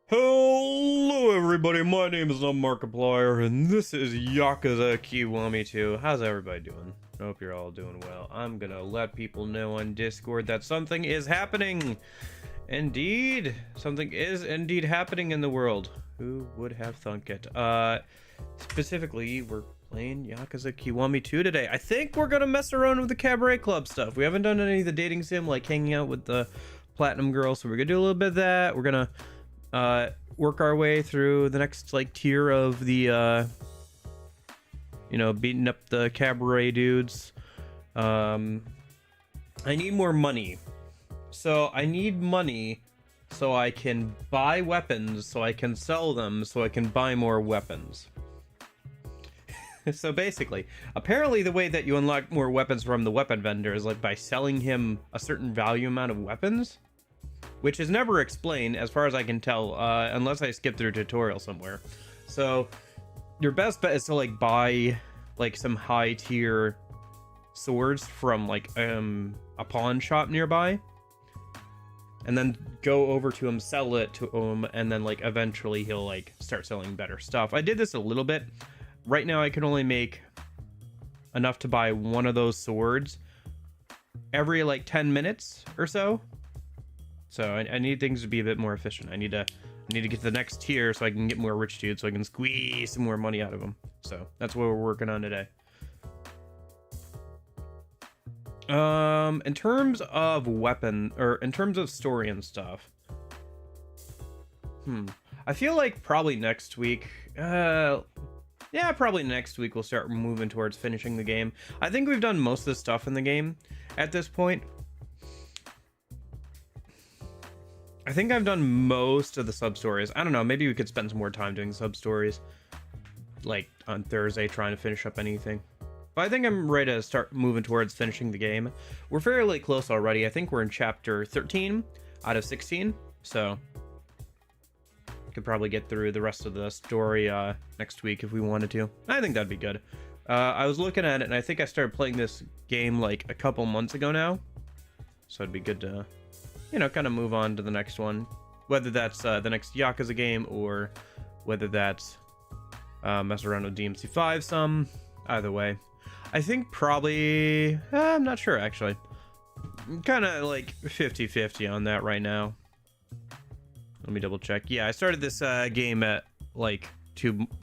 Hello everybody, my name is Markiplier, and this is Yakuza Kiwami 2. How's everybody doing? I hope you're all doing well. I'm gonna let people know on Discord that something is happening. Indeed, something is indeed happening in the world. Who would have thunk it? Specifically, we're playing Yakuza Kiwami 2 today. I think we're gonna mess around with the Cabaret Club stuff. We haven't done any of the dating sim, like hanging out with the Platinum Girl, so we're gonna do a little bit of that. We're gonna work our way through the next like tier of the beating up the cabaret dudes. I need more money, so I need money so I can buy weapons, so I can sell them, so I can buy more weapons. So basically, apparently the way that you unlock more weapons from the weapon vendor is like by selling him a certain value amount of weapons, which is never explained as far as I can tell, unless I skip through a tutorial somewhere. So your best bet is to like buy like some high tier swords from like a pawn shop nearby, and then go over to him, sell it to him, and then like eventually he'll like start selling better stuff. I did this a little bit. Right now I can only make enough to buy one of those swords every like 10 minutes or so. So I need things to be a bit more efficient. I need to get to the next tier so I can get more rich dudes, so I can squeeze some more money out of them. So that's what we're working on today. In terms of weapon, or in terms of story and stuff, I feel like probably next week, yeah, probably next week we'll start moving towards finishing the game. I think we've done most of the stuff in the game at this point. I think I've done most of the sub-stories. I don't know, maybe we could spend some more time doing sub-stories, like on Thursday, trying to finish up anything. But I think I'm ready to start moving towards finishing the game. We're fairly close already. I think we're in chapter 13 out of 16, so could probably get through the rest of the story next week if we wanted to. I think that'd be good. I was looking at it, and I think I started playing this game like a couple months ago now, so it'd be good to, you know, kind of move on to the next one, whether that's the next Yakuza game or whether that's mess around with DMC5 some. Either way, I think probably I'm not sure actually. I'm kind of like 50-50 on that right now. Let me double check. Yeah, I started this game at like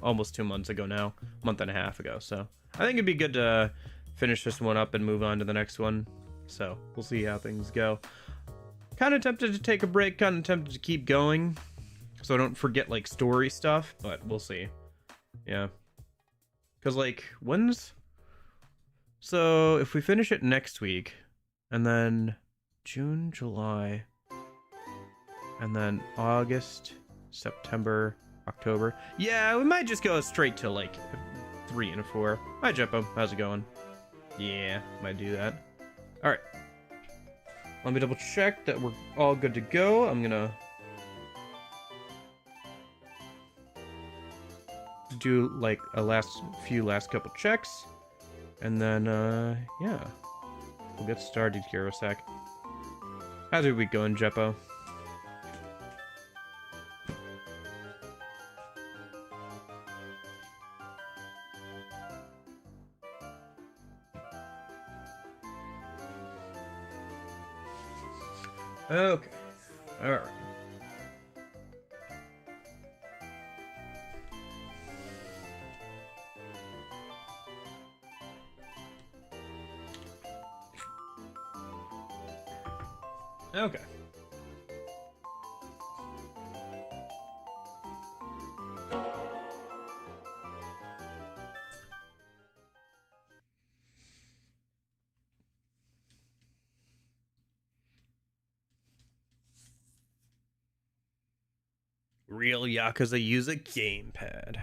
almost 2 months ago now, month and a half ago. So I think it'd be good to finish this one up and move on to the next one. So we'll see how things go. Kind of tempted to take a break, kind of tempted to keep going, so I don't forget like story stuff, but we'll see. Yeah, because like so if we finish it next week, and then June, July, and then August, September, October, yeah, we might just go straight to like 3 and 4. Hi Jeppo, how's it going? Yeah, might do that. All right, let me double check that we're all good to go. I'm gonna do like a last couple checks, and then yeah, we'll get started here in a sec. How's your week going, Jeppo? Okay, all right. Okay. Real Yakuza use a gamepad.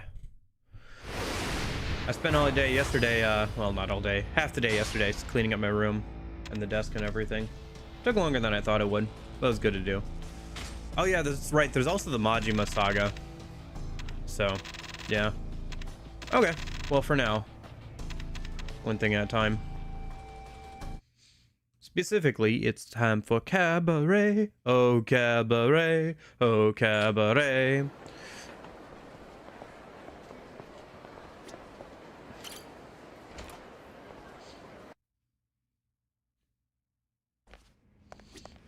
I spent all day yesterday, well, not all day, half the day yesterday, cleaning up my room and the desk and everything. Took longer than I thought it would, but it was good to do. Oh yeah, that's right, there's also the Majima saga. So, yeah. Okay, well for now, one thing at a time. Specifically, it's time for cabaret. Oh, cabaret. Oh, cabaret.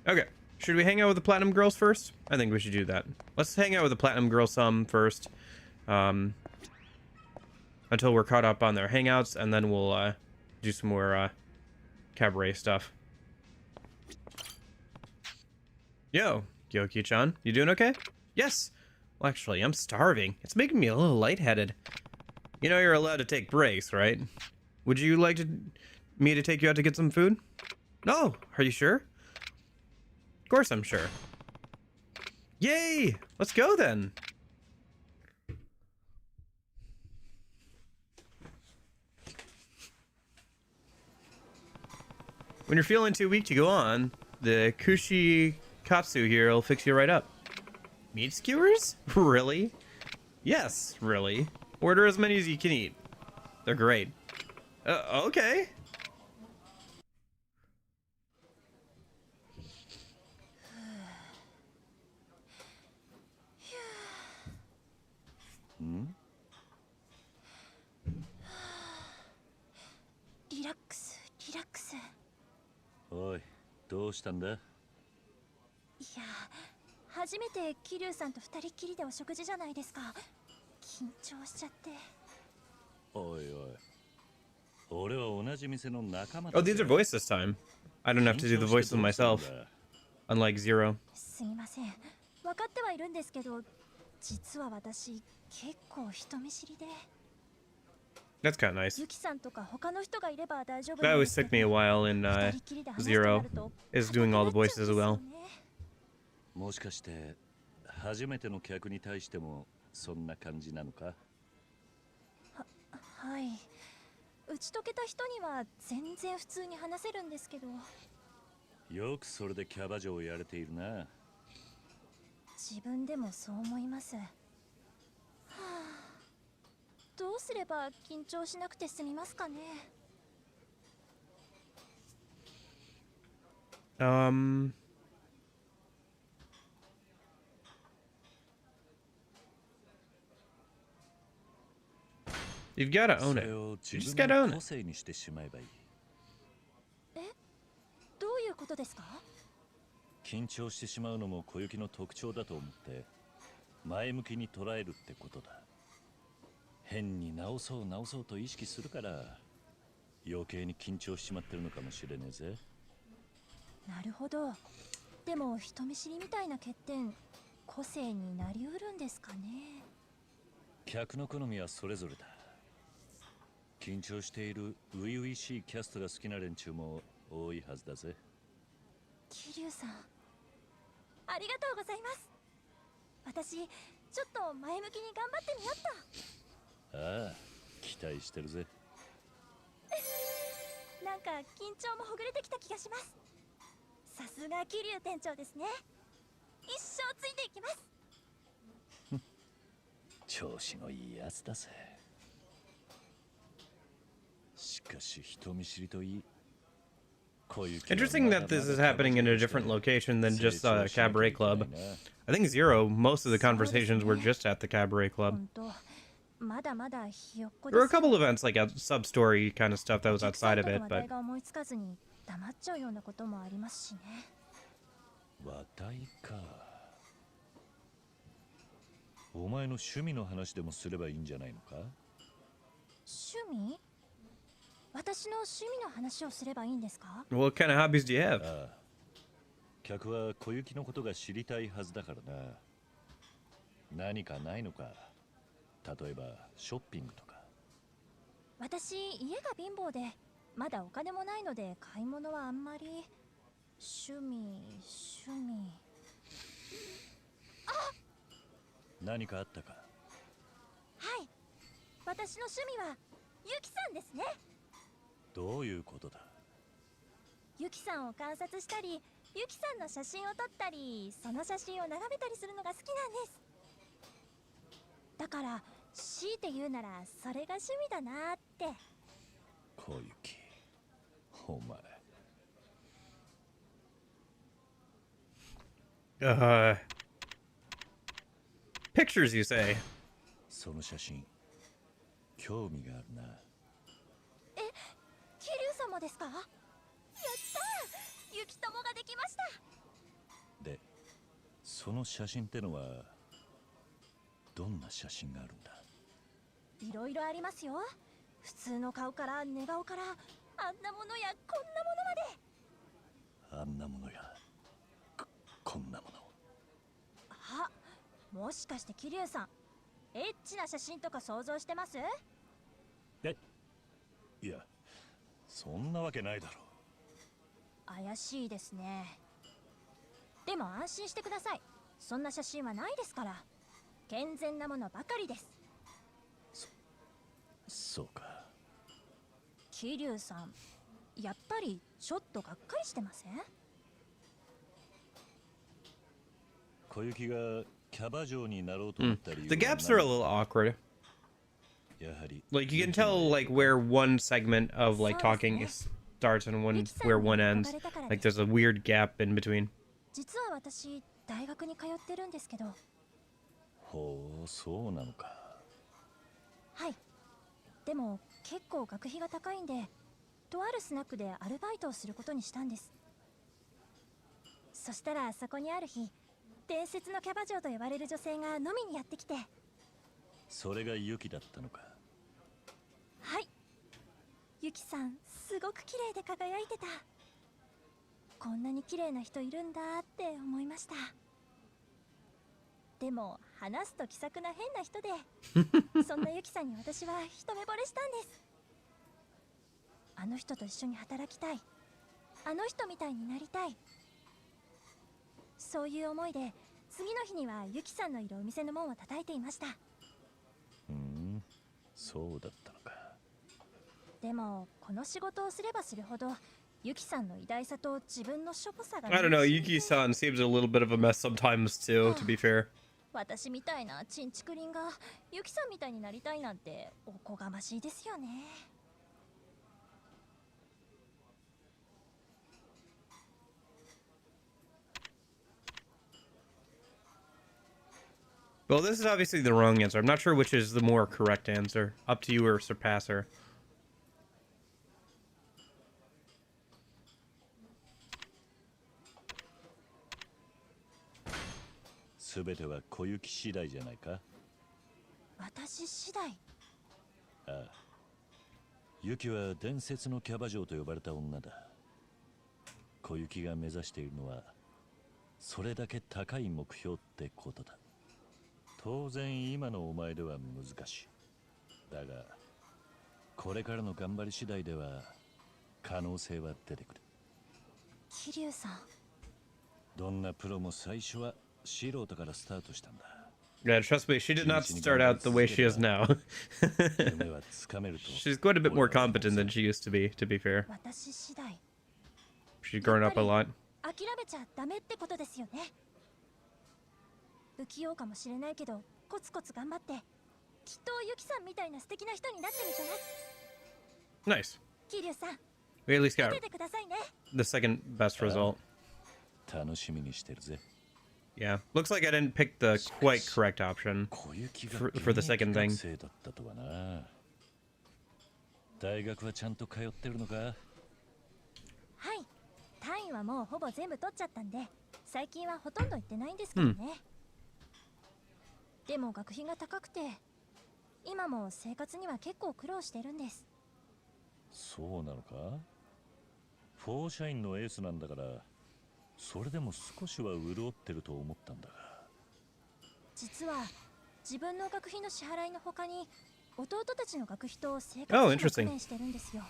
Okay. Should we hang out with the Platinum Girls first? I think we should do that. Let's hang out with the Platinum Girls some first. Until we're caught up on their hangouts, and then we'll do some more cabaret stuff. Yo, Gyoki-chan, you doing okay? Yes. Well, actually, I'm starving. It's making me a little lightheaded. You know you're allowed to take breaks, right? Would you like me to take you out to get some food? No. Are you sure? Of course I'm sure. Yay! Let's go then. When you're feeling too weak to go on, the Kushi Katsu here will fix you right up. Meat skewers? Really? Yes, really. Order as many as you can eat. They're great. Okay. Relax, relax. おい、どうしたんだ？いや、初めて桐生さんと二人っきりでお食事じゃないですか。緊張しちゃって。おいおい。俺は同じ店の仲間だ。Oh, these are voiced this time. I don't have to do the voices myself. Unlike Zero. すみません。分かってはいるんですけど、実は私結構人見知りで。 That's kind of nice. ユキさんとか他の人がいれば大丈夫 That なんで always すけ took ど。 me a while in 二人っきりで話すと Zero なると is doing all the voices as well. もしかして初めての客に対してもそんな感じなのか？はい。打ち解けた人には全然普通に話せるんですけど。よくそれでキャバ嬢をやれているな。自分でもそう思います。はあ、どうすれば緊張しなくて済みますかね。You've got to own it. You just got to own it. 個性にしてしまえばいい。え、どういうことですか？緊張してしまうのも小雪の特徴だと思って前向きに捉えるってことだ。変に直そうと意識するから余計に緊張しちまってるのかもしれねえぜ。なるほど。でも人見知りみたいな欠点、個性になりうるんですかね。客の好みはそれぞれだ。緊張している初々しいキャストが好きな連中も多いはずだぜ。桐生さん、ありがとうございます。私、ちょっと前向きに頑張ってみよっと。ああ、期待してるぜ。なんか緊張もほぐれてきた気がします。さすが桐生店長ですね。一生ついていきます。調子のいいやつだぜ。しかし人見知りといい。Interesting that this is happening in a different location than just a cabaret club. I think Zero, most of the conversations were just at the cabaret club. There were a couple events like a sub-story kind of stuff that was outside of it, but... 話題か。お前の趣味の話でもすればいいんじゃないのか？趣味？私の趣味の話をすればいいんですか？ What kind of hobbies do you have? ああ、客は小雪のことが知りたいはずだからな。何かないのか？例えばショッピングとか。私、家が貧乏でまだお金もないので買い物はあんまり。趣味。あ！何かあったか？はい。私の趣味はユキさんですね。どういうことだ？ユキさんを観察したり、ユキさんの写真を撮ったり、その写真を眺めたりするのが好きなんです。だから強いて言うならそれが趣味だなって。小雪、お前 Pictures, you say? その写真興味があるな。桐生様ですか？やったー、雪友ができました。でその写真ってのはどんな写真があるんだ？いろいろありますよ。普通の顔から寝顔から、あんなものやこんなものまで。あんなものやこんなもの。あ、もしかして桐生さん、エッチな写真とか想像してます？いやそんなわけないだろ怪しいですね。でも安心してください。そんな写真はないですから。健全なものばかりです。そうか。桐生さん、やっぱりちょっとがっかりしてません？小雪がキャバ嬢になろうと思った理由 The は gaps are a little awkward. やはり Like you can tell like where one segment of like talking starts and one where one ends. Like there's a weird gap in between. 実は私、大学に通ってるんですけど。ほうそうなのか。はい。でも結構学費が高いんで、とあるスナックでアルバイトをすることにしたんです。そしたらそこにある日、伝説のキャバ嬢と呼ばれる女性が飲みにやってきて。それがユキだったのか。はい。ユキさん、すごく綺麗で輝いてた。こんなに綺麗な人いるんだって思いました。でも話すと気さくな変な人でそんなユキさんに私は一目惚れしたんです。あの人と一緒に働きたい、あの人みたいになりたい、そういう思いで次の日にはユキさんのいるお店の門を叩いていました。そうだったのか。でもこの仕事をすればするほどユキさんの偉大さと自分のしょぼさが I don't know. Yuki-san seems a little bit of a mess sometimes too. To be fair. 私みたいなチンチクリンがユキさんみたいになりたいなんておこがましいですよね。Well, this is obviously the wrong answer. I'm not sure which is the more correct answer. Up to you or Surpasser. すべては小雪次第じゃないか。私次第。ああ、ユキは伝説のキャバ嬢と呼ばれた女だ。小雪が目指しているのはそれだけ高い目標ってことだ。当然今のお前では難しい。だがこれからの頑張り次第では可能性は出てくる。桐生さん、どんなプロも最初は素人からスタートしたんだ。Yeah, trust me, she did not start out the way she is now. 夢はつかめると。She's quite a bit more competent than she used to be fair. 私次第。She's grown up a lot. 諦めちゃダメってことですよね。不器用かもしれないけどコツコツ頑張ってきっとユキさんみたいな素敵な人になってみせます。 Nice. 桐生さん、 We at least 見 got ててくださいね。 the second best result. 楽しみにしてるぜ。Yeah, looks like I didn't pick the quite correct option 小雪が for the second 現役 thing. 学生だったとはな。大学はちゃんと通ってるのか？はい、単位はもうほぼ全部取っちゃったんで最近はほとんど行ってないんですけどね、でも学費が高くて今も生活には結構苦労してるんです。そうなのか？フォーシャインのエースなんだからそれでも少しは潤ってると思ったんだが。実は自分の学費の支払いの他に弟たちの学費と生活 Oh, 費も interesting. 工面してるんですよ。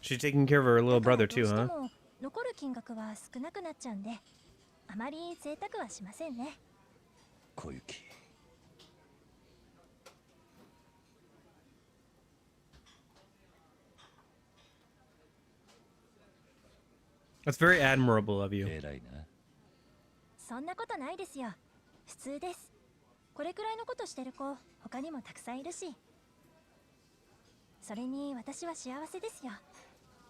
She's taking care of her little だから brother どう too, して huh? も残る金額は少なくなっちゃうんであまり贅沢はしませんね。小雪。That's very admirable of you. 偉いな。そんなことないですよ。普通です。これくらいのことしてる子他にもたくさんいるし、それに私は幸せですよ。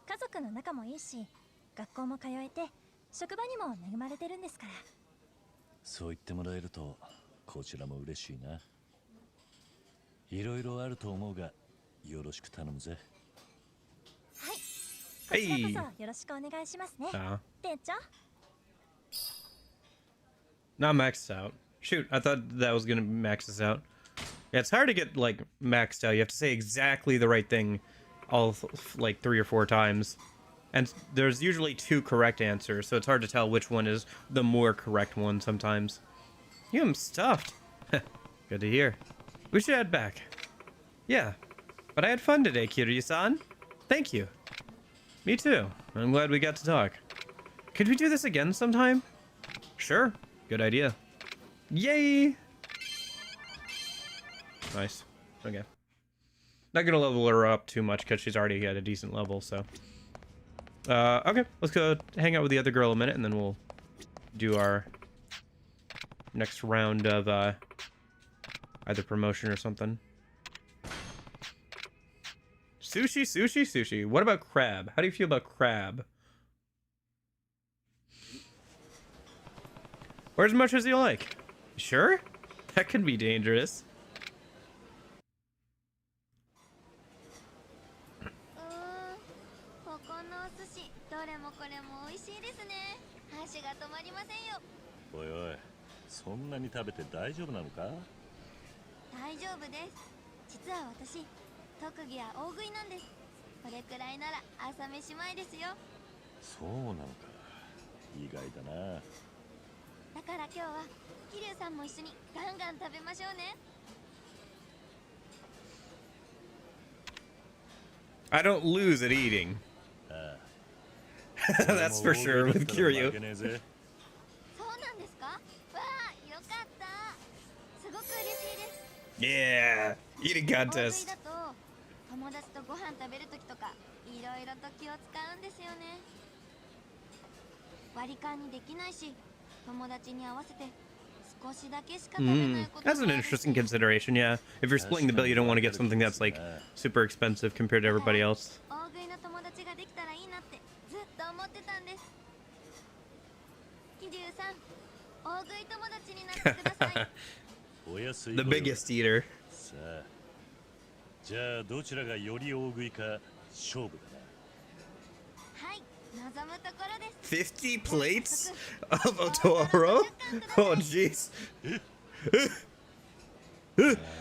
家族の仲もいいし学校も通えて職場にも恵まれてるんですから。そう言ってもらえるとこちらも嬉しいな。いろいろあると思うがよろしく頼むぜ。はい、こちらこそよろしくお願いしますね、店長。 Not maxed out. Shoot, I thought that was gonna max us out. Yeah, it's hard to get like maxed out. You have to say exactly the right thing all like 3 or 4 times. And there's usually 2 correct answers, so it's hard to tell which one is the more correct one sometimes. You am stuffed. Good to hear. We should head back. Yeah, but I had fun today, Kiryu-san. Thank you. Me too. I'm glad we got to talk. Could we do this again sometime? Sure. Good idea. Yay! Nice. Okay. Not gonna level her up too much because she's already at a decent level, so. Okay, let's go hang out with the other girl a minute and then we'll do our next round of either promotion or something. Sushi, sushi, sushi. What about crab? How do you feel about crab? Or as much as you like. Sure? That could be dangerous. Oi, oi. そんなに食べて大丈夫なのか？大丈夫です。実は私、特技は大食いなんです。これくらいなら朝飯前ですよ。そうなのか。意外だな。だから今日は桐生さんも一緒にガンガン食べましょうね。I don't lose at eating. That's for sure with Kiryu. そうなんですか？わあ、よかった。すごく嬉しいです。Yeah, eating 大食い contest. だと友達とご飯食べるときとかいろいろと気を使うんですよね。割り勘にできないし、友達に合わせて少しだけしか食べないこと That's an interesting consideration, yeah. If you're splitting the bill, you don't want to get something that's like super expensive compared to everybody else. 大食いの友達ができたらいいなってずっと思ってたんです。桐生さん、大食い友達になってください。お安い The ご用。 biggest eater. さあ、じゃあどちらがより大食いか勝負だな。はい、望むところです。 50 plates of Otoro? Oh, jeez.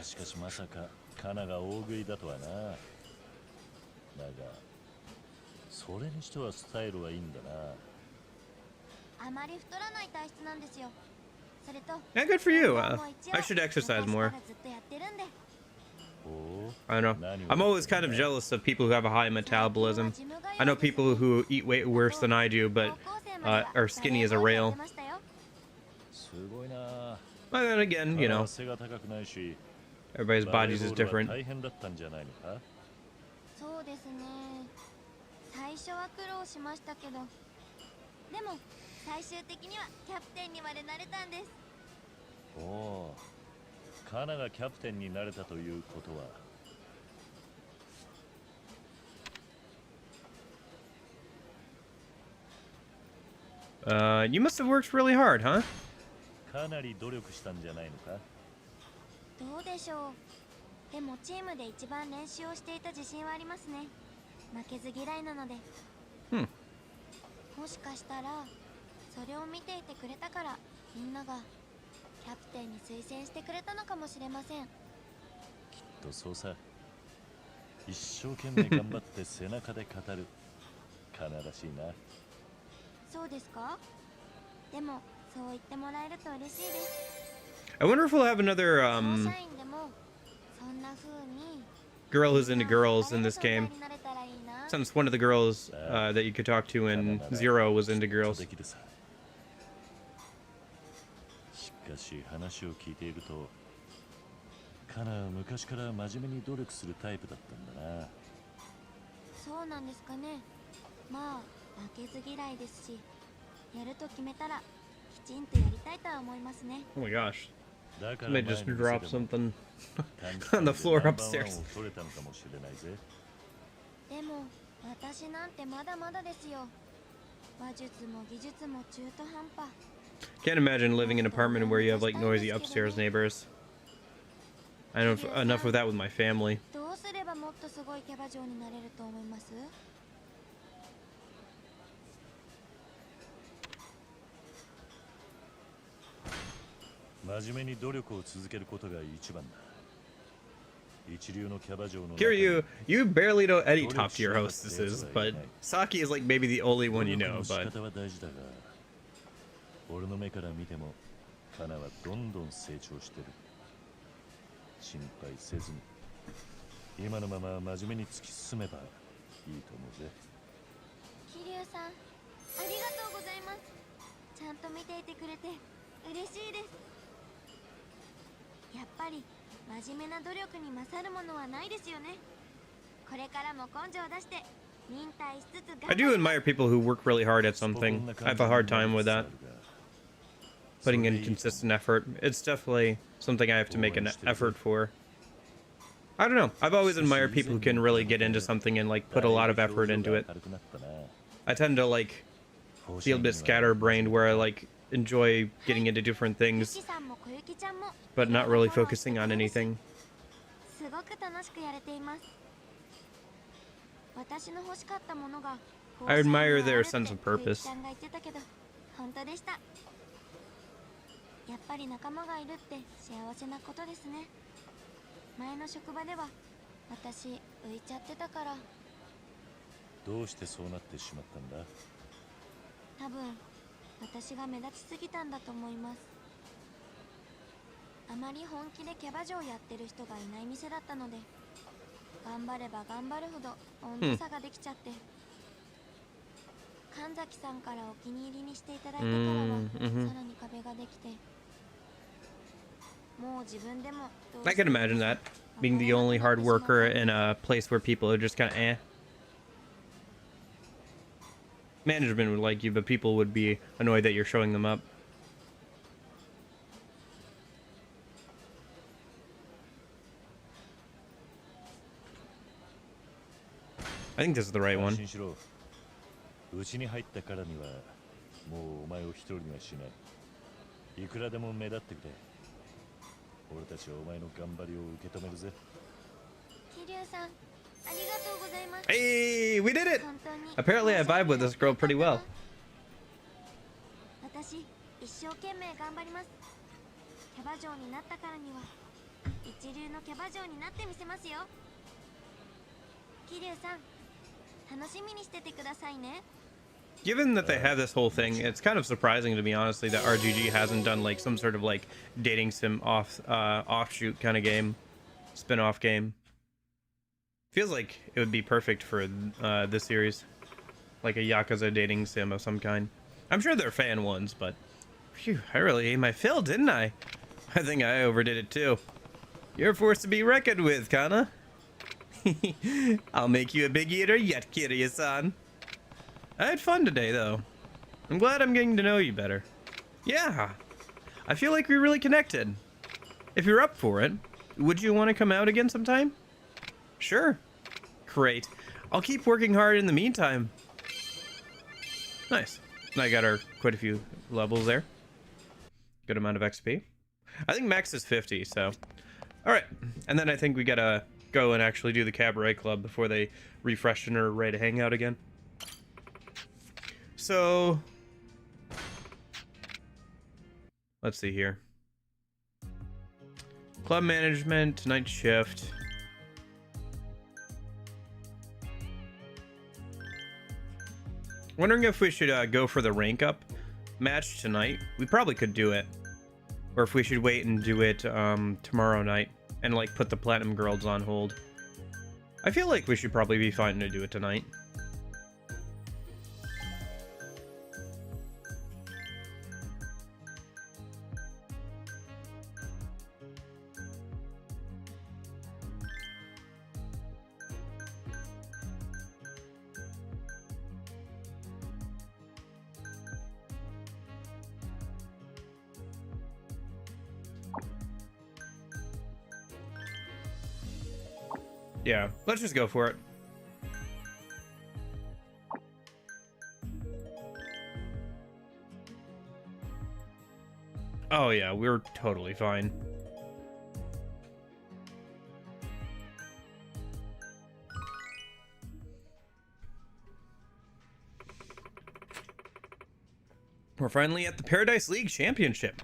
しかしまさかカナが大食いだとはな。だがそれにしてはスタイルはいいんだな。あまり太らない体質なんですよ。それと Yeah, good for you. I should exercise more. ずっとやってるんで。 I don't know. I'm always kind of jealous of people who have a high metabolism. I know people who eat way worse than I do, but are skinny as a rail. すごいな。 But then again, you know, 背が高くないし、 everybody's bodies is バレーボール different. は大変だったんじゃないのか？そうですね。最初は苦労しましたけど、でも最終的にはキャプテンにまでなれたんです。おお、カナがキャプテンになれたということは。You must have worked really hard, huh? かなり努力したんじゃないのか？どうでしょう。でもチームで一番練習をしていた自信はありますね。負けず嫌いなので。Hmm. もしかしたらそれを見ていてくれたからみんながキャプテンに推薦してくれたのかもしれません。きっとそうさ。一生懸命頑張って背中で語る。カナらしいな。そうですか？でもそう言ってもらえると嬉しいです。 I wonder if we'll have another 正社員でもそんな風に girl who's into girls in this game. なれたらいいな。 Since one of the girls that you could talk to in Zero was into girls. できるさ。しかし話を聞いていると、カナは昔から真面目に努力するタイプだったんだな。そうなんですかね。まあ負けず嫌いですし、やると決めたらきちんとやりたいとは思いますね。 Oh my gosh. だから They just dropped something 短 on the 期 floor 間でナンバーワン upstairs. を取れたのかもしれないぜ。でも私なんてまだまだですよ。話術も技術も中途半端。Can't imagine living in an apartment where you have like noisy upstairs neighbors. I know enough of that with my family. どうすればもっとすごいキャバ嬢になれると思います？真面目に努力を続けることが一番だ。一流のキャバ嬢の中 Kiryu, に you barely know any top tier hostesses, but Saki is like maybe the only one you know, 努力 but の仕方は大事だが、俺の目から見てもカナはどんどん成長してる。心配せずに今のまま真面目に突き進めばいいと思うぜ。桐生さん、ありがとうございます。ちゃんと見ていてくれて嬉しいです。やっぱり真面目な努力に勝るものはないですよね。これからも根性を出して忍耐しつつ I do admire people who work really hard at something. I have a hard time with that. Putting in consistent effort. It's definitely something I have to make an effort for. I don't know. I've always admired people who can really get into something and like put a lot of effort into it. I tend to like feel a bit scatterbrained where I like enjoy getting into different things, but not really focusing on anything. すごく楽しくやれています。私の欲しかったものが I admire their sense of purpose. ちゃんが言ってたけど本当でした。やっぱり仲間がいるって幸せなことですね。前の職場では私浮いちゃってたから。どうしてそうなってしまったんだ？多分私が目立ちすぎたんだと思います。あまり本気でキャバ嬢やってる人がいない店だったので、頑張れば頑張るほど温度差ができちゃって、神崎さんからお気に入りにしていただいてからはさらに壁ができて、もう自分でも I can imagine that, being the only hard worker in a place where people are just kind of eh. Management would like you, but people would be annoyed that you're showing them up. I think this is the right one. 安心しろ。うちに入ったからにはもうお前を一人にはしない。いくらでも目立ってくれ。俺たちはお前の頑張りを受け止めるぜ。桐生さん、ありがとうございます。 Hey, we did it! Apparently I vibe with this girl pretty well. 私一生懸命頑張ります。キャバ嬢になったからには一流のキャバ嬢になってみせますよ。桐生さん、楽しみにしててくださいね。 Given that they have this whole thing, it's kind of surprising to me, honestly, that RGG hasn't done like some sort of like dating sim offshoot kind of game, spin-off game. Feels like it would be perfect for this series, like a Yakuza dating sim of some kind. I'm sure they're fan ones, but phew, I really ate my fill, didn't I? I think I overdid it too. You're a force to be reckoned with, Kana. I'll make you a big eater yet, Kiryu-san. I had fun today, though. I'm glad I'm getting to know you better. Yeah, I feel like we really connected. If you're up for it, would you want to come out again sometime? Sure. Great. I'll keep working hard in the meantime. Nice. I got our quite a few levels there. Good amount of XP. I think max is 50, so... Alright, and then I think we gotta go and actually do the Cabaret Club before they refresh and are ready to hang out again. So... Let's see here. Club management, night shift. Wondering if we should go for the rank up match tonight. We probably could do it. Or if we should wait and do it tomorrow night and like put the platinum girls on hold. I feel like we should probably be fine to do it tonight. Yeah, let's just go for it. Oh yeah, we're totally fine. We're finally at the Paradise League Championship.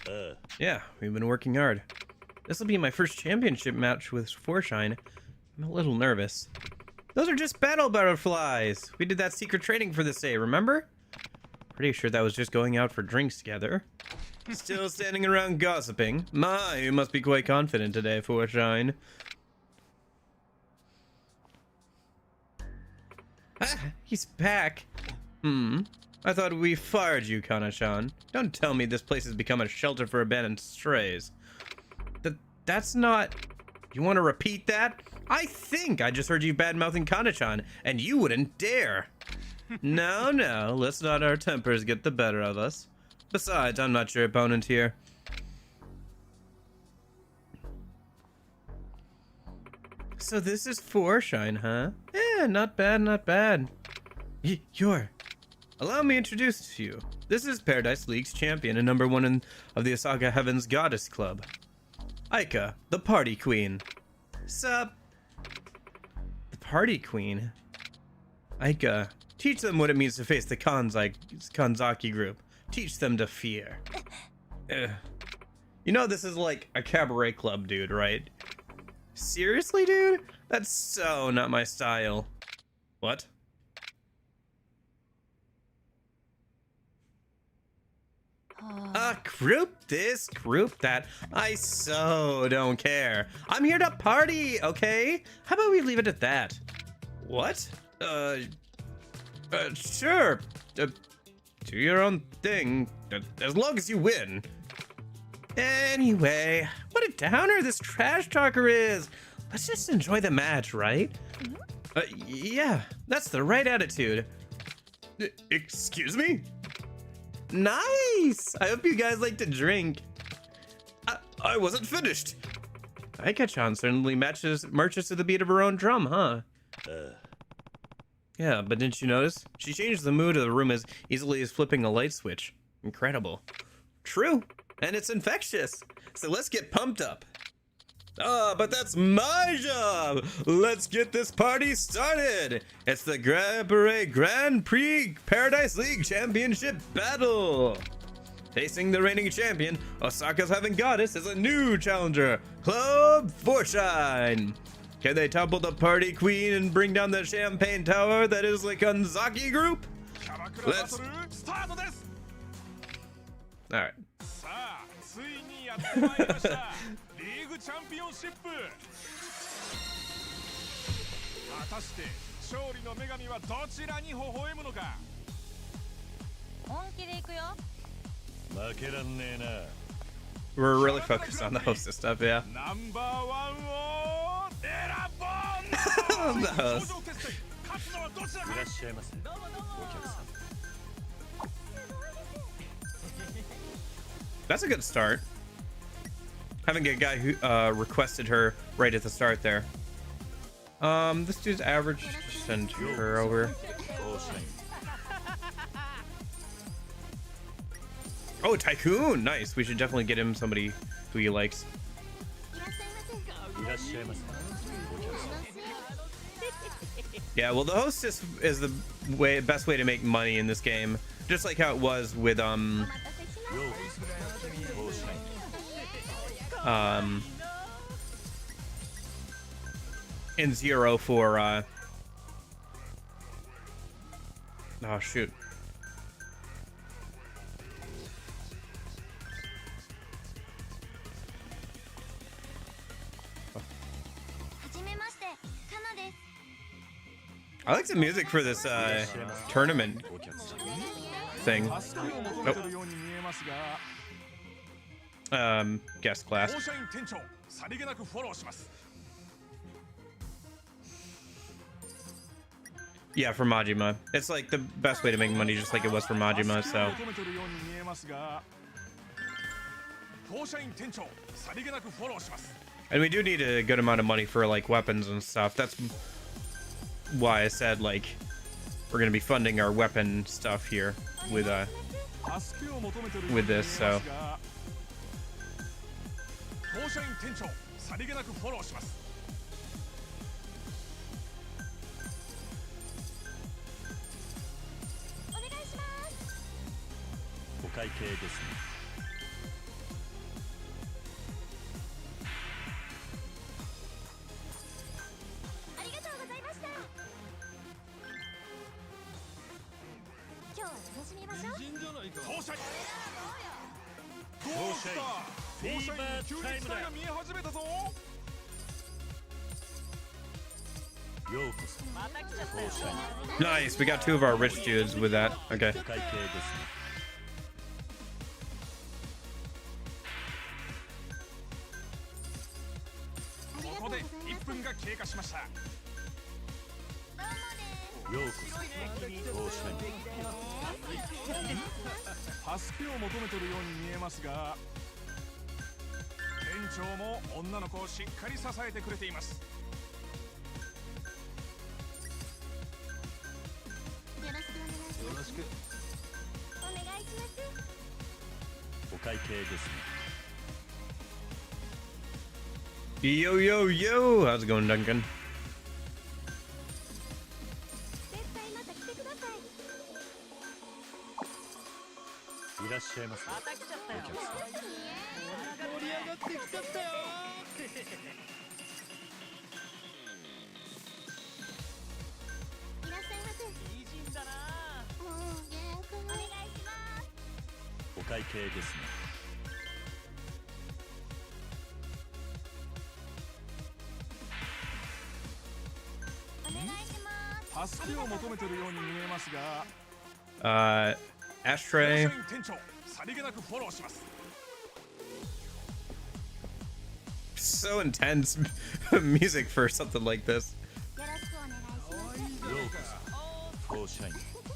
Yeah, we've been working hard. This will be my first championship match with Forshine. I'm a little nervous. Those are just battle butterflies. We did that secret training for this day, remember? Pretty sure that was just going out for drinks together. Still standing around gossiping. My, you must be quite confident today, Forshine. Ah, he's back. I thought we fired you, Kana-chan. Don't tell me this place has become a shelter for abandoned strays. That's not... You want to repeat that? I think I just heard you bad-mouthing Kana-chan, and you wouldn't dare. No, let's not our tempers get the better of us. Besides, I'm not your opponent here. So this is Forshine, huh? Yeah, not bad, not bad. You're... Allow me to introduce you. This is Paradise League's champion and number one of the Osaka Heavens Goddess Club. Aika, the party queen. Sup? The party queen? Aika, teach them what it means to face the Kanzaki group. Teach them to fear. You know this is like a cabaret club, dude, right? Seriously, dude? That's so not my style. What? Group this, group that. I so don't care. I'm here to party, okay? How about we leave it at that? What? Sure. Do your own thing, as long as you win. Anyway, what a downer this trash talker is. Let's just enjoy the match, right? Yeah, that's the right attitude. Excuse me? Nice! I hope you guys like to drink. I wasn't finished. Aika-chan certainly marches to the beat of her own drum, huh? Yeah, but didn't you notice? She changed the mood of the room as easily as flipping a light switch. Incredible. True, and it's infectious. So let's get pumped up. But that's my job! Let's get this party started! It's the Grand Prix Paradise League Championship Battle! Facing the reigning champion, Osaka's Heaven Goddess is a new challenger, Club Forshine! Can they topple the party queen and bring down the champagne tower that is the Kanzaki group? Let's... Alright. チャンピオンシップ果たして勝利の女神はどちらに微笑むのか本気で行くよ負けらんねえな We're really focused on the hostess stuff, yeah. ナンバーワンを選ぼう The host. 勝つのはどちらかいらっしゃいませお客さん That's a good start. Having a guy who requested her right at the start there. This dude's average. Just send her over. Oh, Tycoon! Nice. We should definitely get him somebody who he likes. Yeah, well, the hostess is the best way to make money in this game, just like how it was with in Zero for oh shoot. I like the music for this tournament thing. Nope. Guest class. Yeah, for Majima. It's like the best way to make money, just like it was for Majima, so. And we do need a good amount of money for like weapons and stuff. That's why I said like we're gonna be funding our weapon stuff here with this, so. 社員店長さりげなくフォローします。お願いします。お会計ですね。ありがとうございました。今日は楽しみましょう。当社員当社員フィーバー急にタイムだ。期待が見え始めたぞ。ようこそ当社員 Nice. We got two of our rich dudes with that. Okay. お会計ですね。ここで1分が経過しました。ようこそ当社員助けを求めてるように見えますが、店長も女の子をしっかり支えてくれています。よろしくお願いします。お願いします。お会計ですね。 Yo, yo, yo. How's it going, Duncan? 絶対また来てください。いらっしゃいませ。また来ちゃったよ。お客さん盛り上がってきちゃったよ。いらっしゃいませ。美人だな。お願いします。お会計ですね。お願いします。助けを求めてるように見えますが、 Ashtray. 当社員店長さりげなくフォローします。 So intense music for something like this. よろしくお願いします。ようこそ当社員なるほど。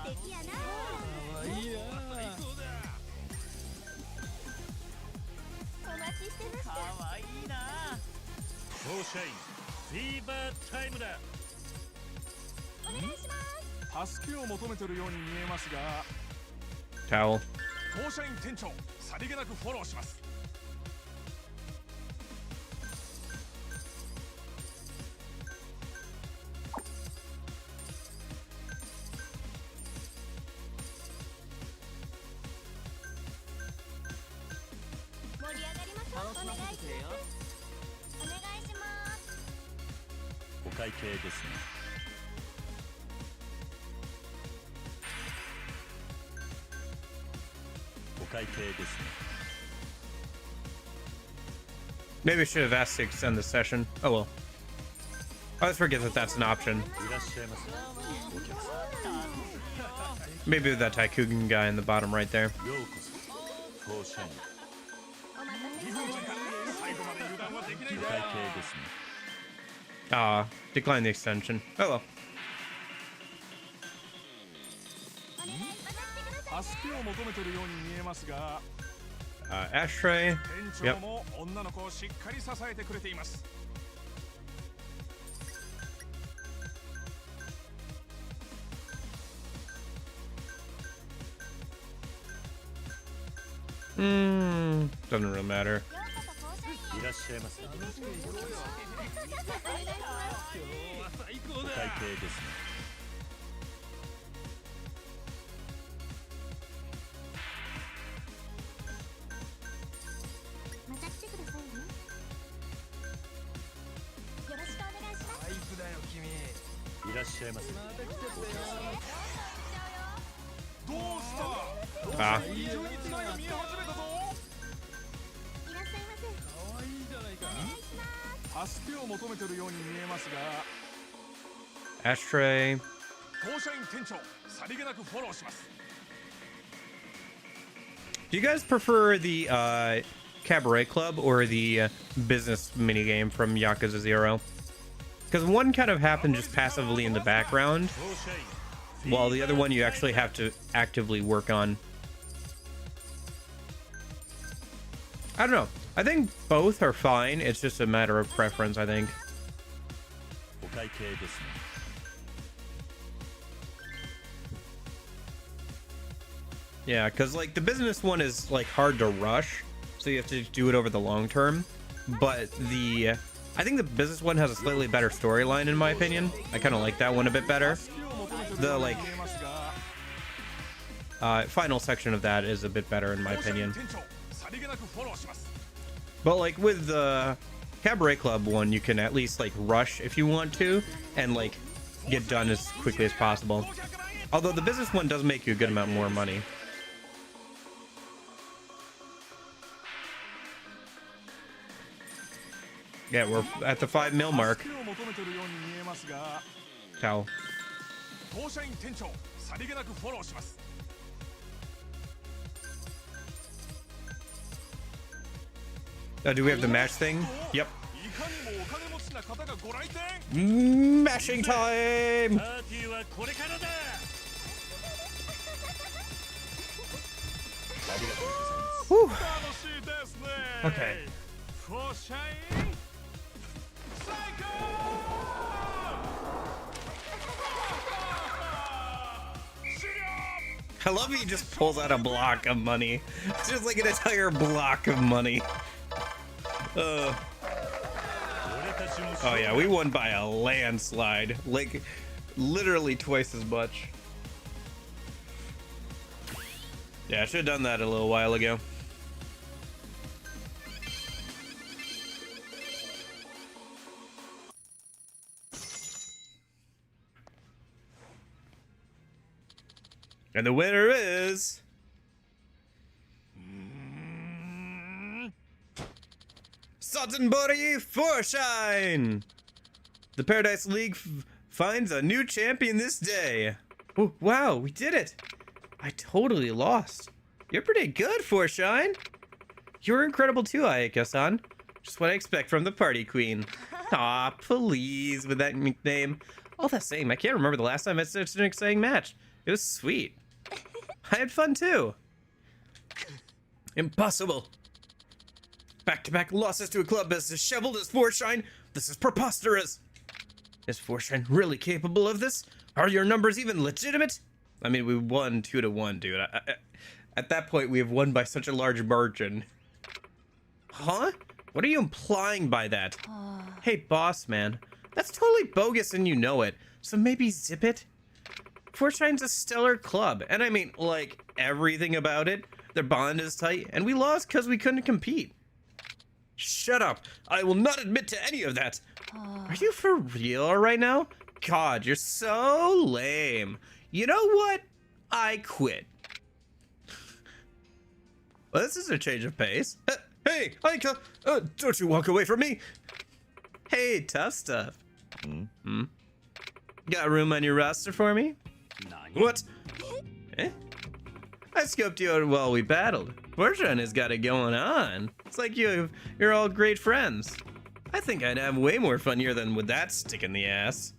素敵やな。いいな。お待ちしてました。かわいいな。当社員フィーバータイムだ。お願いします。助けを求めてるように見えますが、 Towel. 当社員店長さりげなくフォローします。 盛り上がりましょう。お願いします。お願いします。お会計ですね。お会計ですね。 Maybe I should have asked to extend the session. Oh well. I always forget that that's an option. いらっしゃいませ。お客さ Maybe with that Taikugan guy in the bottom right there. んようこそ当社員お待たせしました。最後まで油断はできないおぞ。会計ですね。 Decline the extension. Oh well. お願いします。また来てください。助けを求めてるように見えますが、 Ashtray. 店長も女の子をしっかり支えてくれています。 Doesn't really matter. ようこそ当社員へ。いらっしゃいませ。お願いします。今日は最高お会だ。計ですね。また来てくださいね。よろしくお願いします。最高だよ君。いらっしゃいませ。また来ちゃったよ。どうした？ Ah. 急に違いが見え始めたぞ。いらっしゃいませ。可愛いじゃないか。お願いします。助けを求めてるように見えますが、 Ashtray. 当社員店長さりげなくフォローします。 Do you guys prefer the Cabaret Club or the business minigame from Yakuza 0? Because one kind of happened just passively in the background, 当社員 while the other one you actually have to actively work on. I don't know. I think both are fine. It's just a matter of preference, I think. お会計ですね。 Yeah, because like the business one is like hard to rush, so you have to do it over the long term. But I think the business one has a slightly better storyline, in my opinion. I kind of like that one a bit better. The like final section of that is a bit better, in my opinion. But like with the Cabaret Club one, you can at least like rush if you want to, and like get done as quickly as possible. Although the business one does make you a good amount more money. Yeah, we're at the 5 mil mark. Cow. Do we have the mash thing? Yep. Mashing time! Whew. Okay. I love he just pulls out a block of money. It's just like an entire block of money. Oh yeah, we won by a landslide. Like, literally twice as much. Yeah, I should have done that a little while ago. And the winner is... Sottenbori Forshine! The Paradise League finds a new champion this day. Oh, wow, we did it. I totally lost. You're pretty good, Forshine. You're incredible too, Ayaka-san. Just what I expect from the party queen. Aw, please, with that nickname. All the same, I can't remember the last time I had such an exciting match. It was sweet. I had fun too. Impossible. Back-to-back losses to a club as disheveled as Forshine. This is preposterous. Is Forshine really capable of this? Are your numbers even legitimate? I mean, we won 2-1, dude. At that point, we have won by such a large margin. Huh? What are you implying by that? Hey, boss man. That's totally bogus and you know it. So maybe zip it? Forshine's a stellar club. And I mean, like, everything about it. Their bond is tight. And we lost because we couldn't compete. Shut up. I will not admit to any of that. Are you for real right now? God, you're so lame. You know what? I quit. Well, this is a change of pace. Hey, Aika, don't you walk away from me. Hey, tough stuff. Got room on your roster for me? What? Eh? I scoped you out while we battled. Fortune has got it going on. It's like you're all great friends. I think I'd have way more fun here than with that stick in the ass.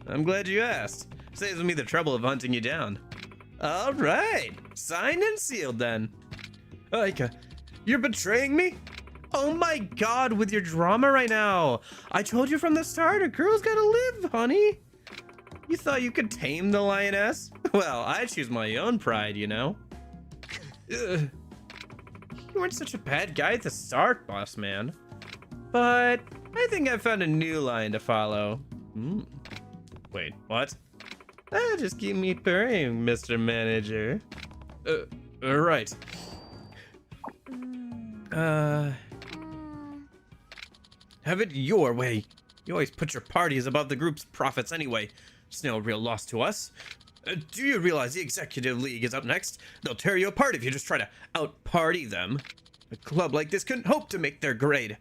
I'm glad you asked. Saves me the trouble of hunting you down. All right, signed and sealed then. Aika, you're betraying me? Oh my God, with your drama right now. I told you from the start, a girl's gotta live, honey. You thought you could tame the lioness? Well, I choose my own pride, you know. You weren't such a bad guy at the start, boss man. But I think I found a new line to follow. Wait, what? Just keep me purring, Mr. Manager. Right. Have it your way. You always put your parties above the group's profits anyway. It's no real loss to us. Do you realize the Executive League is up next? They'll tear you apart if you just try to out-party them. A club like this couldn't hope to make their grade.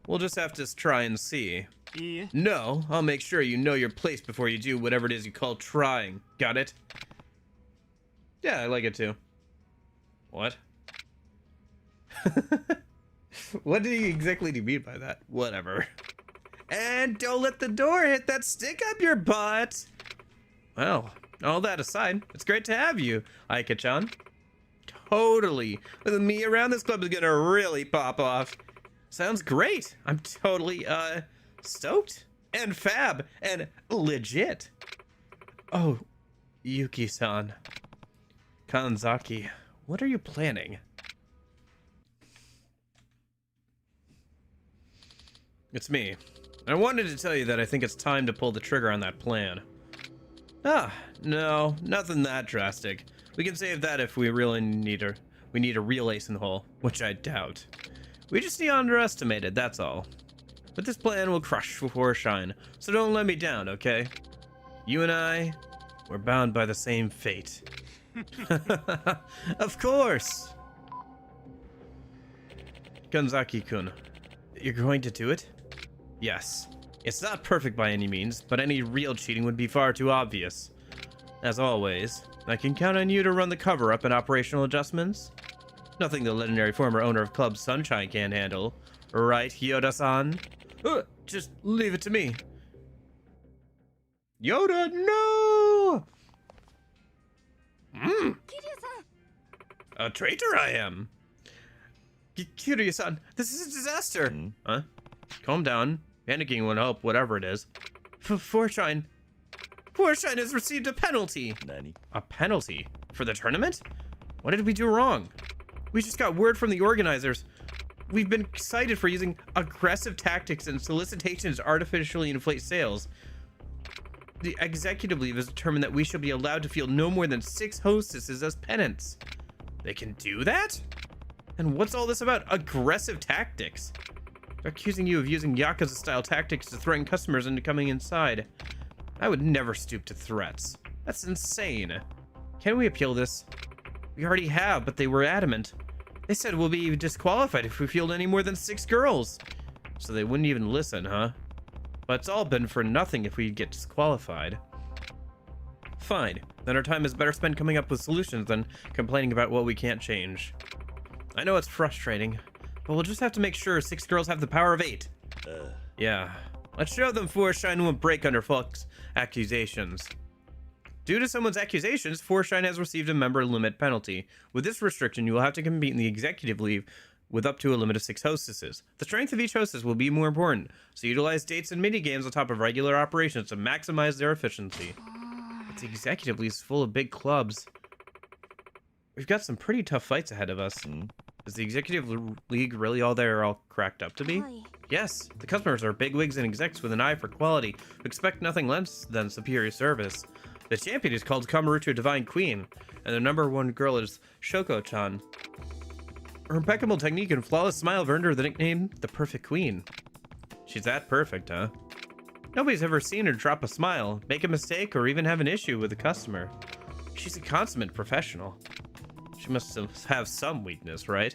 We'll just have to try and see. No, I'll make sure you know your place before you do whatever it is you call trying. Got it? Yeah, I like it too. What? What do you exactly mean by that? Whatever. And don't let the door hit that stick up your butt. Well, all that aside, it's great to have you, Aika-chan. Totally. With me around, this club is gonna really pop off. Sounds great. I'm totally, stoked and fab and legit. Oh, Yuki-san. Kanzaki, what are you planning? It's me. I wanted to tell you that I think it's time to pull the trigger on that plan. Ah, no, nothing that drastic. We can save that if we really need a real ace in the hole, which I doubt. We just need underestimated, that's all. But this plan will crush before shine, so don't let me down, okay? You and I, we're bound by the same fate. Of course! Gonzaki-kun, you're going to do it? Yes. It's not perfect by any means, but any real cheating would be far too obvious. As always, I can count on you to run the cover-up and operational adjustments. Nothing the legendary former owner of Club Sunshine can't handle. Right, Yoda-san? Just leave it to me. Yoda, no! Kiryu-san! A traitor I am. Kiryu-san, this is a disaster. Huh? Calm down. Panicking won't help, whatever it is. Forshine has received a penalty. Nani? A penalty? For the tournament? What did we do wrong? We just got word from the organizers. We've been cited for using aggressive tactics and solicitations to artificially inflate sales. The executive league has determined that we shall be allowed to field no more than 6 hostesses as penance. They can do that? And what's all this about aggressive tactics? They're accusing you of using Yakuza-style tactics to threaten customers into coming inside. I would never stoop to threats. That's insane. Can we appeal this? We already have, but they were adamant. They said we'll be disqualified if we field any more than 6 girls. So they wouldn't even listen, huh? But it's all been for nothing if we get disqualified. Fine. Then our time is better spent coming up with solutions than complaining about what we can't change. I know it's frustrating, but we'll just have to make sure 6 girls have the power of 8. Yeah. Let's show them Forshine won't break under false accusations. Due to someone's accusations, Forshine has received a member limit penalty. With this restriction, you will have to compete in the executive league with up to a limit of 6 hostesses. The strength of each hostess will be more important, so utilize dates and mini-games on top of regular operations to maximize their efficiency. But the executive league is full of big clubs. We've got some pretty tough fights ahead of us. Is the executive league really all they're all cracked up to be? Aye. Yes, the customers are bigwigs and execs with an eye for quality who expect nothing less than superior service. The champion is called Kamurocho Divine Queen, and the #1 girl is Shoko-chan. Her impeccable technique and flawless smile have earned her the nickname the Perfect Queen. She's that perfect, huh? Nobody's ever seen her drop a smile, make a mistake, or even have an issue with a customer. She's a consummate professional. She must have some weakness, right?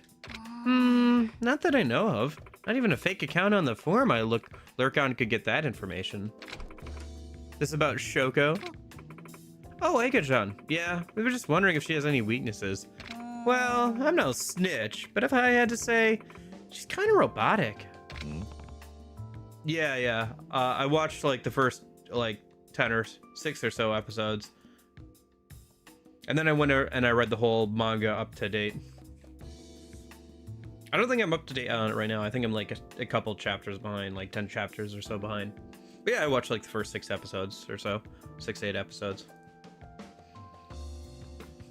Not that I know of. Not even a fake account on the forum I lurk on could get that information. This about Shoko? Oh, Eika-chan. Yeah, we were just wondering if she has any weaknesses. Well, I'm no snitch, but if I had to say, she's kind of robotic. Yeah. I watched like the first 10 or 6 or so episodes. And then I went and I read the whole manga up to date. I don't think I'm up to date on it right now. I think I'm like a couple chapters behind, like 10 chapters or so behind. But yeah, I watched like the first 6 episodes or so. 6-8 episodes.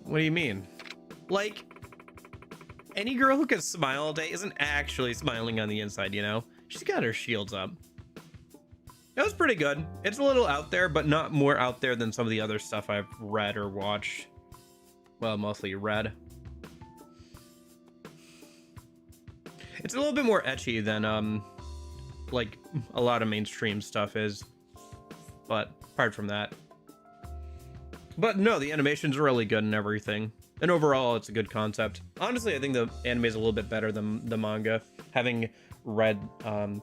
What do you mean? Like, any girl who can smile all day isn't actually smiling on the inside, you know? She's got her shields up. It was pretty good. It's a little out there, but not more out there than some of the other stuff I've read or watched. Well, mostly read. It's a little bit more ecchi than, like, a lot of mainstream stuff is. But, apart from that. But no, the animation's really good and everything. And overall, it's a good concept. Honestly, I think the anime is a little bit better than the manga. Having read, and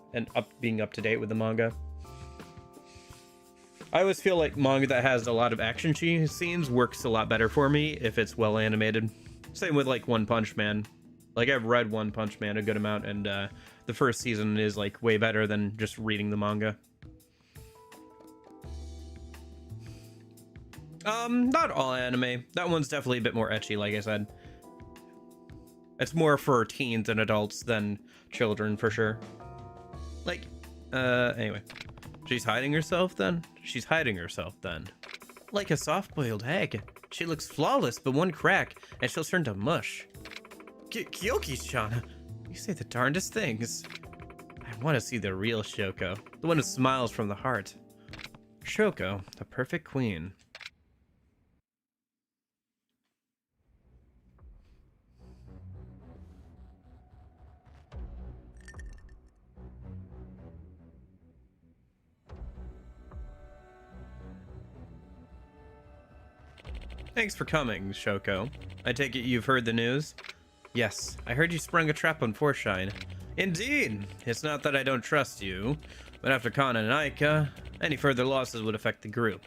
being up to date with the manga. I always feel like manga that has a lot of action scenes works a lot better for me if it's well animated. Same with like One Punch Man. Like I've read One Punch Man a good amount, and the first season is like way better than just reading the manga. Not all anime. That one's definitely a bit more ecchi, like I said. It's more for teens and adults than children, for sure. Like, anyway. She's hiding herself, then? She's hiding herself, then. Like a soft-boiled egg. She looks flawless, but one crack, and she'll turn to mush. Kyoki-chan, you say the darndest things. I'm I want to see the real Shoko, the one who smiles from the heart. Shoko, the perfect queen. Thanks for coming, Shoko. I take it you've heard the news? Yes, I heard you sprung a trap on Forshine. Indeed! It's not that I don't trust you, but after Kana and Aika, any further losses would affect the group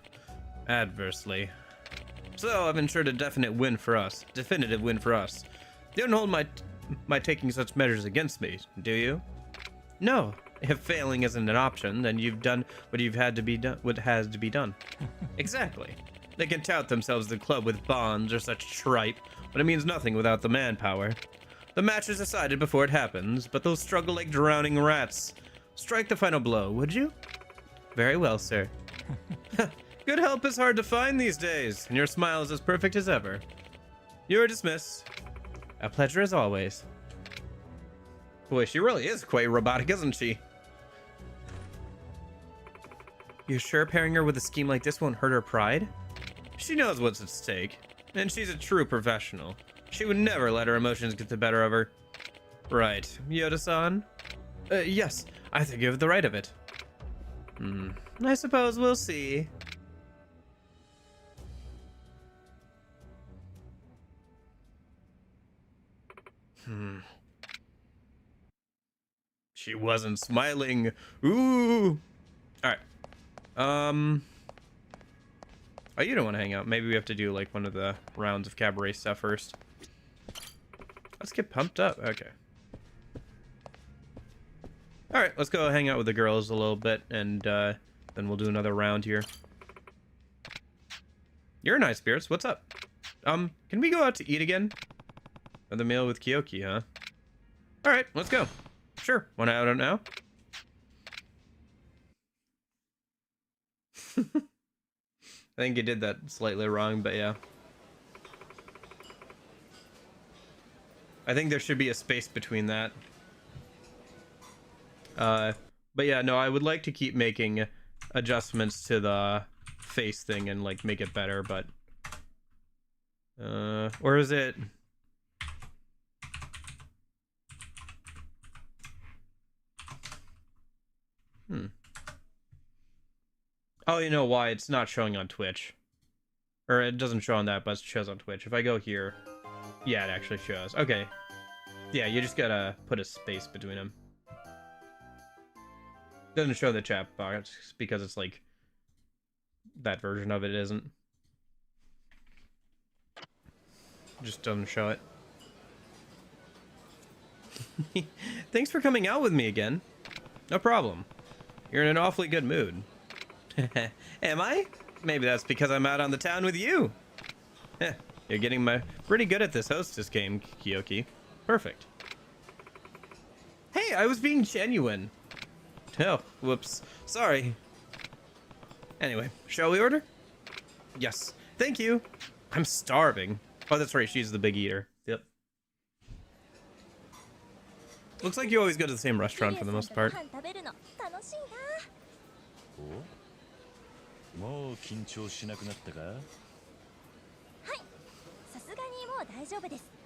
adversely. So I've ensured a definitive win for us. You don't hold my taking such measures against me, do you? No. If failing isn't an option, then you've done what has to be done. Exactly. They can tout themselves the club with bonds or such tripe, but it means nothing without the manpower. The match is decided before it happens, but they'll struggle like drowning rats. Strike the final blow, would you? Very well, sir. Good help is hard to find these days, and your smile is as perfect as ever. You're dismissed. A pleasure as always. Boy, she really is quite robotic, isn't she? You sure pairing her with a scheme like this won't hurt her pride? She knows what's at stake, and she's a true professional. She would never let her emotions get the better of her. Right, Yoda-san? Yes, I think you have the right of it. I suppose we'll see. She wasn't smiling. Ooh. Alright. Oh, you don't want to hang out. Maybe we have to do like one of the rounds of cabaret stuff first. Let's get pumped up. Okay. Alright, let's go hang out with the girls a little bit, and then we'll do another round here. You're nice, Spirits. What's up? Can we go out to eat again? Another meal with Kyoki, huh? Alright, let's go. Sure, want to out now? I think you did that slightly wrong, but yeah. I think there should be a space between that. But yeah, no, I would like to keep making adjustments to the face thing and like make it better, but or is it? Oh, you know why? It's not showing on Twitch. Or it doesn't show on that, but it shows on Twitch. If I go here, yeah, it actually shows. Okay. Yeah, you just gotta put a space between them. Doesn't show the chat box because it's like that version of it isn't. Just doesn't show it. Thanks for coming out with me again. No problem. You're in an awfully good mood. Am I? Maybe that's because I'm out on the town with you. You're getting pretty good at this hostess game, Kyoki. Perfect. Hey, I was being genuine. Oh, whoops. Sorry. Anyway, shall we order? Yes. Thank you. I'm starving. Oh, that's right. She's the big eater. Yep. Looks like you always go to the same restaurant for the most part. もう緊張しなくなったか?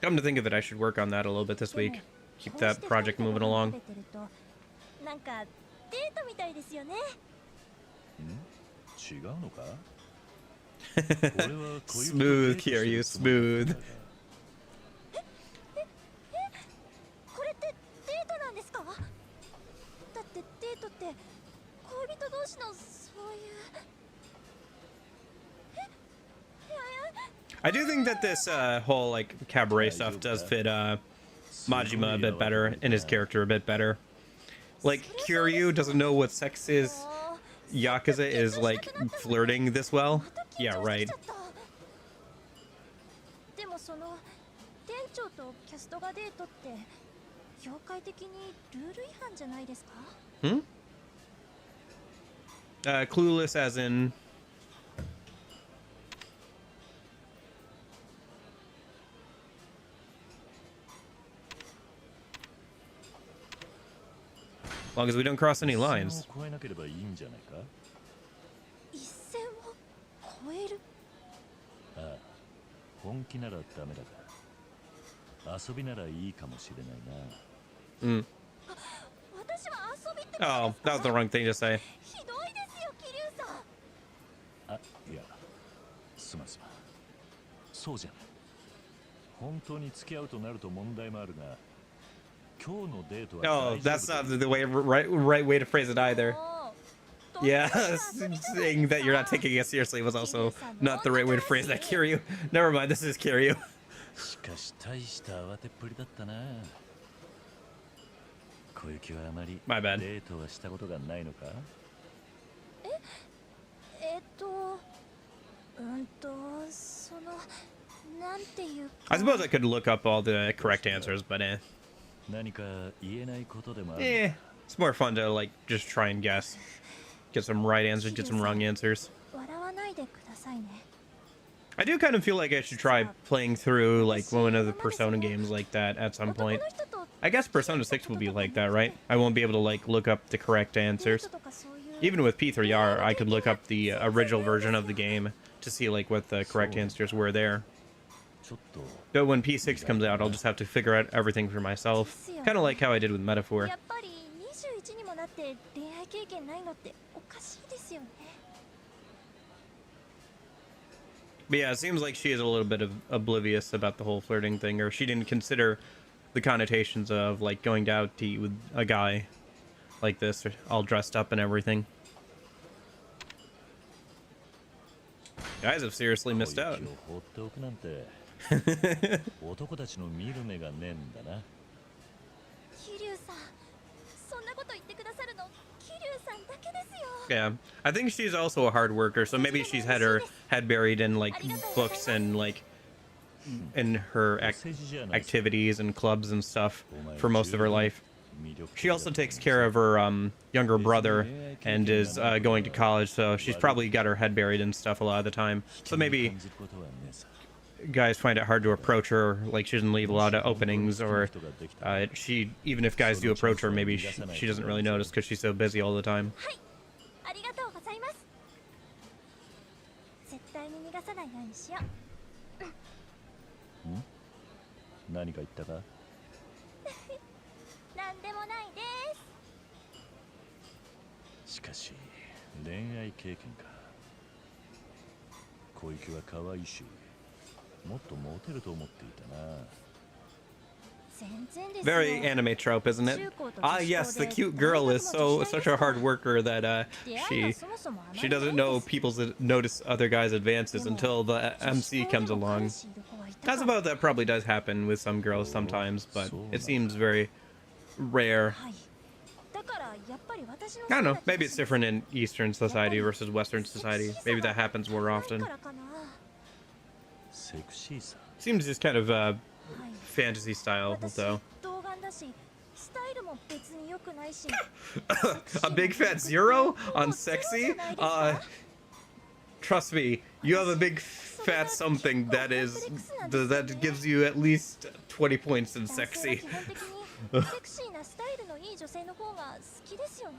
Come to think of it, I should work on that a little bit this week. Keep that project moving along. Smooth, Kiryu, smooth. I do think that this whole like cabaret stuff does fit Majima a bit better and his character a bit better. Like Kiryu doesn't know what sex is. Yakuza is like flirting this well. Yeah, right. Clueless as in long as we don't cross any 一線を lines. 越えなければいいんじゃないか。一線を越える。ああ、本気ならダメだが、遊びならいいかもしれないな。Mm. 私は遊びって Oh, that was the wrong thing to say. ひどいですよ桐生さん。あ、いや、すまんすまん。そうじゃない。本当に付き合うとなると問題もあるが、今日のデートは Oh, 大丈 that's 夫 not だ。 the right way to phrase it either. もう Yeah, どんな遊び方 saying that you're not ですか taking it seriously was also not the right way to phrase that, Kiryu. Never mind, this is Kiryu. しかし大した慌てっぷりだったな。小雪はあまり My bad. デートはしたことがないのか。そのなんていうか I suppose I could look up all the correct answers, but 何か言えないことでもある。 it's more fun to like just try and guess. Get some right answers, get some wrong answers. 笑わないでくださいね。 I do kind of feel like I should try playing through like one of the Persona games like that at some 男 point. の人と I guess Persona 6 will be like that, right? I won't be able to like look up the correct デー answers. トとかそういう Even with P3R, I could look up the original version of the game to see like what the correct answers were there. ちょっと But when P6 comes out, I'll just have to figure out everything for myself. Kind of like how I did with Metaphor. やっぱり21にもなって恋愛経験ないのっておかしいですよね。 But yeah, it seems like she is a little bit of oblivious about the whole flirting thing, or she didn't consider the connotations of like going out to eat with a guy like this, all dressed up and everything. Guys have seriously missed out. 小雪を放っておくなんて男たちの見る目がねえんだな。桐生さん、そんなこと言ってくださるの桐生さんだけですよ。 Yeah, I think she's also a hard worker, so maybe she's had her head buried in like books and like in her お世辞じゃない。 activities and clubs and stuff for most of her life. She also takes care of her younger brother and is going to college, so she's probably got her head buried and stuff a lot of the time. So maybe guys find it hard to approach her, like she doesn't leave a lot of openings, or she, even if guys do approach her, maybe she doesn't really notice because she's so busy all the time. はい、ありがとうございます。絶対に逃がさないようにしよう。何か言ったか。なんでもないです。しかし恋愛経験か。小雪は可愛いし、もっとモテると思っていたな。全然ですよ。 Very anime trope, isn't it? Ah, yes, the cute girl is such a hard worker that she doesn't know people's notice other guys' advances until the MC comes along. I suppose that probably does happen with some girls sometimes, but it seems very rare. はい。だからやっぱり私の I don't know, maybe it's different in Eastern society versus Western society. Maybe that happens more often. からかな。セクシーさ。 Seems just kind of はい。 fantasy style, 私 though. 童顔だし、スタイルも別に良くないし。 A big fat zero on sexy? Trust me, you have a big fat something that gives you at least 20 points in 男性は sexy. 基本的にセクシーなスタイルのいい女性の方が好きですよね。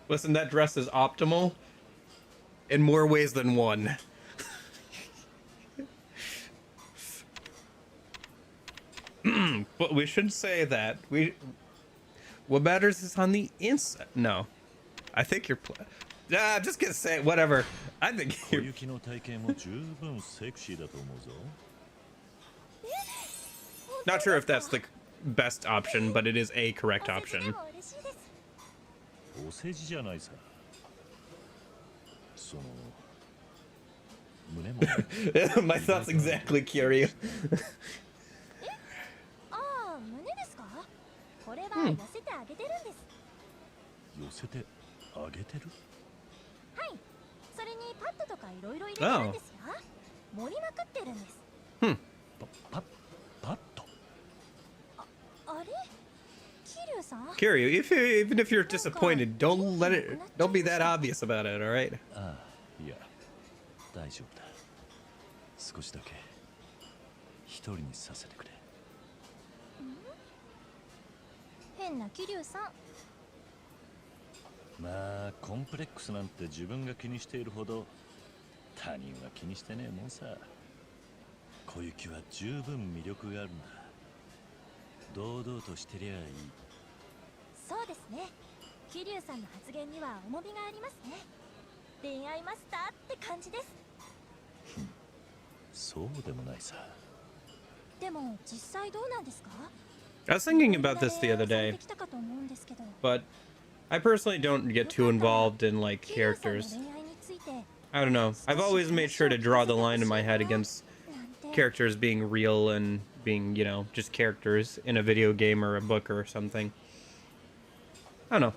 Listen, that dress is optimal in more ways than one. But we should say that what matters is on the inside. No, I think you're. I'm just gonna say it, whatever. I think 小 you're. 雪の体型も十分セクシーだと思うぞ。 Not sure if that's the best option, but it is a correct お世辞で option. も嬉しいです。お世辞じゃないさ。その胸も My thoughts exactly, Kiryu. ああ、胸ですか？これは痩せてあげてるんです。寄せてあげてる。はい。それにパッドとかいろいろ入れてるんですよ。盛りまくってるんです。パッと。あれ？桐生さん？ Kiryu, even if you're disappointed, don't be that obvious about it, all right? ああ、いや、大丈夫だ。少しだけ一人にさせてくれ。変な桐生さん。まあコンプレックスなんて自分が気にしているほど他人は気にしてねえもんさ。小雪は十分魅力があるんだ。堂々としてりゃいい。そうですね。桐生さんの発言には重みがありますね。恋愛マスターって感じです。そうでもないさ。でも実際どうなんですか？ I was thinking about this the other day, but I personally don't get too involved in like characters. I don't know. I've always made sure to draw the line in my head against characters being real and being, you know, just characters in a video game or a book or something. I don't know.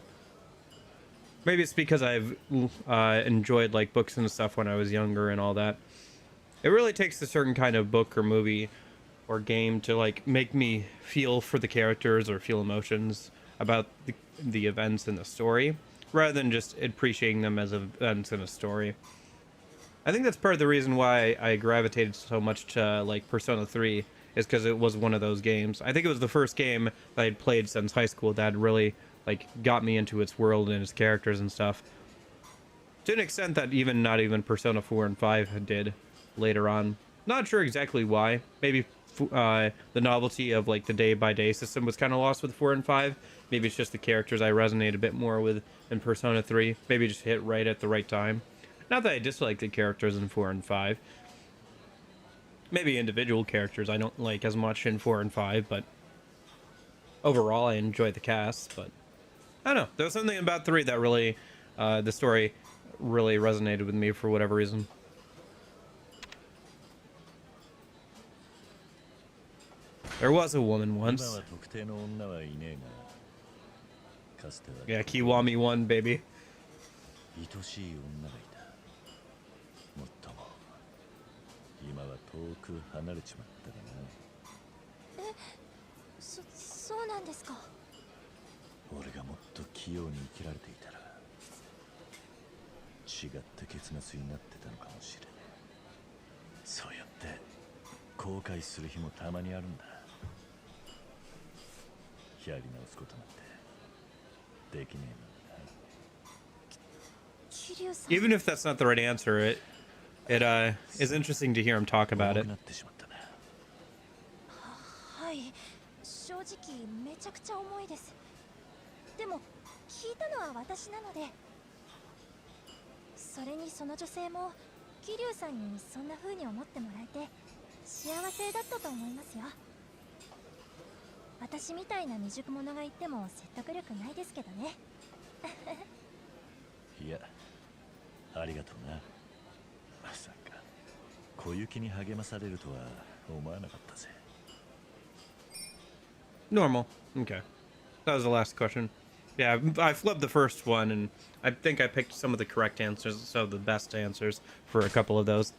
Maybe it's because I've enjoyed like books and stuff when I was younger and all that. It really takes a certain kind of book or movie or game to like make me feel for the characters or feel emotions about the events in the story, rather than just appreciating them as events in a story. I think that's part of the reason why I gravitated so much to like Persona 3, is because it was one of those games. I think it was the first game that I'd played since high school that really like got me into its world and its characters and stuff, to an extent that not even Persona 4 and 5 did later on. Not sure exactly why. Maybe the novelty of like the day-by-day system was kind of lost with 4 and 5. Maybe it's just the characters I resonate a bit more with in Persona 3. Maybe just hit right at the right time. Not that I dislike the characters in 4 and 5. Maybe individual characters I don't like as much in 4 and 5, but overall I enjoy the cast. But I don't know. There was something about 3 that really, the story really resonated with me for whatever reason. There was a woman once. Yeah, Kiwami 1, baby. 愛しい女がいた。もっとも今は遠く離れちまったかな。そうなんですか。俺がもっと器用に生きられていたら違った結末になってたのかもしれない。そうやって後悔する日もたまにあるんだ。やり直すことなんてできねえもんな。Even if that's not the right answer, it is interesting to hear him talk about it. はい、正直めちゃくちゃ重いです。でも聞いたのは私なので。それにその女性も桐生さんにそんな風に思ってもらえて幸せだったと思いますよ。私みたいな未熟者が言っても説得力ないですけどね。いや、ありがとうな。まさか小雪に励まされるとは思わなかったぜ。Normal. Okay. That was the last question. Yeah, I flipped the first one, and I think I picked some of the correct answers, so the best answers for a couple of those.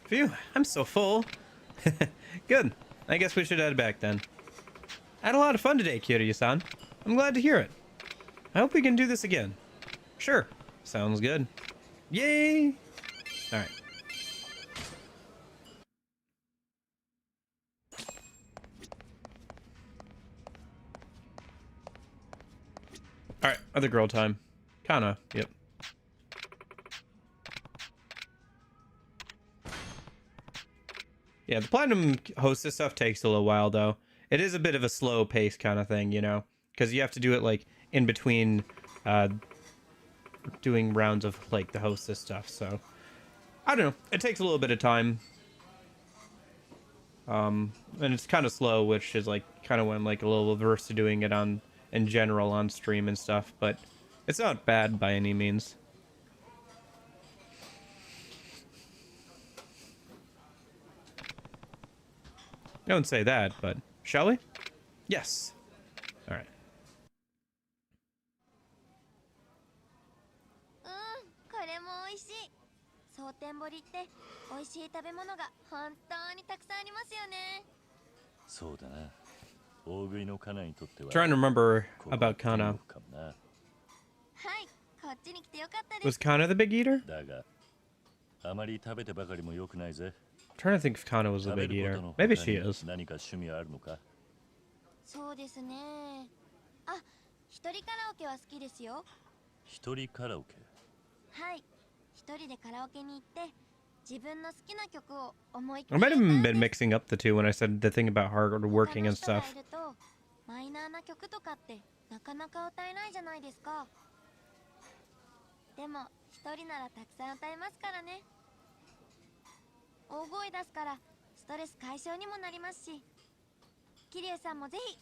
Phew, I'm so full. Good. I guess we should head back then. I had a lot of fun today, Kiryu-san. I'm glad to hear it. I hope we can do this again. Sure. Sounds good. Yay! Alright. Alright, other girl time. Kana, yep. Yeah, the Platinum Hostess stuff takes a little while, though. It is a bit of a slow pace kind of thing, you know? Because you have to do it, like, in between doing rounds of, like, the Hostess stuff, so... I don't know. It takes a little bit of time. And it's kind of slow, which is, like, kind of when I'm, like, a little averse to doing it in general on stream and stuff, but it's not bad by any means. Don't say that, but shall we? Yes. All right. これも美味しい。蒼天堀って美味しい食べ物が本当にたくさんありますよね。そうだな。大食いのカナにとっては。Trying to remember about Kana. はい、こっちに来てよかったです。Was Kana the big eater? だがあまり食べてばかりも良くないぜ。 trying to think if Kana was a 食べ big るこ eater. との Maybe 他 she に is. 何か趣味はあるのか？そうですね。あ、一人カラオケは好きですよ。一人カラオケ。はい。一人でカラオケに行って自分の好きな曲を思いっき I り might 歌うん have で been す。 mixing up the two when I said the thing about hard 他 working の and 人が stuff. いるとマイナーな曲とかってなかなか歌えないじゃないですか。でも一人ならたくさん歌えますからね。大声出すからストレス解消にもなりますし、桐生さんもぜひ。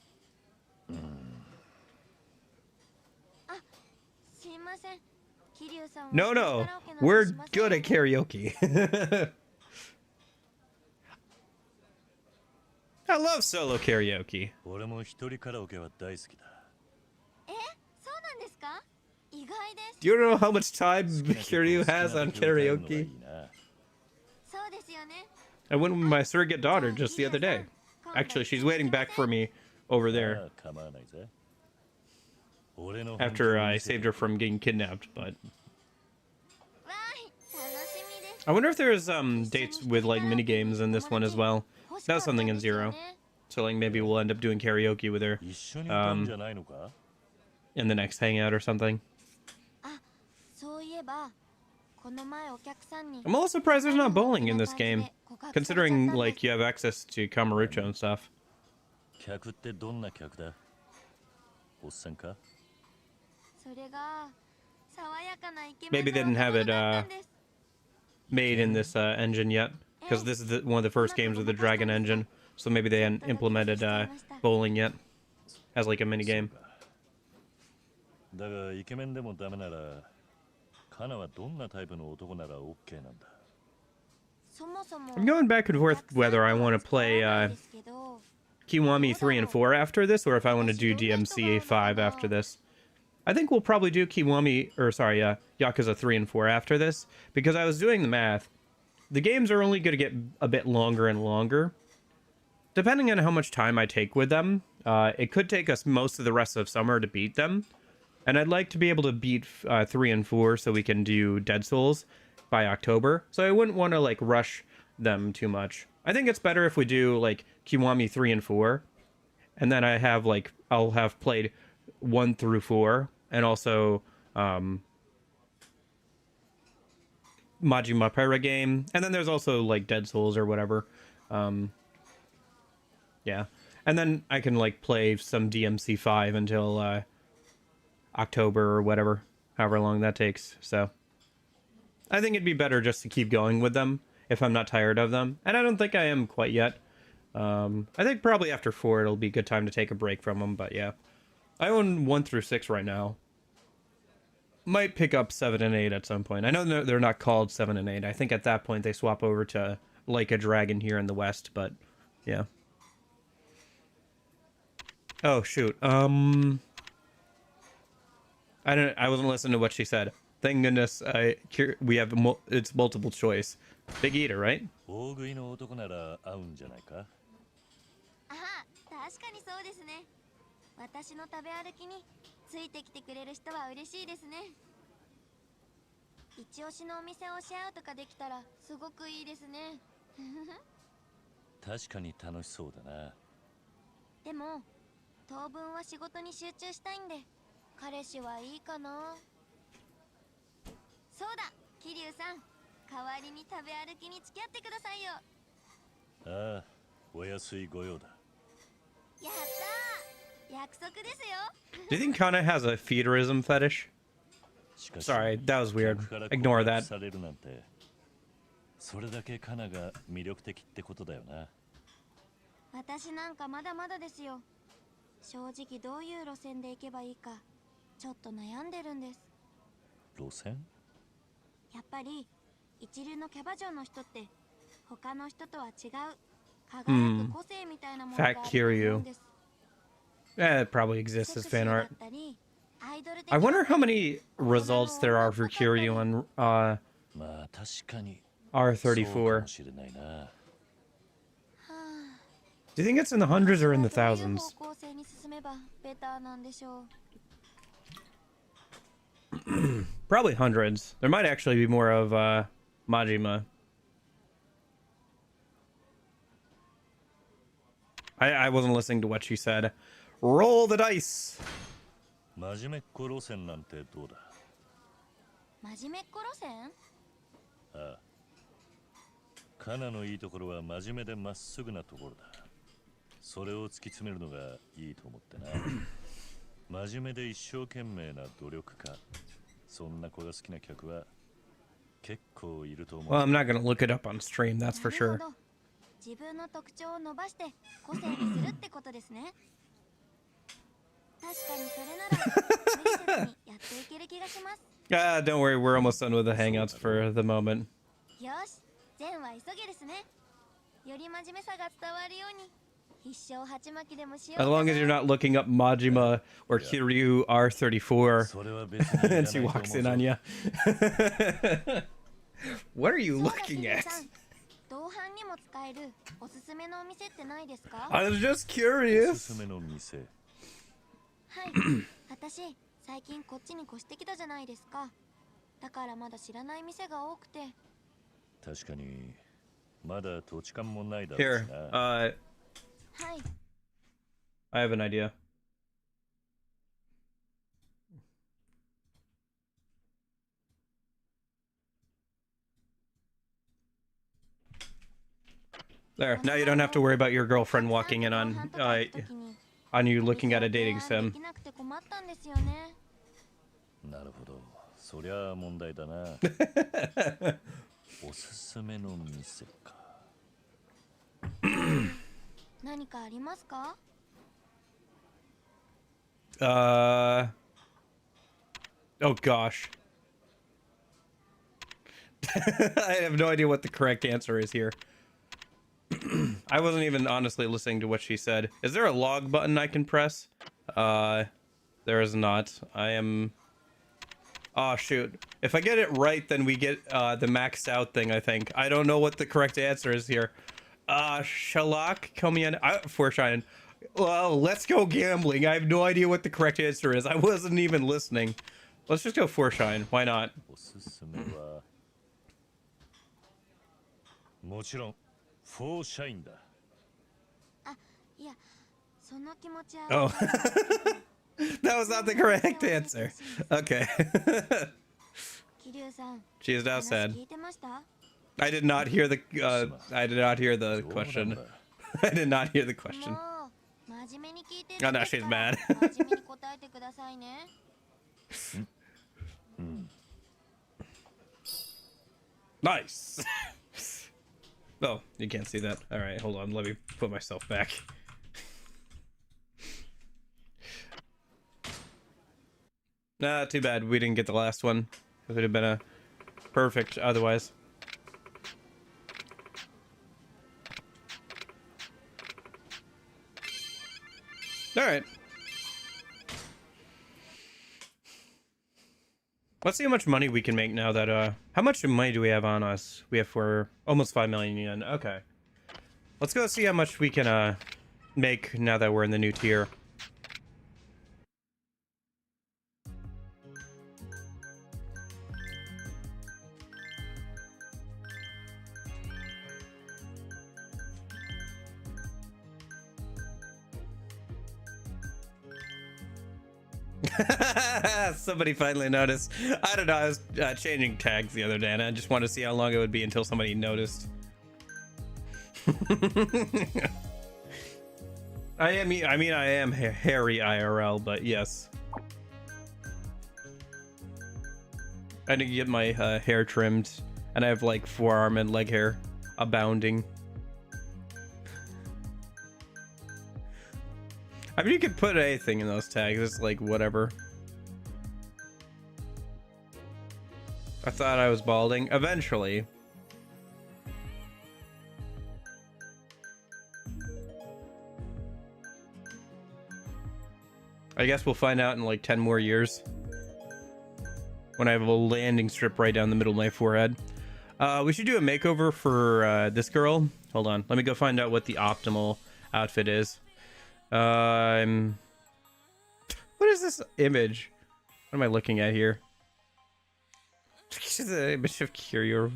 あ、すいません。桐生さんは No, 一人 no. カラオケなんて We're しません good よ at karaoke. I love solo karaoke. 俺も一人カラオケは大好きだ。え、そうなんですか？意外です。 Do you know how much time 好きな曲を Kiryu 好きな has 時 on 歌うのがい karaoke? いな。そうですよね。 I went with my surrogate daughter just the other day. 今度 Actually, she's waiting back for me over あ there あ、構わないぜ。俺の after 本 I 気を見せて saved her from getting kidnapped. But わーい、楽しみです。 I wonder if there's dates with like mini games in this one as well. That was something in Zero. So like maybe we'll end up doing karaoke with her 一緒に歌うんじゃないのか？ in the next hangout or something. あ、そういえばこの前お客さんに I'm a little surprised there's not bowling in this game, considering like you have access to Kamurocho and stuff. 客ってどんな客だ？おっさんか？それが爽やかなイケメン Maybe they didn't の have 男 it だったんです。 made in this engine yet, because this is one of the first games with the Dragon engine. So maybe they hadn't implemented bowling yet as like a mini game. だがイケメンでもダメなら、カナはどんなタイプの男なら OK なんだ。そもそも I'm going back and forth whether I want to play Kiwami 3 and 4 after this, or if I want to do DMCA 5 after this. I think we'll probably do Yakuza 3 and 4 after this, because I was doing the math. The games are only going to get a bit longer and longer. Depending on how much time I take with them, it could take us most of the rest of summer to beat them. And I'd like to be able to beat 3 and 4 so we can do Dead Souls by October. So I wouldn't want to like rush them too much. I think it's better if we do like Kiwami 3 and 4. And then I'll have played 1 through 4 and also Majima Pyra game. And then there's also like Dead Souls or whatever. Yeah. And then I can like play some DMC 5 until October or whatever, however long that takes. So I think it'd be better just to keep going with them if I'm not tired of them. And I don't think I am quite yet. I think probably after 4 it'll be a good time to take a break from them, but yeah. I own 1 through 6 right now. Might pick up 7 and 8 at some point. I know they're not called 7 and 8. I think at that point they swap over to Like a Dragon here in the West, but yeah. Oh shoot. I wasn't listening to what she said. Thank goodness we have it's multiple choice. Big eater, right? 大食いの男なら合うんじゃないか？あは、確かにそうですね。私の食べ歩きについてきてくれる人は嬉しいですね。一押しのお店をシェアとかできたらすごくいいですね。確かに楽しそうだな。でも当分は仕事に集中したいんで彼氏はいいかな。そうだ、桐生さん、代わりに食べ歩きに付き合ってくださいよ。ああ、お安いご用だ。やったー、約束ですよ。 Do you think Kana has a feederism fetish? しかし Sorry, that was weird. 客から Ignore 告 that. 白されるなんて、それだけカナが魅力的ってことだよな。私なんかまだまだですよ。正直どういう路線で行けばいいかちょっと悩んでるんです。路線？やっぱり一流のキャバ嬢の人って他の人とは違う輝く個性みたいなものがあると思うんです。It probably exists as セクシー fan だ art. ったりアイドル的 I な wonder how many results there are for Kiryu on まあ確かにそうか R34. もしれないな。 Do you think it's in the hundreds or in the どういう thousands? 方向性に進めばベターなんでしょう。 Probably hundreds. There might actually be more of Majima. I wasn't listening to what she said. Roll the dice. 真面目っ子路線なんてどうだ。真面目っ子路線？ああ。カナのいいところは真面目でまっすぐなところだ。それを突き詰めるのがいいと思ってな。真面目で一生懸命な努力家。そんな子が好きな客は結構いると思う。Well, I'm not gonna look it up on stream, that's for な sure. るほど。自分の特徴を伸ばして個性にするってことですね。確かにそれなら無理せずにやっていける気がします。Ah, don't worry, we're almost done with the hangouts for the moment. よし、善は急げですね。より真面目さが伝わるように必勝鉢巻きでもしようか As な。 long as you're not looking up Majima or Kiryu R34 and she walks in on you. What are you そうだ、 looking キリュウ at? さん、同伴にも使えるおすすめのお店ってないですか？ I was just おすす curious. めの店。はい、私最近こっちに越してきたじゃないですか。だからまだ知らない店が多くて。確かにまだ土地勘もないだろう Here, しな。はい。 I have an idea. There, now you don't have to worry about your girlfriend walking in on you looking at a dating sim. できなくて困ったんですよね。なるほど。そりゃあ問題だな。おすすめの店か。何かありますか？ Oh gosh. I have no idea what the correct answer is here. I wasn't even honestly listening to what she said. Is there a log button I can press? There is not. I am... Oh, shoot. If I get it right, then we get the maxed out thing, I think. I don't know what the correct answer is here. Shalak, Komian, Forshining. Well, let's go gambling. I have no idea what the correct answer is. I wasn't even listening. Let's just go Forshine. Why not? おすすめはもちろんフォーシャインだ。あ、いや、その気持ちは。 Oh. That was not the correct answer. Okay. キリュウさん、 She is now 話 sad. 聞いてました？ I did not hear the question. I did not hear the question. もう真面目に聞いてる Oh ん no, です she's から mad. 真面目に答えてくださいね。Nice. Oh, you can't see that. All right, hold on. Let me put myself back. Nah, too bad we didn't get the last one. It would have been a perfect otherwise. All right. Let's see how much money we can make now that, how much money do we have on us? We have for almost 5 million yen. Okay. Let's go see how much we can, make now that we're in the new tier. Somebody finally noticed. I don't know. I was changing tags the other day, and I just wanted to see how long it would be until somebody noticed. I am hairy IRL, but yes. I need to get my hair trimmed, and I have like forearm and leg hair abounding. I mean, you could put anything in those tags. It's like whatever. I thought I was balding. Eventually. I guess we'll find out in like 10 more years. When I have a landing strip right down the middle of my forehead. We should do a makeover for this girl. Hold on. Let me go find out what the optimal outfit is. What is this image? What am I looking at here? She's an image of Kiryu.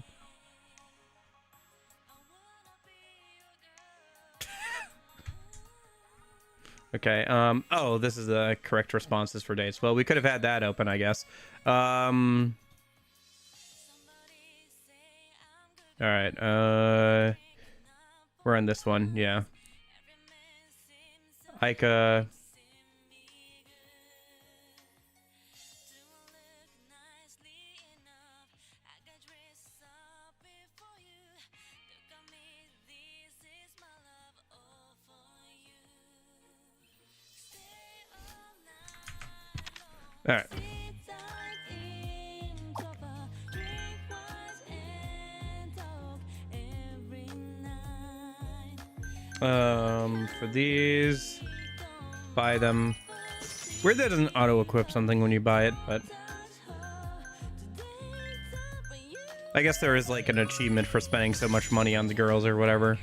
Okay. Oh, this is the correct responses for dates. Well, we could have had that open, I guess. All right. We're on this one. Yeah. Aika. All right. For these, buy them. Weird that doesn't auto-equip something when you buy it, but I guess there is like an achievement for spending so much money on the girls or whatever.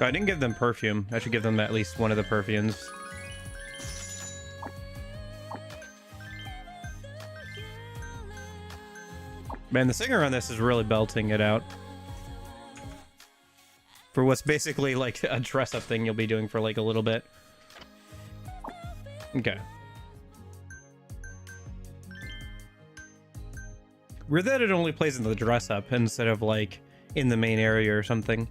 I didn't give them perfume. I should give them at least one of the perfumes. Man, the singer on this is really belting it out. For what's basically like a dress-up thing you'll be doing for like a little bit. Okay. Weird that it only plays in the dress-up instead of like in the main area or something.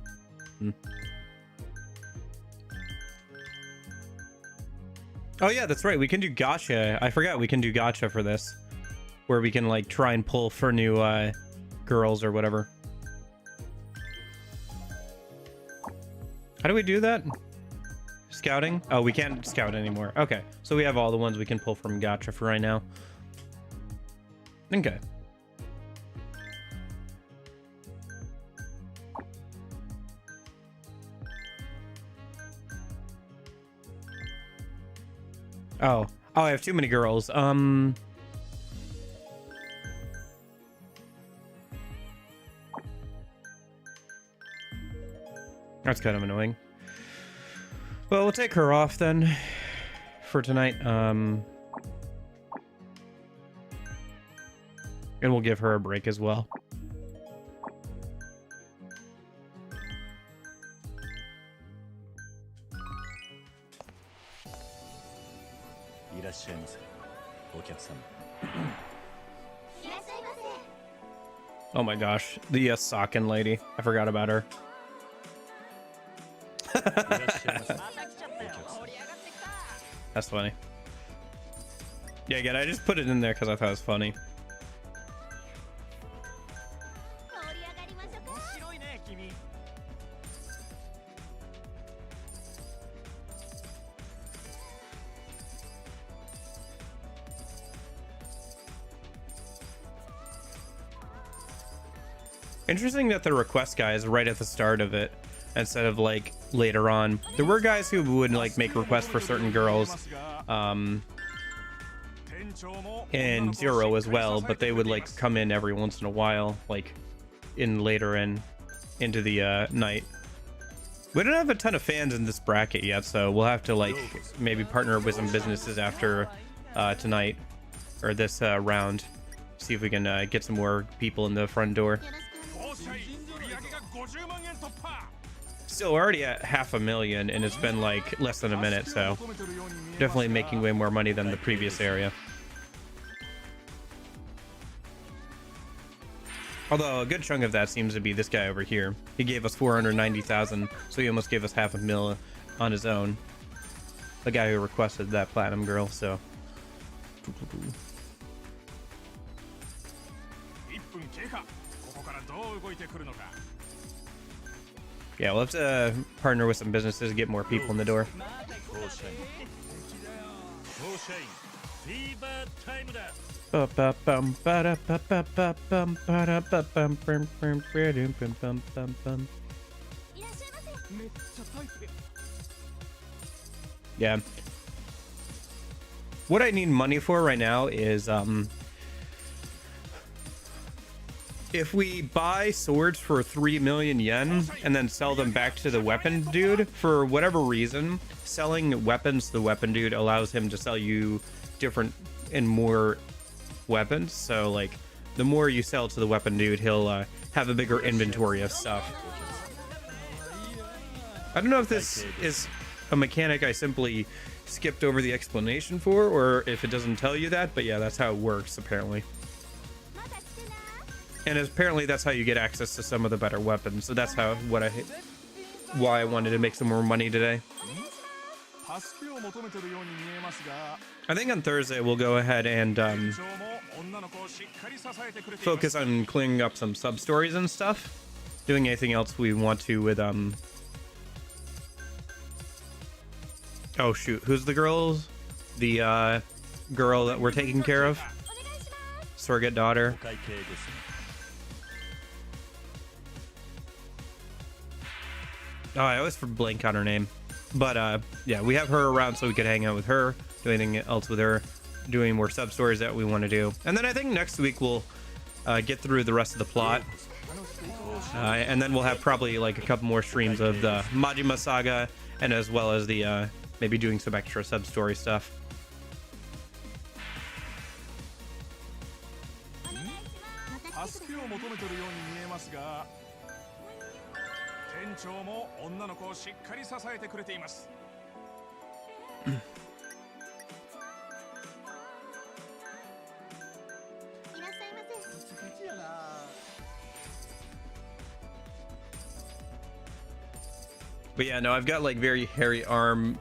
Oh yeah, that's right. We can do gacha. I forgot we can do gacha for this. Where we can like try and pull for new girls or whatever. How do we do that? Scouting? Oh, we can't scout anymore. Okay, so we have all the ones we can pull from gacha for right now. Okay. Oh, I have too many girls. That's kind of annoying. Well, we'll take her off then for tonight. And we'll give her a break as well. Oh my gosh, the Saken lady. I forgot about her. That's funny. Yeah, again, I just put it in there because I thought it was funny. Interesting that the request guy is right at the start of it instead of like later on. There were guys who would like make requests for certain girls in Zero as well, but they would like come in every once in a while, like in later into the night. We don't have a ton of fans in this bracket yet, so we'll have to like maybe partner with some businesses after tonight or this round. See if we can get some more people in the front door. Still already at 500,000 and it's been like less than a minute, so definitely making way more money than the previous area. Although a good chunk of that seems to be this guy over here. He gave us 490,000, so he almost gave us 500,000 on his own. The guy who requested that platinum girl, so. Yeah, we'll have to partner with some businesses to get more people in the door. Yeah. What I need money for right now is if we buy swords for 3 million yen and then sell them back to the weapon dude, for whatever reason, selling weapons to the weapon dude allows him to sell you different and more weapons. So like the more you sell to the weapon dude, he'll have a bigger inventory of stuff. I don't know if this is a mechanic I simply skipped over the explanation for, or if it doesn't tell you that, but yeah, that's how it works apparently. And apparently that's how you get access to some of the better weapons. So that's why I wanted to make some more money today. I think on Thursday we'll go ahead and focus on cleaning up some sub stories and stuff. Doing anything else we want to with oh shoot, who's the girls? The girl that we're taking care of? Surrogate daughter. Oh, I always blank on her name. But yeah, we have her around so we could hang out with her, do anything else with her, doing more sub stories that we want to do. And then I think next week we'll get through the rest of the plot. And then we'll have probably like a couple more streams of the Majima saga, and as well as the maybe doing some extra sub story stuff. But yeah, no, I've got like very hairy arms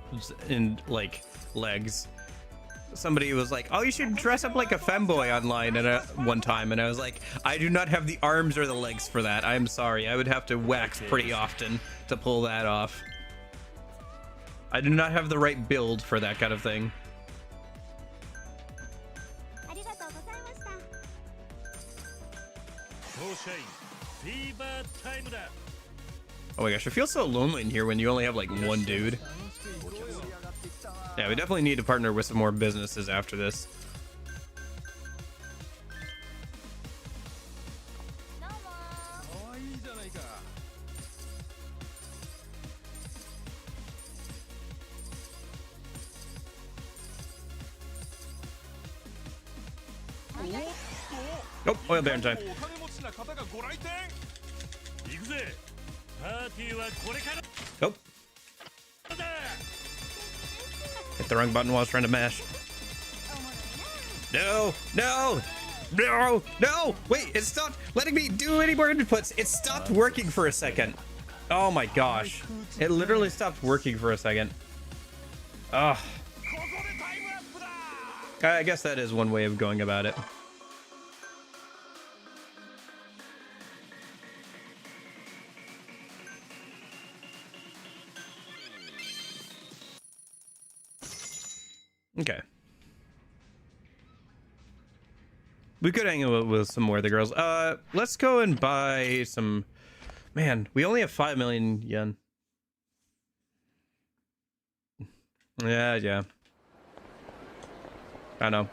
and like legs. Somebody was like, oh, you should dress up like a femboy online at one time, and I was like, I do not have the arms or the legs for that. I'm sorry, I would have to wax pretty often to pull that off. I do not have the right build for that kind of thing. Oh my gosh, I feel so lonely in here when you only have like one dude. Yeah, we definitely need to partner with some more businesses after this. Oh, oil baron time. Oh. Hit the wrong button while I was trying to mash. No, no, no, no. Wait, it stopped letting me do any more inputs. It stopped working for a second. Oh my gosh. It literally stopped working for a second. Ugh. I guess that is one way of going about it. Okay. We could hang out with some more of the girls. Let's go and buy some... Man, we only have 5 million yen. Yeah. I know.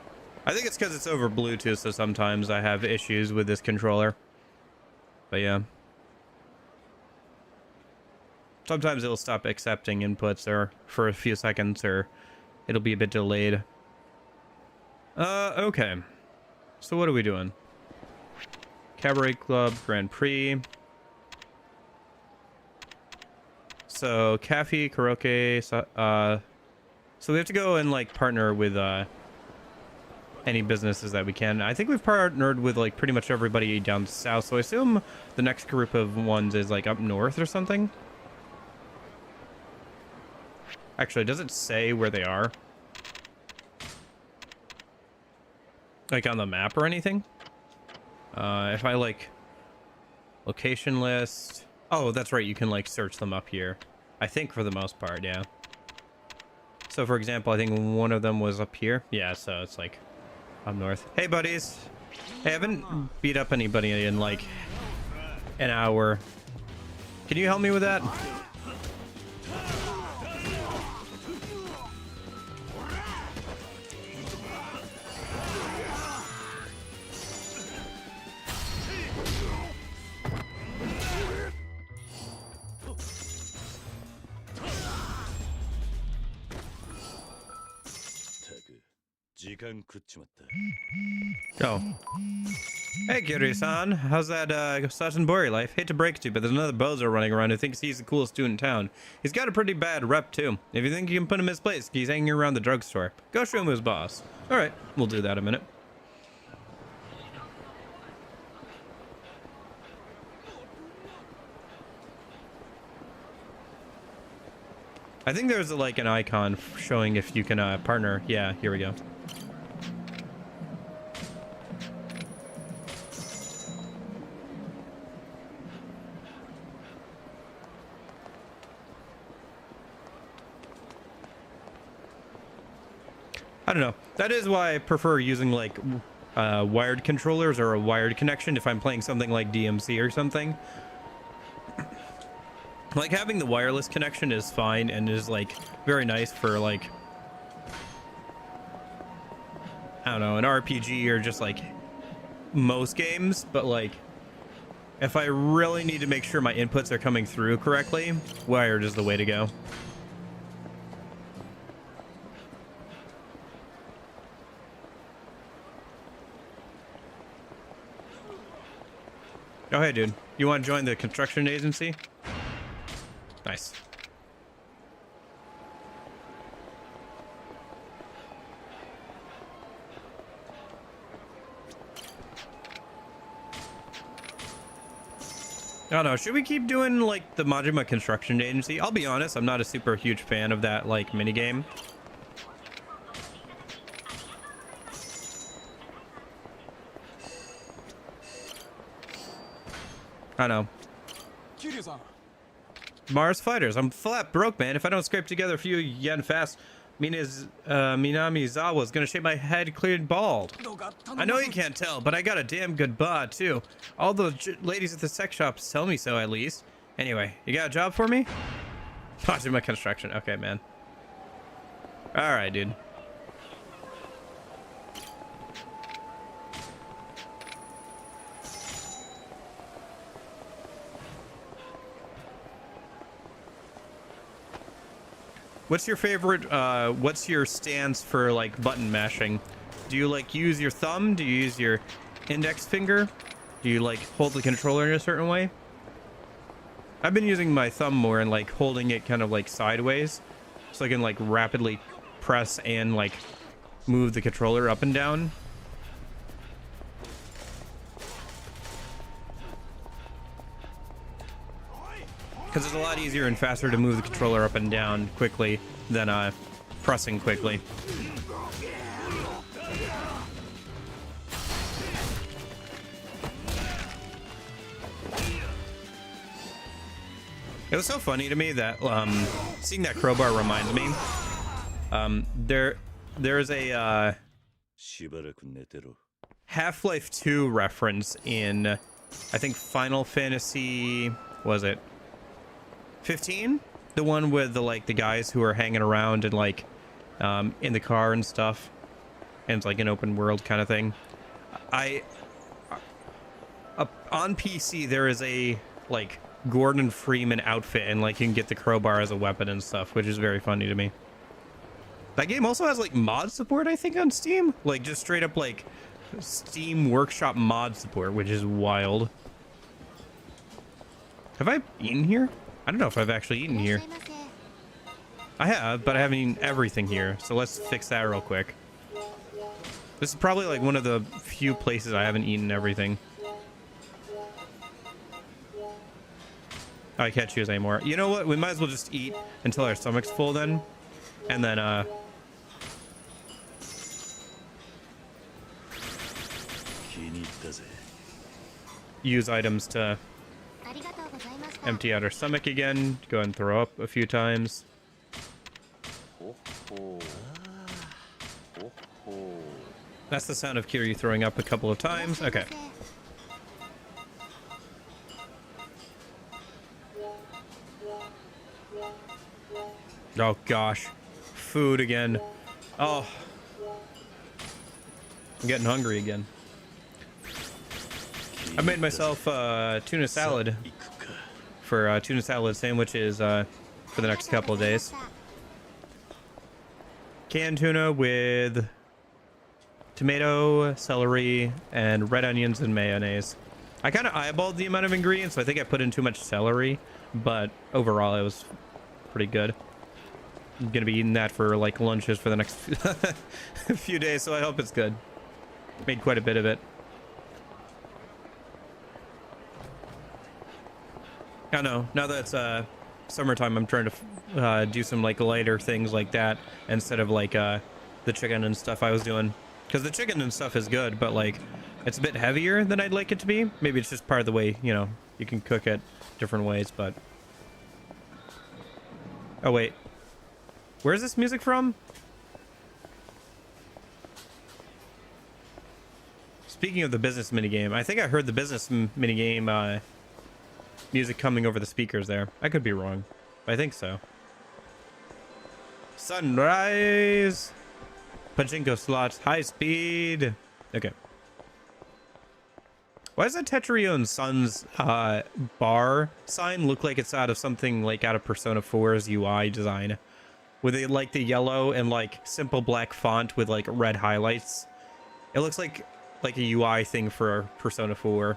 I think it's because it's over Bluetooth, so sometimes I have issues with this controller. But yeah. Sometimes it'll stop accepting inputs or for a few seconds, or it'll be a bit delayed. Okay. So what are we doing? Cabaret Club Grand Prix. So cafe, karaoke. So we have to go and like partner with any businesses that we can. I think we've partnered with like pretty much everybody down south. So I assume the next group of ones is like up north or something. Actually, does it say where they are? Like on the map or anything? If I like location list. Oh, that's right. You can like search them up here. I think for the most part, yeah. So for example, I think one of them was up here. Yeah, so it's like up north. Hey buddies. Hey, I haven't beat up anybody in like an hour. Can you help me with that? 時間食っちまった。 Oh. Hey, Kiri-san. How's that Satanbori life? Hate to break it to you, but there's another bozo running around who thinks he's the coolest dude in town. He's got a pretty bad rep, too. If you think you can put him in his place, he's hanging around the drugstore. Go show him who's boss. All right, we'll do that in a minute. I think there's like an icon showing if you can partner. Yeah, here we go. I don't know. That is why I prefer using like wired controllers or a wired connection if I'm playing something like DMC or something. Like having the wireless connection is fine and is like very nice for like, I don't know, an RPG or just like most games, but like if I really need to make sure my inputs are coming through correctly, wired is the way to go. Oh, hey, dude. You want to join the construction agency? Nice. I don't know. Should we keep doing, like, the Majima Construction Agency? I'll be honest, I'm not a super huge fan of that, like, minigame. I know. Kiryu-san. Mars Fighters. I'm flat broke, man. If I don't scrape together a few yen fast, Minamizawa's gonna shave my head cleared bald. I know you can't tell, but I got a damn good bod, too. All the ladies at the sex shops tell me so, at least. Anyway, you got a job for me? Majima Construction. Okay, man. Alright, dude. What's your favorite, what's your stance for, like, button mashing? Do you, like, use your thumb? Do you use your index finger? Do you, like, hold the controller in a certain way? I've been using my thumb more and, like, holding it kind of, like, sideways. So I can, like, rapidly press and, like, move the controller up and down. Because it's a lot easier and faster to move the controller up and down quickly than pressing quickly. It was so funny to me that seeing that crowbar reminds me. There's a しばらく寝てろ。 Half-Life 2 reference in, I think, Final Fantasy, was it 15? The one with the, like, the guys who are hanging around and, like, in the car and stuff. And it's like an open world kind of thing. On PC, there is a, like, Gordon Freeman outfit, and, like, you can get the crowbar as a weapon and stuff, which is very funny to me. That game also has, like, mod support, I think, on Steam. Like, just straight up, like, Steam Workshop mod support, which is wild. Have I eaten here? I don't know if I've actually eaten here. I have, but I haven't eaten everything here, so let's fix that real quick. This is probably like one of the few places I haven't eaten everything. I can't choose anymore. You know what? We might as well just eat until our stomach's full then. And then, use items to empty out our stomach again. Go ahead and throw up a few times. That's the sound of Kiryu throwing up a couple of times. Okay. Oh gosh. Food again. Oh. I'm getting hungry again. I made myself tuna salad for tuna salad sandwiches for the next couple of days. Canned tuna with tomato, celery, and red onions and mayonnaise. I kind of eyeballed the amount of ingredients, so I think I put in too much celery, but overall it was pretty good. I'm gonna be eating that for like lunches for the next few days, so I hope it's good. Made quite a bit of it. I know, now that it's summertime, I'm trying to do some like lighter things like that instead of like the chicken and stuff I was doing. Because the chicken and stuff is good, but like it's a bit heavier than I'd like it to be. Maybe it's just part of the way, you know, you can cook it different ways, but... Oh, wait. Where's this music from? Speaking of the business minigame, I think I heard the business minigame music coming over the speakers there. I could be wrong, but I think so. Sunrise! Pachinko slots, high speed. Okay. Why does that Tetrio and Sons bar sign look like it's out of something like out of Persona 4's UI design? With it like the yellow and like simple black font with like red highlights. It looks like a UI thing for Persona 4,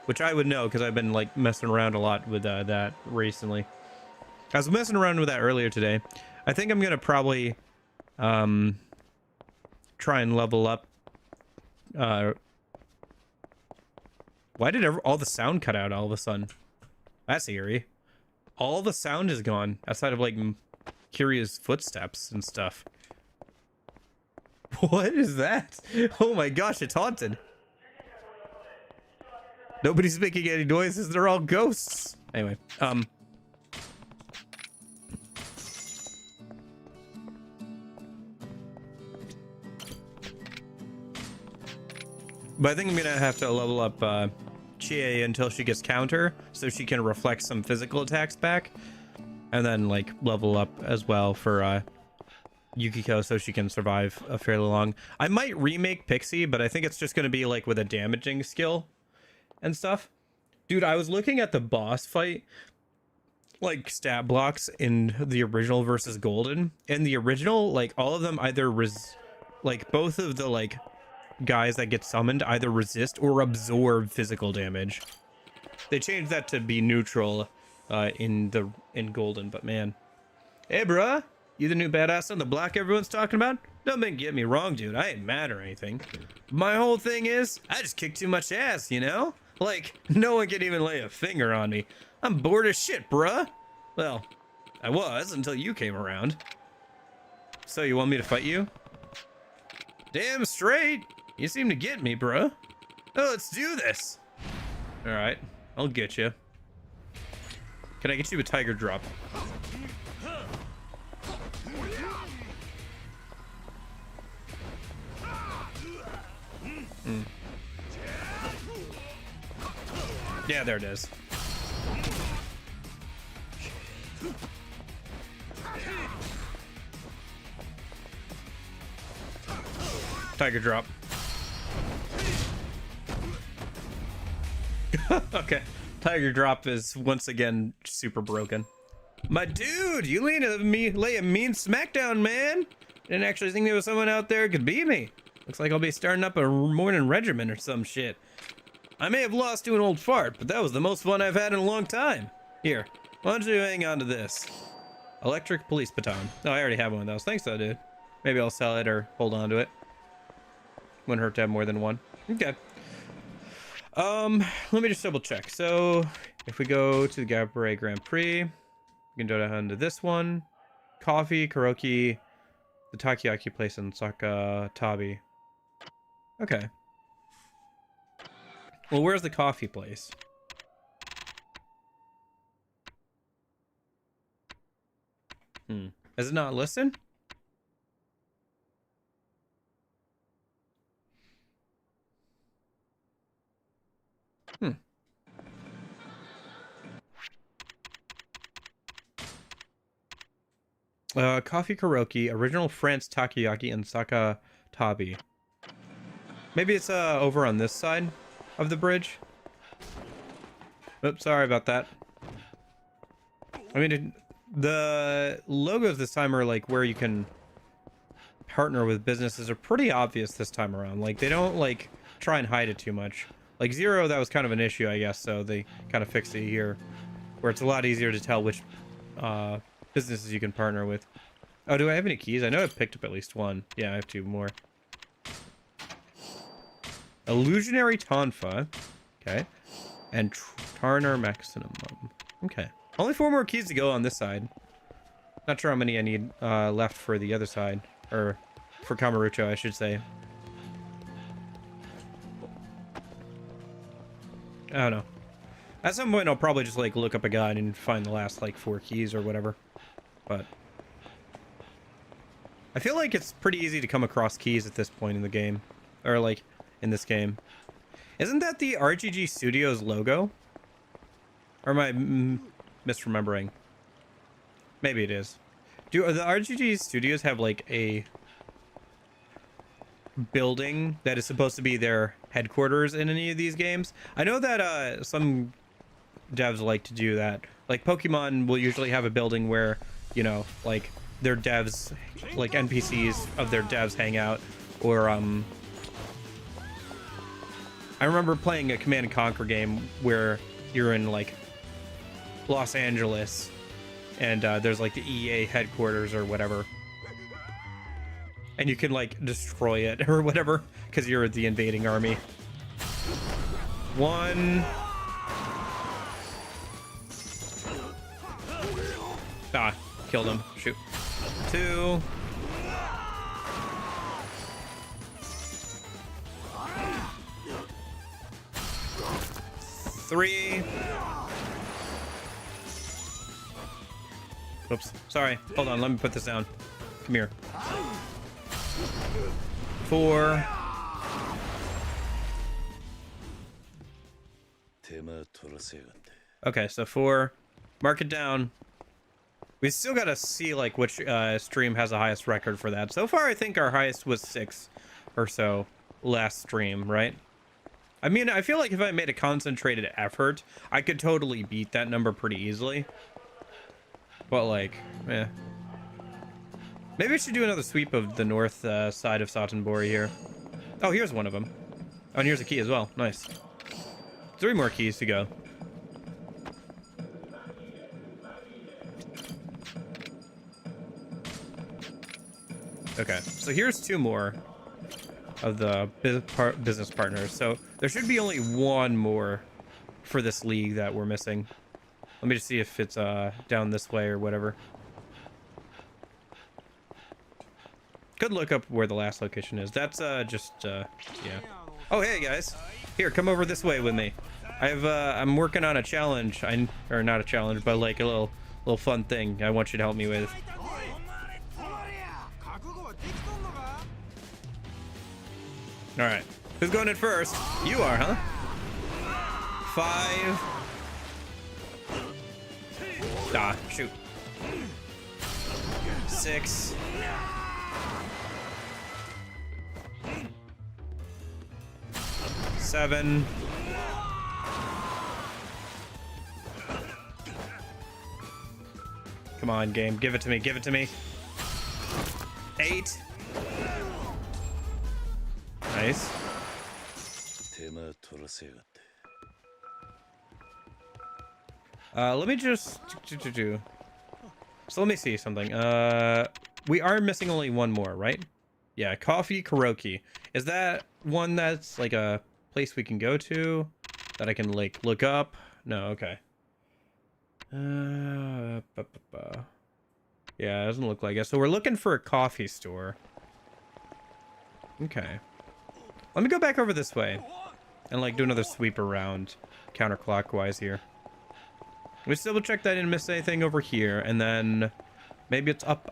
which I would know because I've been like messing around a lot with that recently. I was messing around with that earlier today. I think I'm gonna probably try and level up. Why did all the sound cut out all of a sudden? That's eerie. All the sound is gone outside of like Kiria's footsteps and stuff. What is that? Oh my gosh, it's haunted. Nobody's making any noises. They're all ghosts. Anyway, but I think I'm gonna have to level up Chie until she gets counter, so she can reflect some physical attacks back, and then like level up as well for Yukiko so she can survive a fairly long. I might remake Pixie, but I think it's just gonna be like with a damaging skill and stuff. Dude, I was looking at the boss fight, like stat blocks in the original versus Golden. In the original, like all of them either like both of the like guys that get summoned either resist or absorb physical damage. They changed that to be neutral in Golden, but man. Hey bruh, you the new badass on the block everyone's talking about? Don't get me wrong, dude, I ain't mad or anything. My whole thing is, I just kick too much ass, you know? Like, no one can even lay a finger on me. I'm bored as shit, bruh. Well, I was until you came around. So you want me to fight you? Damn straight. You seem to get me, bruh. Oh, let's do this. All right, I'll get you. Can I get you a tiger drop? Yeah, there it is. Tiger drop. Okay. Tiger drop is once again super broken. My dude, you lay a mean smackdown, man. Didn't actually think there was someone out there who could beat me. Looks like I'll be starting up a morning regiment or some shit. I may have lost to an old fart, but that was the most fun I've had in a long time. Here, why don't you hang on to this? Electric police baton. Oh, I already have one of those. Thanks though, dude. Maybe I'll sell it or hold on to it. Wouldn't hurt to have more than one. Okay. Let me just double check. So if we go to the Gabriel Grand Prix, we can go down to this one. Coffee, karaoke, the takoyaki place in Sakatabi. Okay. Well, where's the coffee place? Is it not listed? Coffee karaoke, original France takoyaki, and Sakatabi. Maybe it's over on this side of the bridge. Oops, sorry about that. I mean, the logos this time are like where you can partner with businesses are pretty obvious this time around. Like, they don't, like, try and hide it too much. Like, Zero, that was kind of an issue, I guess, so they kind of fixed it here, where it's a lot easier to tell which businesses you can partner with. Oh, do I have any keys? I know I've picked up at least one. Yeah, I have 2 more. Illusionary Tonfa. Okay. And Tarnar Maximum. Okay. Only 4 more keys to go on this side. Not sure how many I need left for the other side. Or for Kamurocho, I should say. I don't know. At some point, I'll probably just, like, look up a guide and find the last, like, 4 keys or whatever. But I feel like it's pretty easy to come across keys at this point in the game. Or, like, in this game. Isn't that the RGG Studios logo? Or am I misremembering? Maybe it is. Do the RGG Studios have, like, a building that is supposed to be their headquarters in any of these games? I know that some devs like to do that. Like, Pokemon will usually have a building where, you know, like, their devs, like, NPCs of their devs hang out. Or, I remember playing a Command & Conquer game where you're in, like, Los Angeles, and there's, like, the EA headquarters or whatever. And you can, like, destroy it or whatever, because you're the invading army. 1. Ah, killed him. Shoot. 2. 3. Oops. Sorry. Hold on. Let me put this down. Come here. 4. Okay, so 4. Mark it down. We still gotta see, like, which stream has the highest record for that. So far, I think our highest was 6 or so last stream, right? I mean, I feel like if I made a concentrated effort, I could totally beat that number pretty easily. But, like, eh. Maybe I should do another sweep of the north side of Satonbori here. Oh, here's one of them. Oh, and here's a key as well. Nice. 3 more keys to go. Okay, so here's 2 more of the business partners. So there should be only 1 more for this league that we're missing. Let me just see if it's down this way or whatever. Could look up where the last location is. That's yeah. Oh, hey guys, here, come over this way with me. I'm working on a challenge. Or not a challenge, but like a little fun thing I want you to help me with. All right, who's going in first? You are, huh? 5. Ah, shoot. 6. 7. 'Come on, game. Give it to me. Give it to me. 8. Nice. Let me just so let me see something. We are missing only 1 more, right? Yeah, Coffee Karaoke. Is that one that's like a place we can go to that I can like look up? No, okay. Yeah, it doesn't look like it. So we're looking for a coffee store. Okay. Let me go back over this way and like do another sweep around counterclockwise here. We still check that I didn't miss anything over here, and then maybe it's up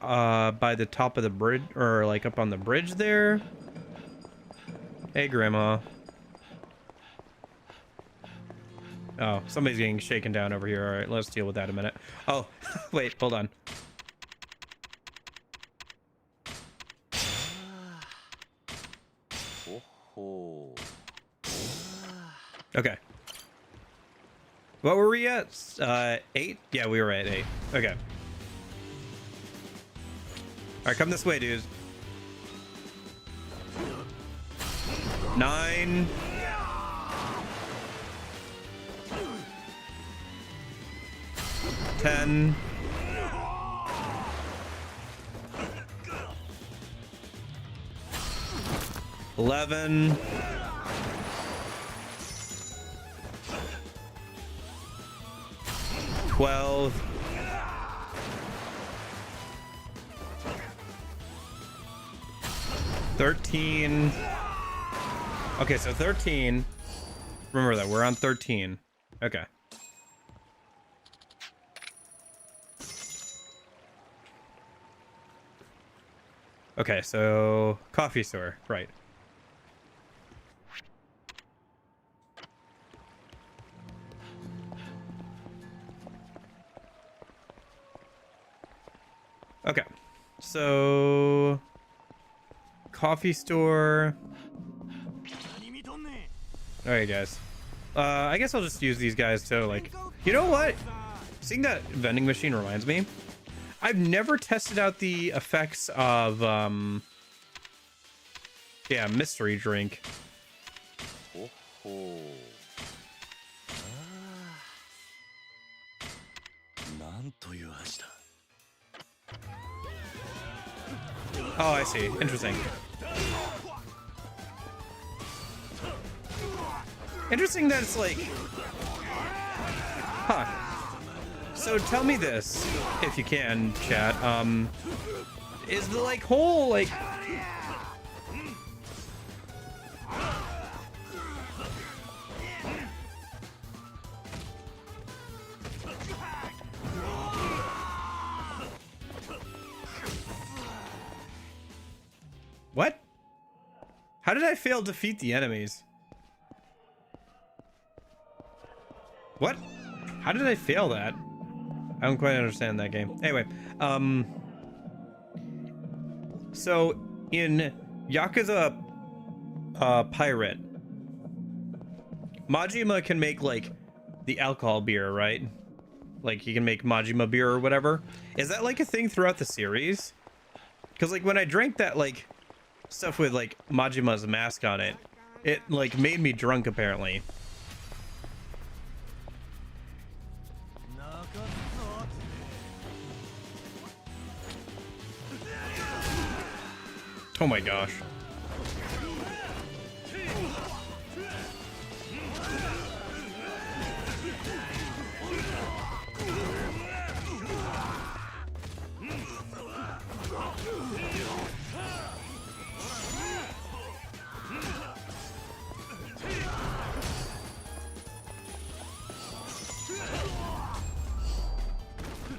by the top of the bridge, or like up on the bridge there. Hey, Grandma. Oh, somebody's getting shaken down over here. All right, let's deal with that in a minute. Oh, wait, hold on. Okay. What were we at? 8? Yeah, we were at 8. Okay. All right, come this way, dudes. 9. 10. 11. 12. 13. Okay, so 13. Remember that we're on 13. Okay. Okay, so coffee store, right. Okay, so coffee store. All right, guys. I guess I'll just use these guys to, like, you know what? Seeing that vending machine reminds me. I've never tested out the effects of, yeah, mystery drink. Oh, I see. Interesting. Interesting that it's like... Huh. So tell me this, if you can, chat. Is the, like, whole, like... What? How did I fail to defeat the enemies? What? How did I fail that? I don't quite understand that game. Anyway, so in Yakuza Pirate, Majima can make, like, the alcohol beer, right? Like, he can make Majima beer or whatever. Is that, like, a thing throughout the series? Because, like, when I drank that, like, stuff with, like, Majima's mask on it, it, like, made me drunk, apparently. Oh my gosh.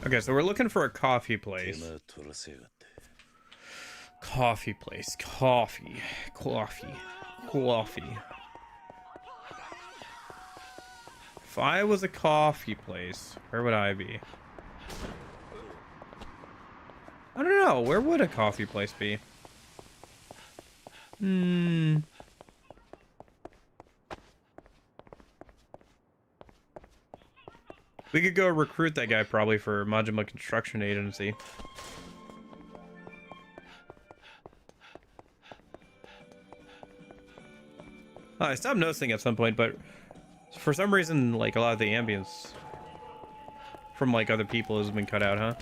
Okay, so we're looking for a coffee place. Coffee place. Coffee. If I was a coffee place, where would I be? I don't know. Where would a coffee place be? We could go recruit that guy probably for Majima Construction Agency. I stopped noticing at some point, but for some reason, like, a lot of the ambience from, like, other people has been cut out, huh?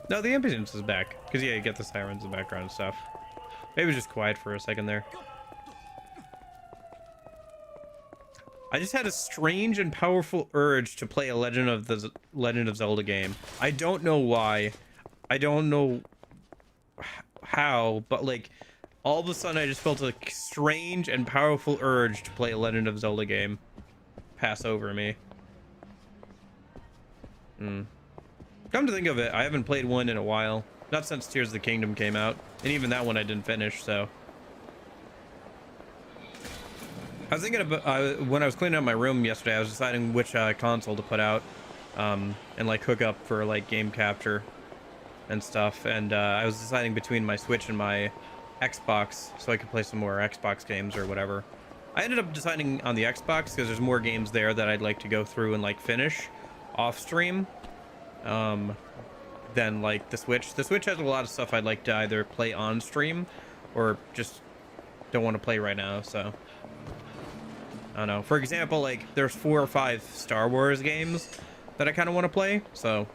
No, the ambience is back. Because, yeah, you get the sirens in the background and stuff. Maybe it was just quiet for a second there. I just had a strange and powerful urge to play a Legend of Zelda game. I don't know why. I don't know how, but, like, all of a sudden I just felt a strange and powerful urge to play a Legend of Zelda game pass over me. Come to think of it, I haven't played one in a while. Not since Tears of the Kingdom came out. And even that one I didn't finish, so... I was thinking about, when I was cleaning up my room yesterday, I was deciding which console to put out, and, like, hook up for, like, game capture and stuff, and I was deciding between my Switch and my Xbox, so I could play some more Xbox games or whatever. I ended up deciding on the Xbox because there's more games there that I'd like to go through and, like, finish off stream, than, like, the Switch. The Switch has a lot of stuff I'd like to either play on stream or just don't want to play right now, so I don't know. For example, like there's 4 or 5 Star Wars games that I kind of want to play, so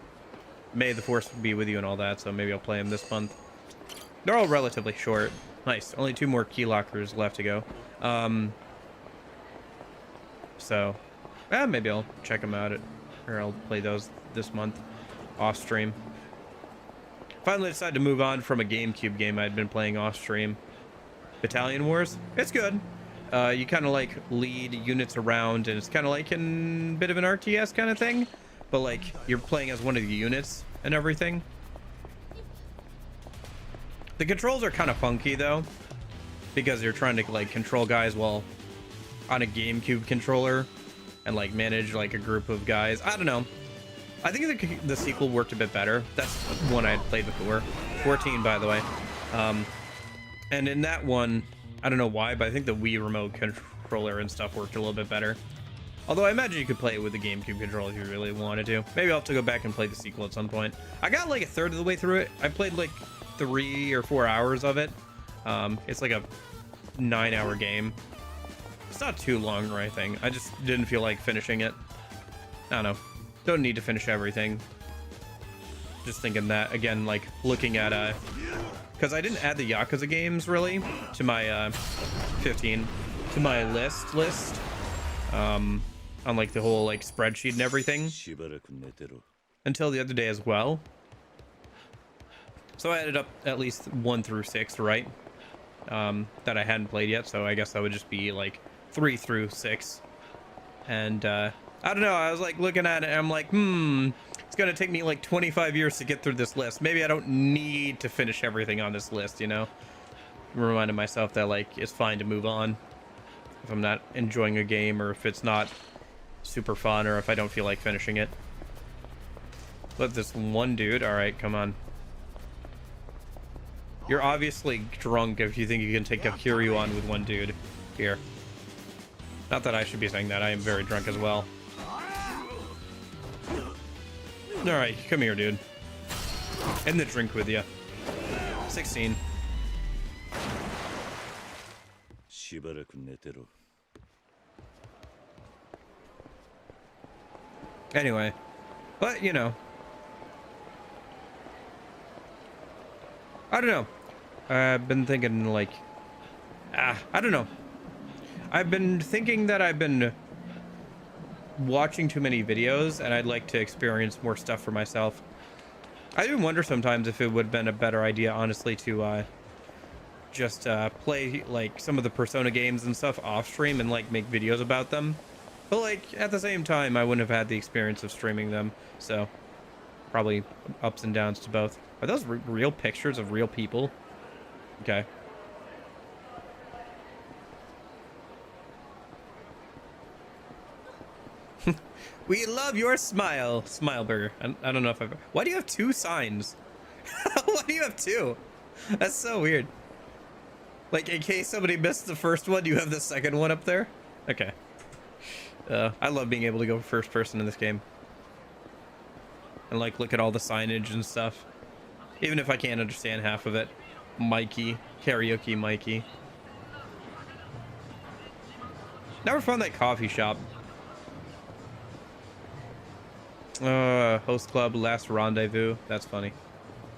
may the Force be with you and all that, so maybe I'll play them this month. They're all relatively short. Nice. Only 2 more key lockers left to go. So maybe I'll check them out, or I'll play those this month off stream. Finally decided to move on from a GameCube game I'd been playing off stream. Battalion Wars. It's good. You kind of like lead units around, and it's kind of like a bit of an RTS kind of thing, but like you're playing as one of the units and everything. The controls are kind of funky though, because you're trying to like control guys while on a GameCube controller and like manage like a group of guys. I don't know. I think the sequel worked a bit better. That's one I had played before. 14, by the way. And in that one, I don't know why, but I think the Wii remote controller and stuff worked a little bit better. Although I imagine you could play it with the GameCube controller if you really wanted to. Maybe I'll have to go back and play the sequel at some point. I got like a third of the way through it. I played like 3 or 4 hours of it. It's like a 9-hour game. It's not too long or anything. I just didn't feel like finishing it. I don't know. Don't need to finish everything. Just thinking that, again, like looking at because I didn't add the Yakuza games really to my 15 to my list on like the whole like spreadsheet and everything until the other day as well. So I added up at least 1 through 6, right? That I hadn't played yet, so I guess that would just be like 3 through 6. And I don't know, I was like looking at it and I'm like, it's gonna take me like 25 years to get through this list. Maybe I don't need to finish everything on this list, you know? Reminding myself that like it's fine to move on if I'm not enjoying a game, or if it's not super fun, or if I don't feel like finishing it. Let this one dude, alright, come on. You're obviously drunk if you think you can take a Kiryu on with one dude. Here. Not that I should be saying that, I am very drunk as well. Alright, come here, dude. End the drink with you. 16. Anyway. But, you know. I don't know. I've been thinking, like... I don't know. I've been thinking that I've been watching too many videos, and I'd like to experience more stuff for myself. I do wonder sometimes if it would have been a better idea, honestly, to just play like some of the Persona games and stuff off stream and like make videos about them. But like at the same time, I wouldn't have had the experience of streaming them, so probably ups and downs to both. Are those real pictures of real people? Okay. We love your smile, Smileburger. I don't know if I've... Why do you have 2 signs? Why do you have 2? That's so weird. Like, in case somebody missed the first one, you have the second one up there? Okay. I love being able to go first person in this game. And, like, look at all the signage and stuff. Even if I can't understand half of it. Mikey. Karaoke Mikey. Never found that coffee shop. Host Club, Last Rendezvous. That's funny.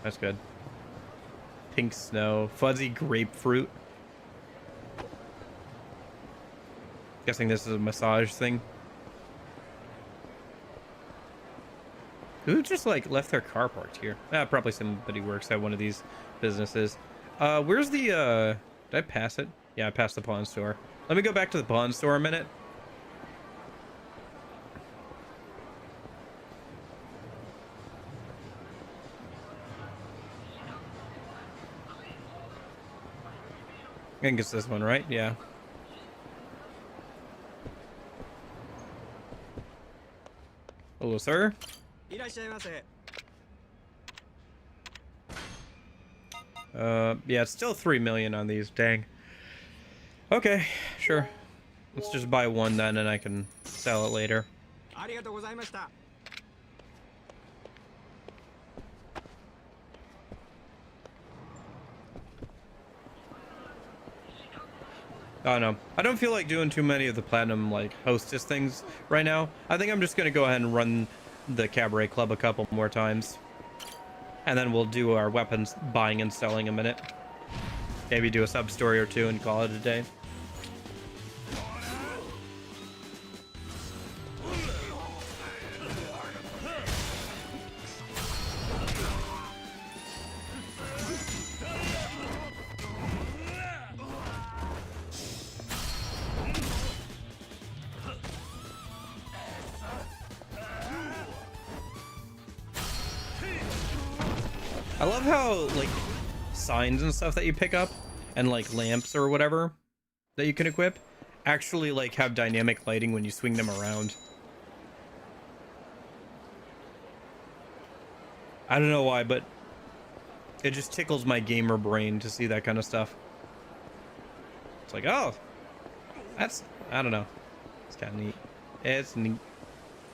That's good. Pink Snow. Fuzzy Grapefruit. Guessing this is a massage thing. Who just like left their car parked here? Probably somebody works at one of these businesses. Where's the did I pass it? Yeah, I passed the pawn store. Let me go back to the pawn store a minute. I think it's this one, right? Yeah. Hello, sir. Yeah, it's still 3 million on these. Dang. Okay, sure. Let's just buy one then, and I can sell it later. Oh no, I don't feel like doing too many of the platinum like hostess things right now. I think I'm just gonna go ahead and run the cabaret club a couple more times, and then we'll do our weapons buying and selling a minute. Maybe do a sub story or two and call it a day. I love how like signs and stuff that you pick up and like lamps or whatever that you can equip actually like have dynamic lighting when you swing them around. I don't know why, but it just tickles my gamer brain to see that kind of stuff. It's like, oh, that's, I don't know. It's kind of neat. It's neat.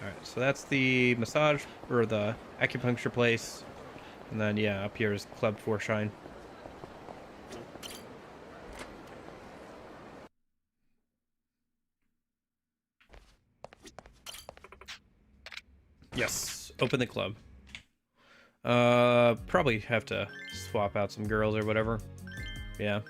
All right, so that's the massage or the acupuncture place. And then, yeah, up here is Club 4 Shine. Yes, open the club. Probably have to swap out some girls or whatever. Yeah.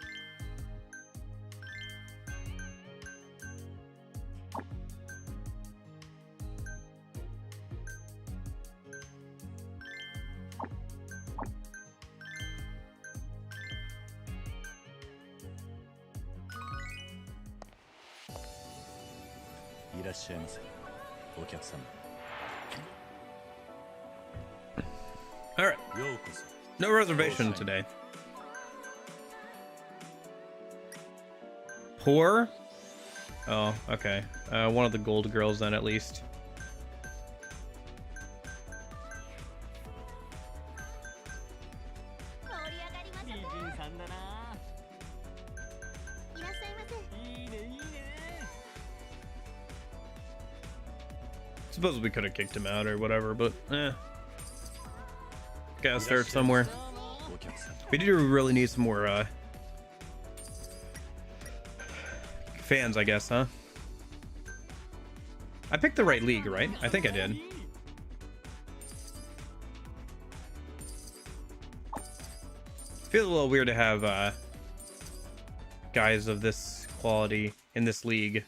All right. No reservation today. Poor? Oh, okay. One of the gold girls then at least. Suppose we could have kicked him out or whatever, but gotta start somewhere. We do really need some more fans, I guess, huh? I picked the right league, right? I think I did. Feels a little weird to have guys of this quality in this league.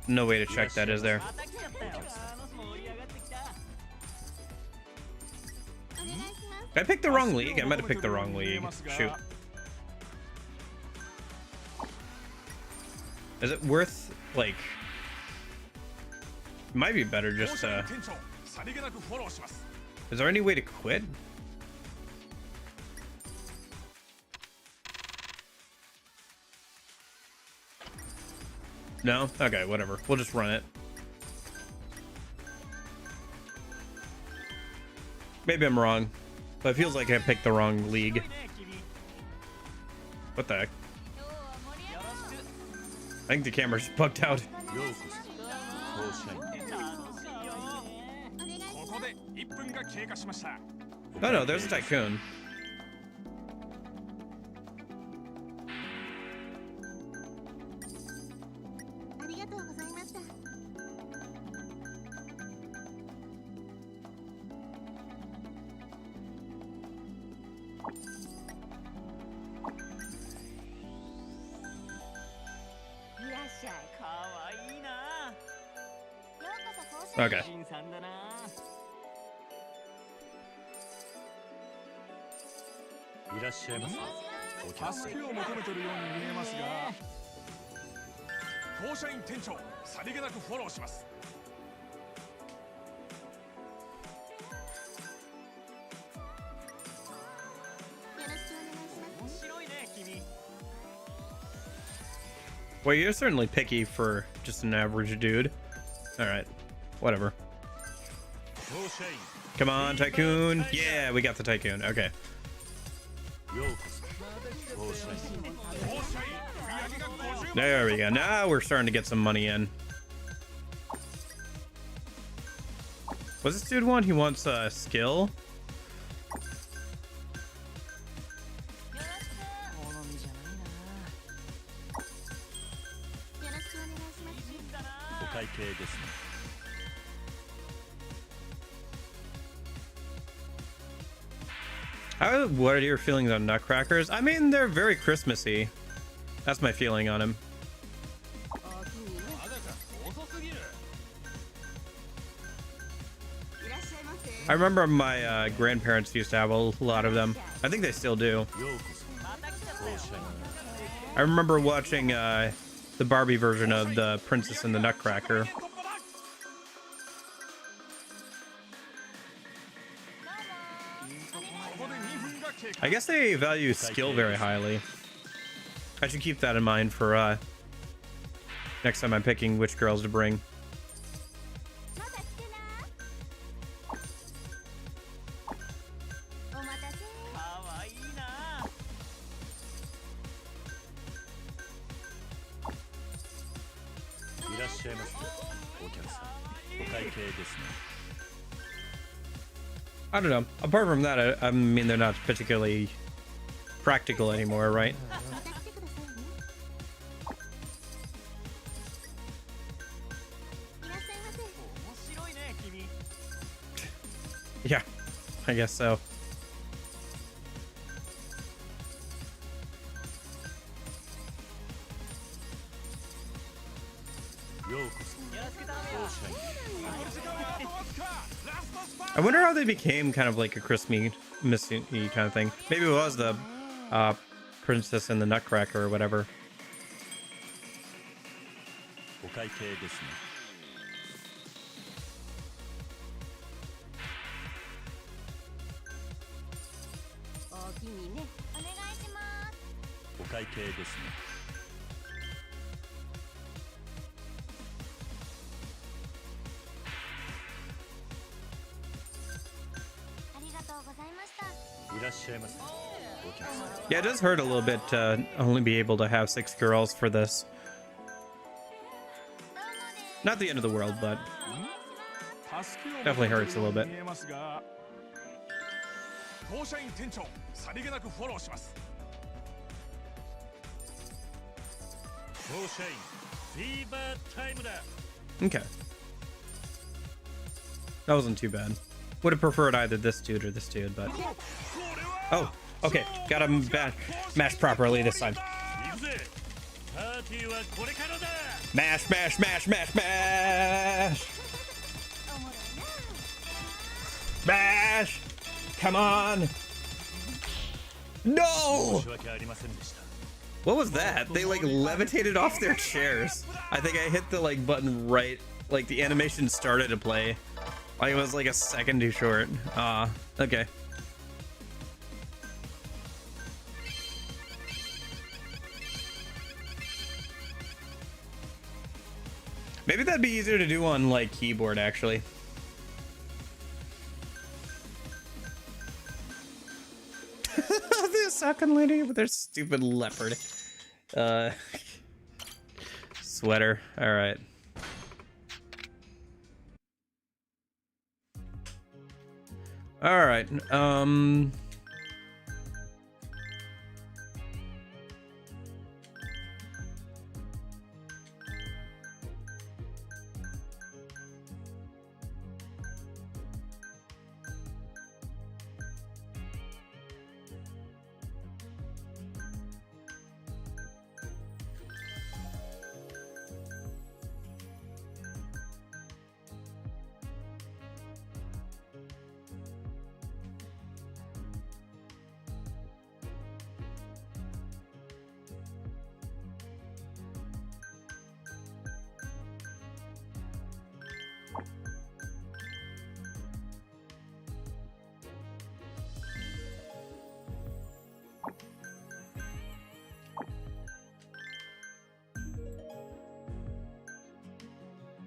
No way to check that, is there? I picked the wrong league. I might have picked the wrong league. Shoot. Is it worth, like... It might be better just, Is there any way to quit? No? Okay, whatever. We'll just run it. Maybe I'm wrong, but it feels like I picked the wrong league. What the heck? I think the camera's bugged out. Oh no, there's a tycoon. Okay. いらっしゃいませ。お客様。助けを求めてるように見えますが、放射員店長、さりげなくフォローします。Well, you're certainly picky for just an average dude. Alright. Whatever. Come on, Tycoon. Yeah, we got the Tycoon. Okay. There we go. Now we're starting to get some money in. What's this dude want? He wants skill. 会計ですね。 What are your feelings on nutcrackers? I mean, they're very Christmassy. That's my feeling on him. まだか遅すぎる。 I remember my grandparents used to have a lot of them. I think they still do. ようこそ校舎に。 I remember watching the Barbie version of the Princess and the Nutcracker. 突破だ。 ここで2分が経過。 I guess they value skill very highly. I should keep that in mind for next time I'm picking which girls to bring. まだ来てな。お待たせ。かわいいな。 いらっしゃいませ。お客さん。お会計ですね。 I don't know. Apart from that, I mean, they're not particularly practical anymore, right? また来てくださいね。いらっしゃいませ。面白いね君。 Yeah, I guess so. ようこそ よろしく頼むよ。 校舎に。 残り時間はあとわずか。ラストスパー I wonder how they became kind of like a Christmas kind of thing. Maybe it was the Princess and the Nutcracker or whatever. お会計ですね。 おおきにね。お願いします。お会計ですね。 ありがとうございました。いらっしゃいませ。お客さん。 Yeah, it does hurt a little bit to only be able to have 6 girls for this. どうもです。 Not the end of the world, but 助けを Definitely hurts a little bit. 見えますが、当社員店長さりげなくフォローします。校舎員。フィーバータイムだ。 okay. That wasn't too bad. Would have preferred either this dude or this dude, but これは oh, okay, got him mashed properly this time. 行くぜ。パーティーはこれからだ。 Mash, mash, mash, mash, mash, おもろいな。 mash. Come on. No. 申し訳ありませんでした。 What was that? They like levitated off their chairs. I think I hit the like button right, like the animation started to play. Like it was like a second too short. Okay. Maybe that'd be easier to do on like keyboard actually. The second lady with their stupid leopard sweater. All right. All right.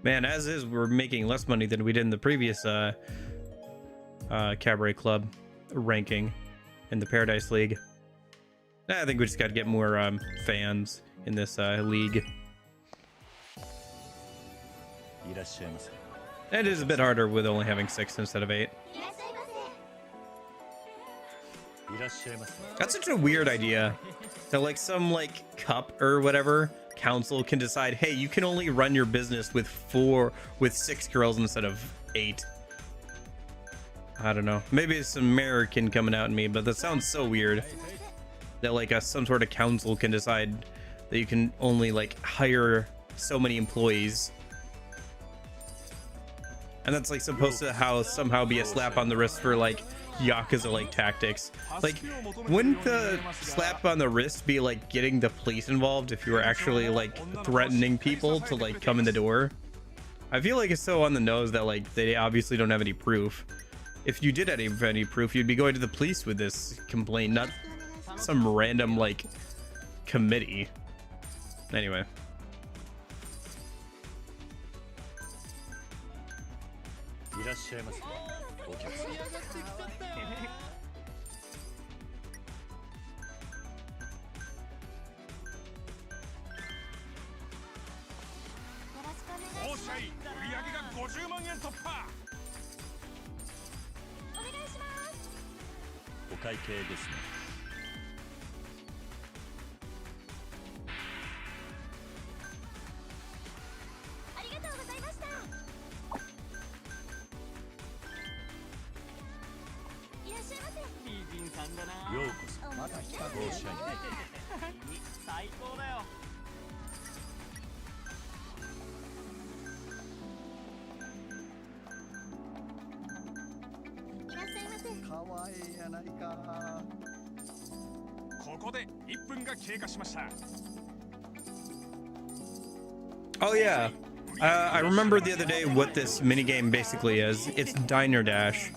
Man, as is, we're making less money than we did in the previous Cabaret Club ranking in the Paradise League. I think we just got to get more fans in this league. いらっしゃいませ。 It is a bit harder with only having 6 instead of 8. いらっしゃいませ。いらっしゃいませ。 That's such a weird idea. That like some like cup or whatever council can decide, hey, you can only run your business with 6 girls instead of 8. I don't know. Maybe it's American coming out in me, but that sounds so weird. That like some sort of council can decide that you can only like hire so many employees. And that's like supposed to somehow be a slap on the wrist for like Yakuza like tactics. Like, wouldn't the slap on the wrist be like getting the police involved if you were actually like threatening people to like come in the door? I feel like it's so on the nose that like they obviously don't have any proof. If you did have any proof, you'd be going to the police with this complaint, not some random like committee. Anyway. Oh yeah, I remember the other day what this minigame basically is. It's Diner Dash,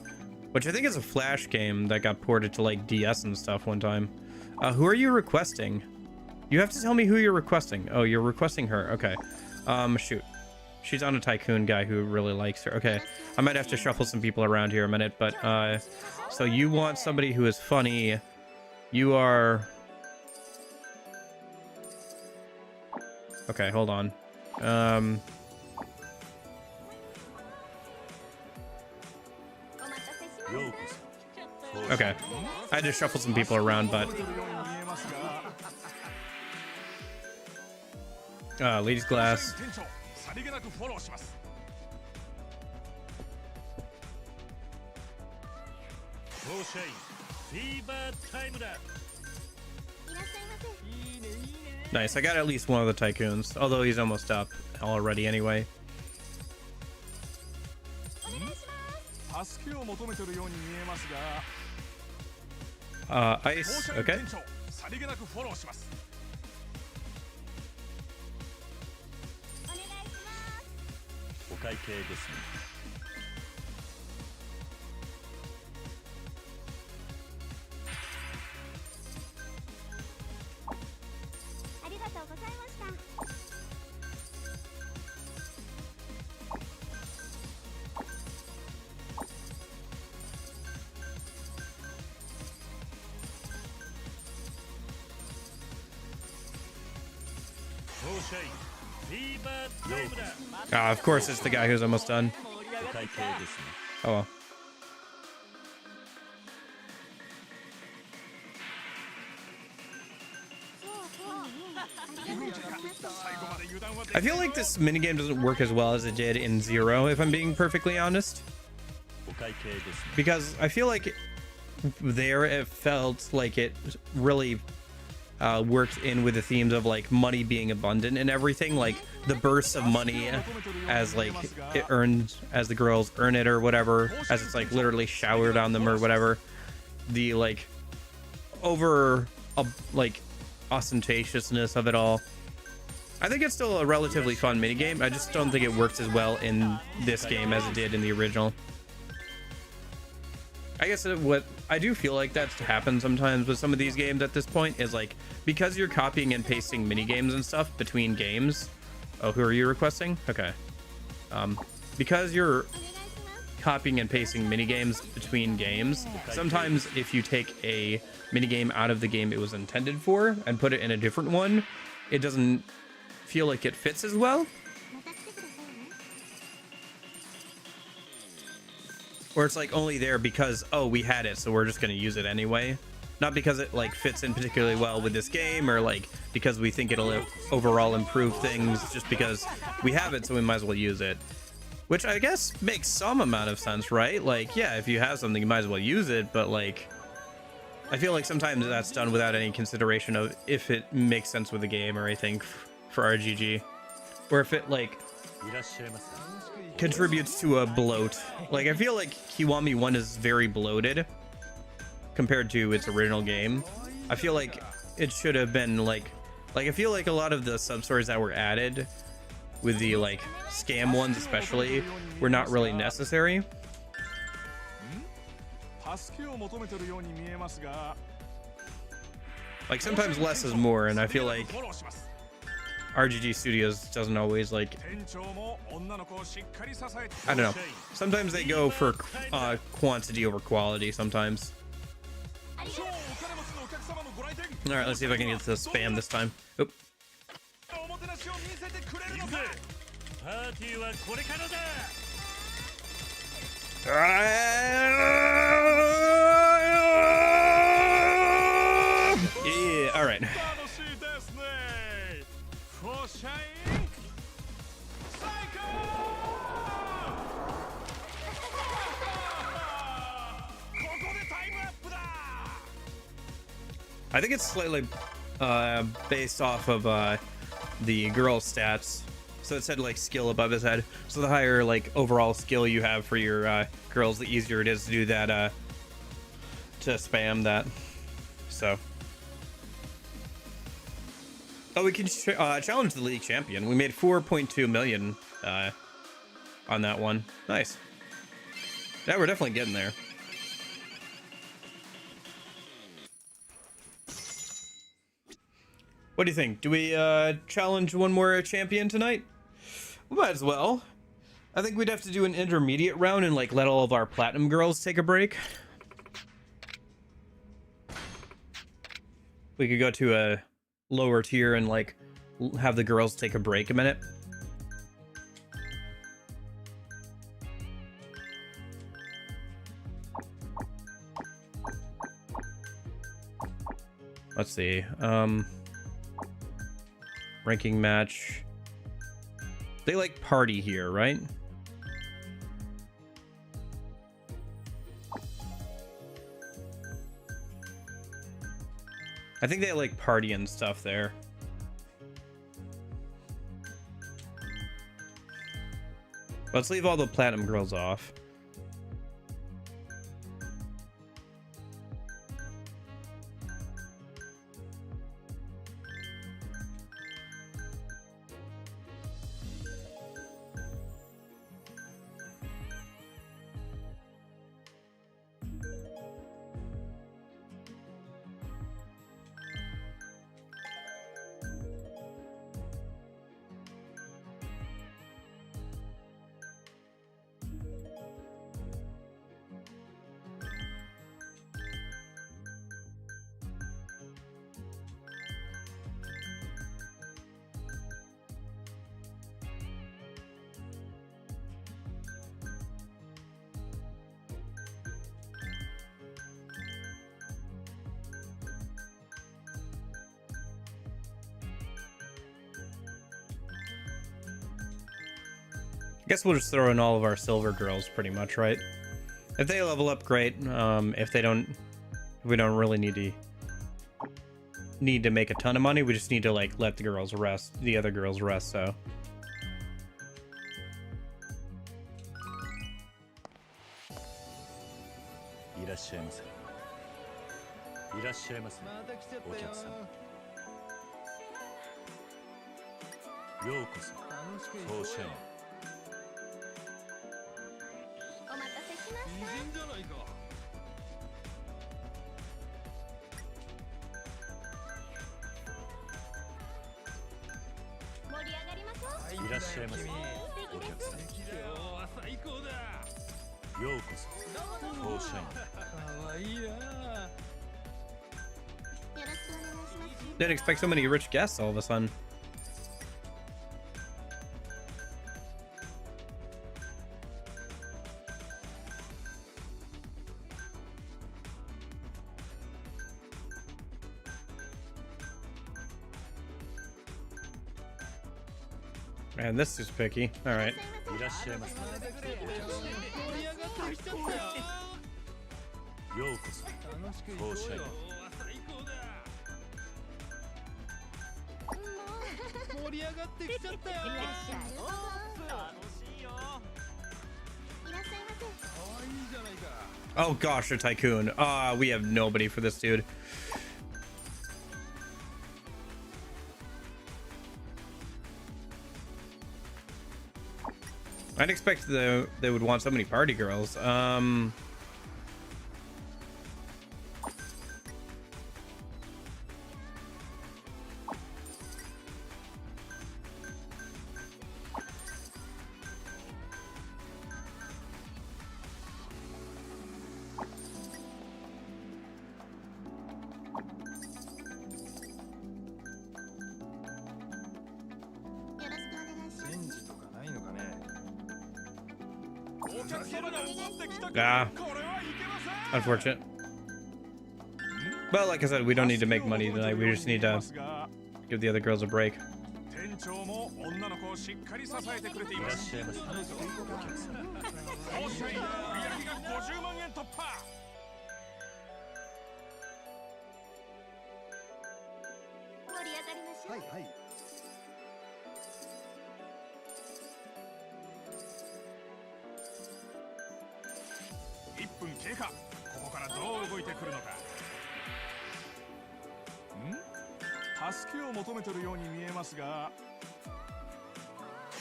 which I think is a Flash game that got ported to like DS and stuff one time. Who are you requesting? You have to tell me who you're requesting. Oh, you're requesting her. Okay. Shoot. She's on a tycoon guy who really likes her. Okay. I might have to shuffle some people around here a minute, but so you want somebody who is funny. You are... Okay, hold on. Okay. I had to shuffle some people around, but... Ladies Glass. Nice, I got at least one of the tycoons, although he's almost up already anyway. Ice, okay. Of course it's the guy who's almost done. Oh well. I feel like this minigame doesn't work as well as it did in Zero, if I'm being perfectly honest. Because I feel like there it felt like it really worked in with the themes of like money being abundant and everything, like the bursts of money as like it earns, as the girls earn it or whatever, as it's like literally showered on them or whatever. The like over like ostentatiousness of it all. I think it's still a relatively fun minigame. I just don't think it works as well in this game as it did in the original. I guess what I do feel like that's happened sometimes with some of these games at this point is like, because you're copying and pasting mini games and stuff between games. Oh, who are you requesting? Okay. Because you're copying and pasting mini games between games, sometimes if you take a mini game out of the game it was intended for and put it in a different one, it doesn't feel like it fits as well. Or it's like only there because, oh, we had it, so we're just going to use it anyway. Not because it like fits in particularly well with this game, or like because we think it'll overall improve things, just because we have it, so we might as well use it. Which I guess makes some amount of sense, right? Like, yeah, if you have something, you might as well use it, but like, I feel like sometimes that's done without any consideration of if it makes sense with the game or anything for RGG, or if it like contributes to a bloat. Like, I feel like Kiwami 1 is very bloated compared to its original game. I feel like it should have been like I feel like a lot of the sub stories that were added with the like scam ones especially were not really necessary. Like, sometimes less is more, and I feel like RGG Studios doesn't always like, I don't know, sometimes they go for quantity over quality sometimes. All right, let's see if I can get to spam this time. Oop. Yeah, all right. I think it's slightly based off of the girl stats. So it said like skill above his head. So the higher like overall skill you have for your girls, the easier it is to do that, to spam that. So. Oh, we can challenge the league champion. We made 4.2 million on that one. Nice. Yeah, we're definitely getting there. What do you think? Do we challenge one more champion tonight? We might as well. I think we'd have to do an intermediate round and like let all of our platinum girls take a break. We could go to a lower tier and like have the girls take a break a minute. Let's see. Ranking match. They like party here, right? I think they like party and stuff there. Let's leave all the platinum girls off. I guess we'll just throw in all of our silver girls pretty much, right? If they level up, great. If they don't, we don't really need to make a ton of money. We just need to like let the girls rest, the other girls rest, so. Didn't expect so many rich guests all of a sudden. Man, this is picky. All right. いらっしゃいませ。盛り上がってきちゃったよ。ようこそ。楽しく行こうよ。最高だ。盛り上がってきちゃったよ。いらっしゃい。楽しいよ。いらっしゃいませ。可愛いじゃないか。Oh gosh, a tycoon. We have nobody for this dude. I'd expect they would want so many party girls. Ah, unfortunate. But like I said, we don't need to make money tonight. We just need to give the other girls a break. 店長も女の子をしっかり支えてくれています。当社員売上が50万円突破。盛り上がりましょう。はいはい。1分経過。ここからどう動いてくるのか。助けを求めてるように見えますが、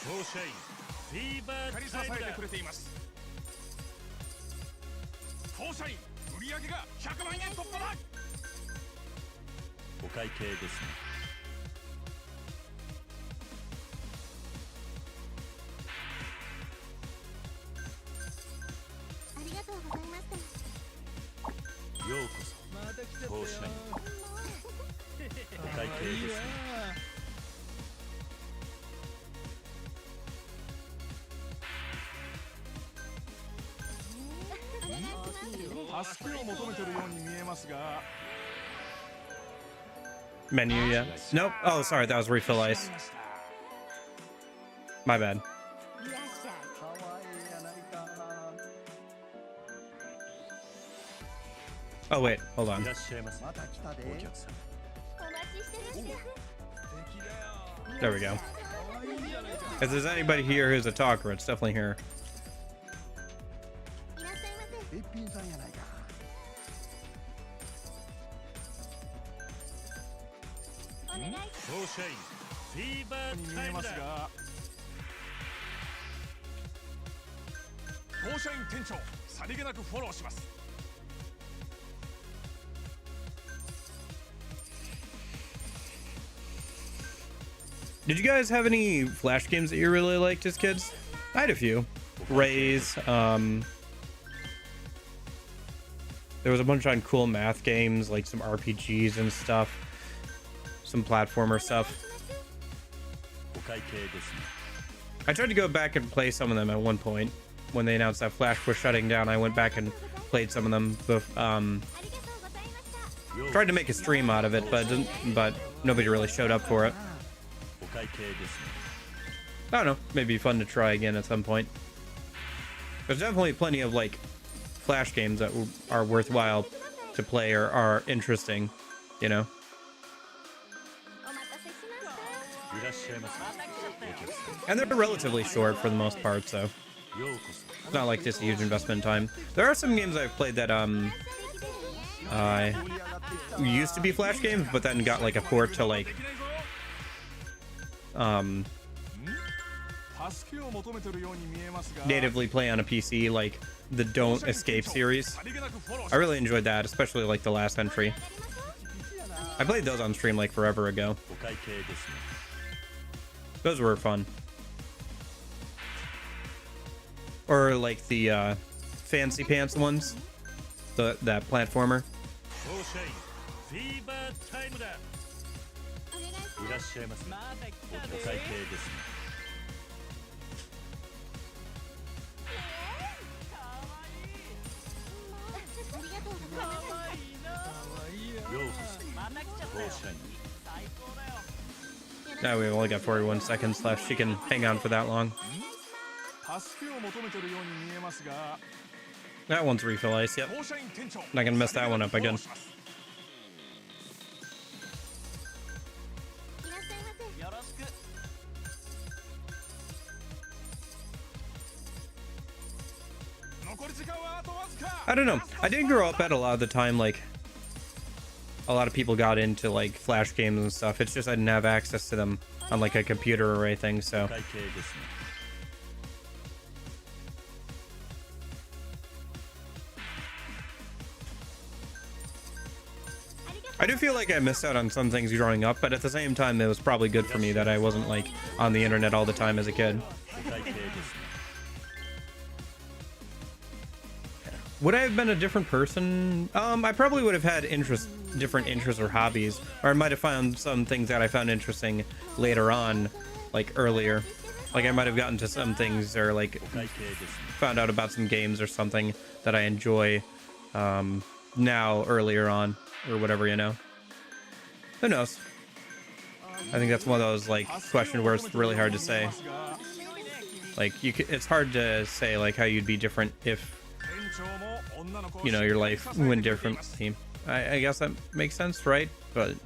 当社員フィーバーしっかり支タイムだえてくれています。当社員売上が100万円突破だ。お会計ですね。ありがとうございました。ようこそ。また来ちゃったよ。当社員お会計いいですね。わ。助けを求めてるように見えますが、 Menu, yeah. Nope. Oh, sorry, that was refill ice. My bad. いらっしゃい。可愛いやないか。 Oh wait, hold い on. らっしゃいませ。また来たで。お客さん。お待ちしてました。 There we go. 可愛いじゃないか。 If there's anybody here who's a talker, it's definitely her. いらっしゃいませ。べっぴんさんやないか。お願いし当社員フィーバに見えータイムだ。ますが、当社員店長さりげなくフォローします。 Did you guys have any Flash games that you really liked as kids? I had a few. Rays, there was a bunch on cool math games, like some RPGs and stuff. Some platformer stuff. お会計ですね。 I tried to go back and play some of them at one point. When they announced that Flash was shutting down, I went back and played some of them.ありがとうございました。 Tried to make a stream out of it, but nobody really showed up for it. お会計ですね。 I don't know. Maybe fun to try again at some point. There's definitely plenty of like Flash games that are worthwhile to play or are interesting, you know. お待たせしました。いらっしゃいませ。お客さ And they're relatively short for the most part, so ん。ようこそ。 it's not like just a huge investment in time. There are some games I've played that used to be Flash games, but then got like a port to like 助けを求めてるように見えますが、 natively play on a PC, like the Don't Escape series. さりげなくフォローし I ます。 really enjoyed that, especially like the last entry. I played those on stream like forever ago. お会計ですね。 Those were fun. Or like the fancy pants ones, that platformer. 当社員フィーバータイムだ。お願いします。いらっしゃいませ。また来おたで。会計ですね。ありがとうございました。可愛いな。ようこそ。また来ちゃったよ。当社員最高だよ。よろ Now we've only got 41 seconds left. She can hang on for that long. 助けを求めてるように見えますが That one's refill ice. Yep. 放射員店長 Not gonna mess that one up again. いらっしゃいませ。よろしく。 残り時間はあとわずか I don't know. I didn't grow up at a lot of the time, like, a lot of people got into, like, Flash games and stuff. It's just I didn't have access to them on, like, a computer or anything, so. 会計ですね。 I do feel like I missed out on some things growing up, but at the same time, it was probably good for me that I wasn't, like, on the internet all the time as a kid. 会計ですね。 Would I have been a different person? I probably would have had different interests or hobbies, or I might have found some things that I found interesting later on, like earlier. Like I might have gotten to some things or like 会計ですね。 found out about some games or something that I enjoy now earlier on or whatever, you know. Who knows? I think that's one of those like questions where it's really hard to say. Like it's hard to say like how you'd be different if, 店長も女の子を you know, your life went differently. I guess that makes sense, right? But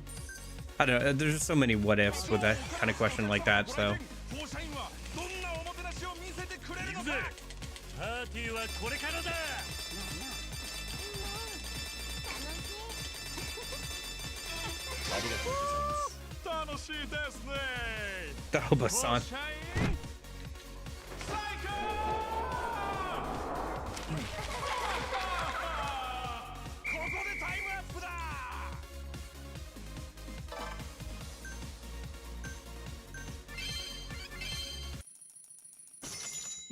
I don't know. There's just so many what ifs with that kind of question like that. So 放射員はどんなおもてなしを見せてくれるのか パーティーはこれからだ。ありがとうございます。楽しいですね Daoba-san. 放射員最高ここでタイムアップだ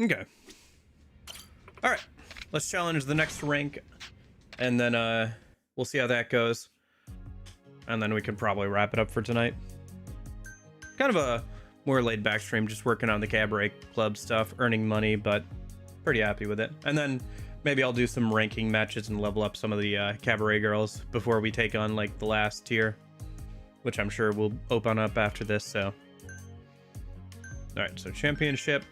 Okay. All right. Let's challenge the next rank, and then we'll see how that goes, and then we can probably wrap it up for tonight. Kind of a more laid-back stream, just working on the cabaret club stuff, earning money, but pretty happy with it. And then maybe I'll do some ranking matches and level up some of the cabaret girls before we take on like the last tier, which I'm sure will open up after this. So, all right. So championship.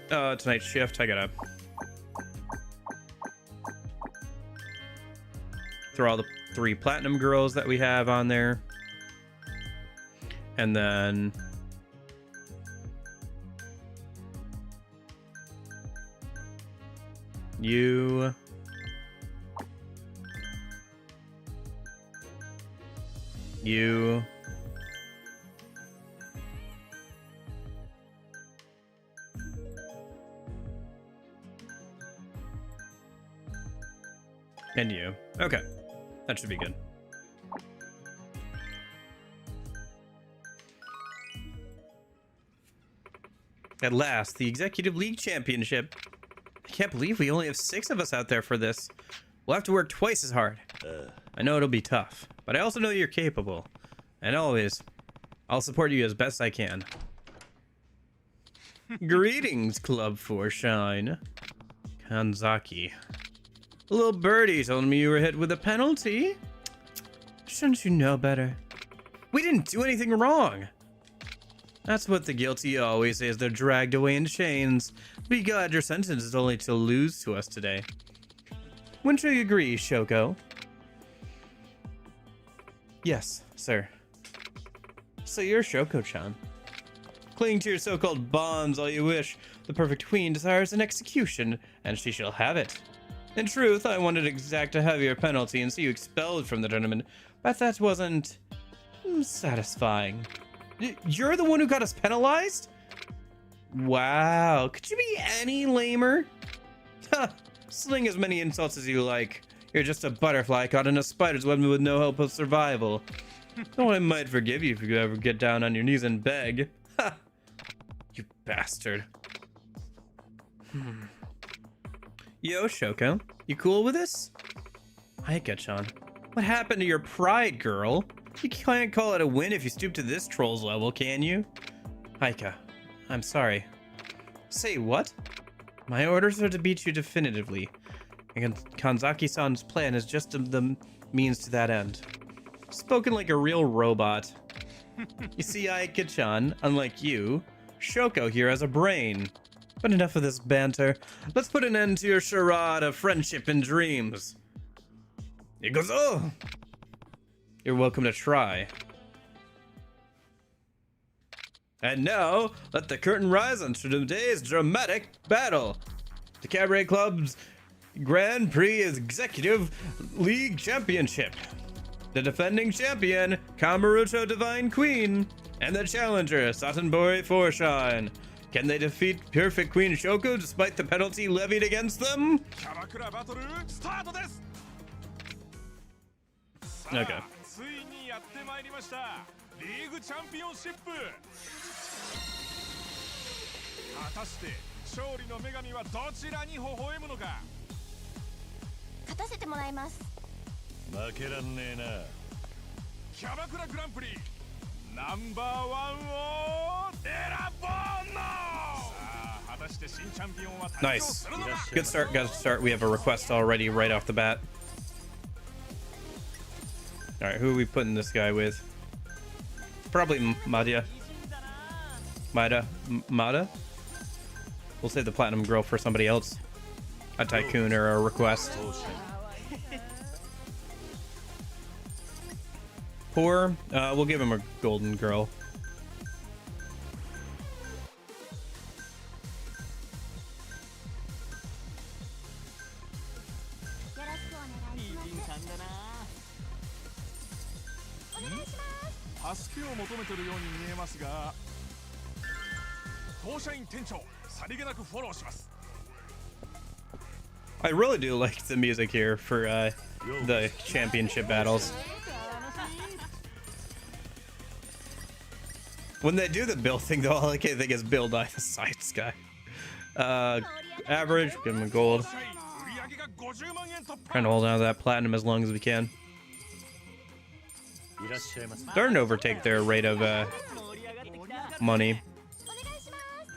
Tonight's shift, I gotta throw all the 3 platinum girls that we have on there. And then you and you. Okay. That should be good. At last, the Executive League Championship. I can't believe we only have 6 of us out there for this. We'll have to work twice as hard. I know it'll be tough, but I also know you're capable. And always, I'll support you as best I can. Greetings, Club 4 Shine. Kanzaki. A little birdie told me you were hit with a penalty. Shouldn't you know better? We didn't do anything wrong. That's what the guilty always say as they're dragged away in chains. Be glad your sentence is only to lose to us today. When shall you agree, Shoko? Yes, sir. So you're Shoko-chan. Cling to your so-called bonds all you wish. The perfect queen desires an execution, and she shall have it. In truth, I wanted to exact a heavier penalty and see you expelled from the tournament, but that wasn't satisfying. You're the one who got us penalized? Wow, could you be any lamer? Sling as many insults as you like. You're just a butterfly caught in a spider's web with no hope of survival. Though I might forgive you if you ever get down on your knees and beg. Ha! You bastard. Yo, Shoko, you cool with this? Haika-chan, what happened to your pride, girl? You can't call it a win if you stoop to this troll's level, can you? Haika, I'm sorry. Say what? My orders are to beat you definitively, and Kanzaki-san's plan is just the means to that end. Spoken like a real robot. You see, Aika-chan, unlike you, Shoko here has a brain. But enough of this banter. Let's put an end to your charade of friendship and dreams. It goes, oh! You're welcome to try. And now, let the curtain rise on today's dramatic battle. The Cabaret Club's Grand Prix Executive League Championship. The defending champion, Kamurocho Divine Queen, and the challenger, Satin Boy Foreshine. Can they defeat Perfect Queen Shoko despite the penalty levied against them? キャバクラバトルスタートです。 Okay. ついにやってまいりました。リーグチャンピオンシップ。果たして勝利の女神はどちらに微笑むのか。勝たせてもらいます。負けらんねえな。キャバクラグランプリナンバーワンを選ぼうの。さあ果たして新チャンピオンは誕生 Nice. するのか。 Good start, good start. We have a request already right off the bat. Alright, who are we putting this guy with? Probably Madia. Mada? We'll save the Platinum Girl for somebody else. A Tycoon or a request. Poor, we'll give him a Golden Girl. I really do like the music here for the championship battles. When they do the Bill thing, though, all I can think is Bill die the Sights guy. Average, give him a gold. Trying to hold on to that platinum as long as we can. Starting to overtake their rate of money.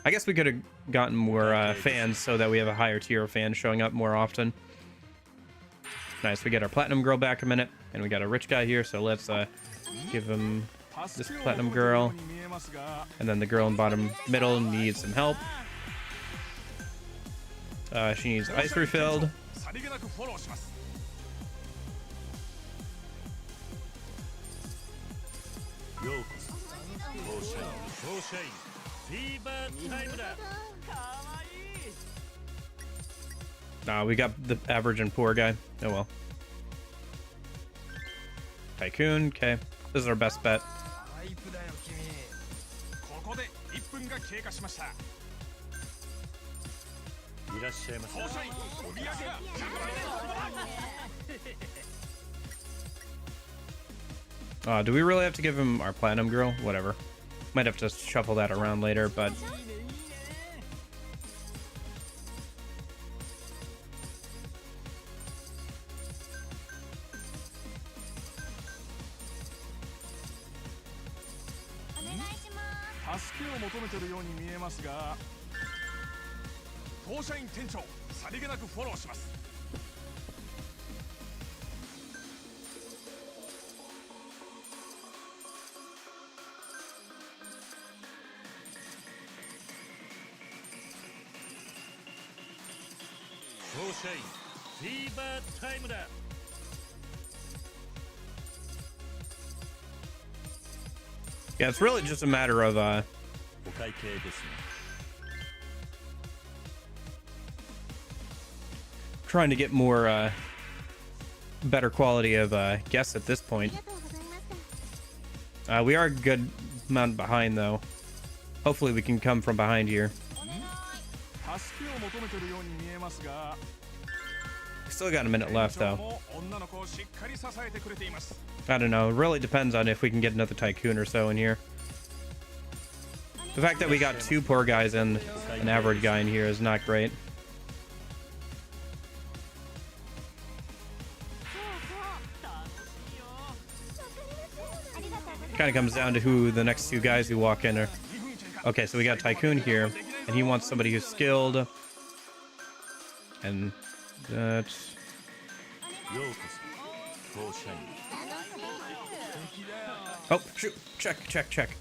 I guess we could have gotten more fans so that we have a higher tier of fans showing up more often. Nice, we get our Platinum Girl back a minute, and we got a rich guy here, so let's give him this Platinum Girl. And then the girl in bottom middle needs some help. She needs ice refilled. Nah, we got the average and poor guy. Oh well. Tycoon, okay. This is our best bet. Do we really have to give him our Platinum Girl? Whatever. Might have to shuffle that around later, but... Yeah, it's really just a matter of trying to get more better quality of guests at this point. We are a good amount behind though. Hopefully we can come from behind here. Still got a minute left though. I don't know, it really depends on if we can get another Tycoon or so in here. The fact that we got two poor guys and an average guy in here is not great. Kind of comes down to who the next two guys who walk in are. Okay, so we got Tycoon here, and he wants somebody who's skilled. And that's... Oh, shoot. Check.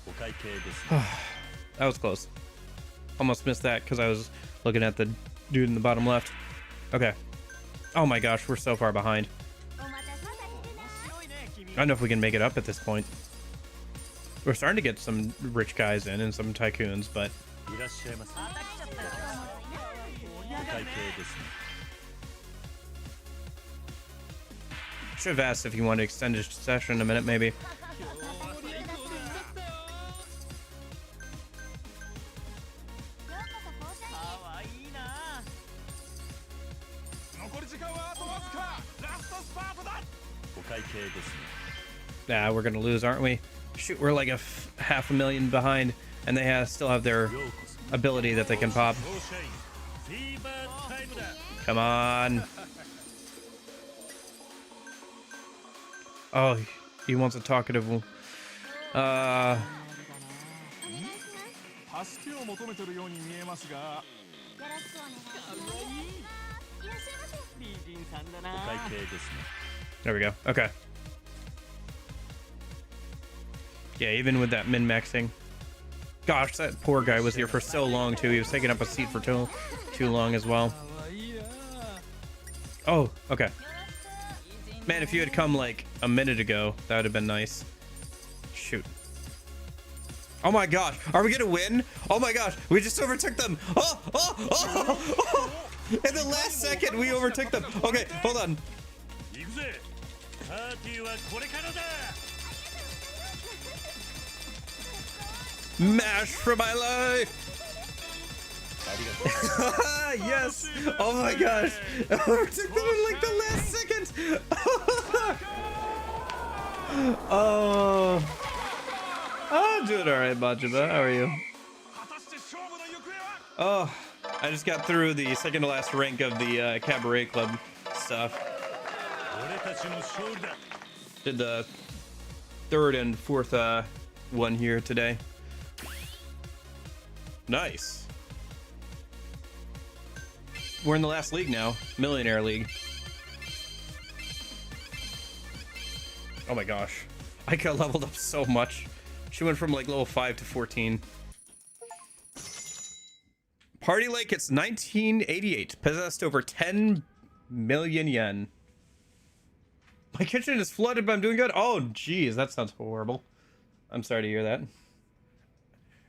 お会計ですね That was close. Almost missed that because I was looking at the dude in the bottom left. Okay. Oh my gosh, we're so far behind. お待たせされてな。 I don't know if we can make it up at this point. We're starting to get some rich guys in and some tycoons, but いらっしゃいませお会計ですね should have asked if you want to extend his session a minute, maybe. 残り時間はあとわずか。ラストスパートだ。お会計ですね Nah, we're gonna lose, aren't we? Shoot, we're like half a million behind, and they still have their ようこそ ability that they can pop. シャインフィーバータイムだ Come on. Oh, he wants a talkative one. 助けを求めてるように見えますが。よろしくお願いします。いらっしゃいませ。美人さんだおな会計ですね There we go. Okay. Yeah, even with that min-maxing. Gosh, that poor guy was here for so long, too. He was taking up a seat for too long as well. Oh, okay. Man, if you had come like a minute ago, that would have been nice. Shoot. Oh my gosh, are we gonna win? Oh my gosh, we just overtook them. Oh. In the last second, we overtook them. Okay, hold on. 行くぜパーティーはこれからだ Mash for my life. ありがとう Yes. Oh my gosh. Overtook them in like the last second. Oh. I'm doing all right, Majima. How are you? 果たして勝負の行方は。 Oh, I just got through the second to last rank of the Cabaret Club stuff. 俺たちの勝利だ Did the third and fourth one here today. Nice. We're in the last league now, Millionaire League. Oh my gosh. I got leveled up so much. She went from like level 5 to 14. Party like it's 1988. Possessed over 10 million yen. My kitchen is flooded, but I'm doing good. Oh, geez, that sounds horrible. I'm sorry to hear that.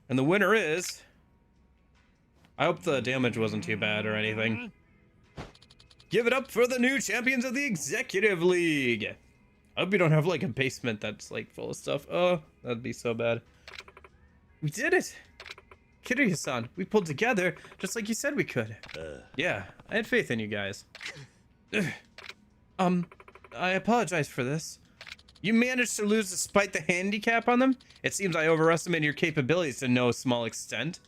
And the winner is... I hope the damage wasn't too bad or anything. Give it up for the new champions of the Executive League. I hope you don't have like a basement that's like full of stuff. Oh, that'd be so bad. We did it! Kiryu-san, we pulled together just like you said we could. Yeah, I had faith in you guys. I apologize for this. You managed to lose despite the handicap on them? It seems I overestimated your capabilities to no small extent.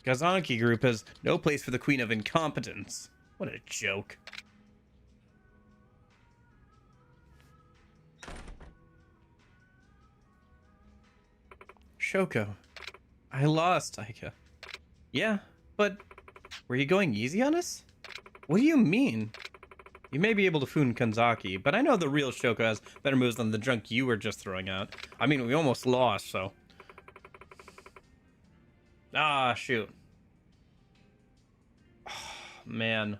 Kazanaki Group has no place for the Queen of Incompetence. What a joke. Shoko. I lost, Aika. Yeah, but were you going easy on us? What do you mean? You may be able to fool Kanzaki, but I know the real Shoko has better moves than the junk you were just throwing out. I mean, we almost lost, so... Ah, shoot. Oh, man.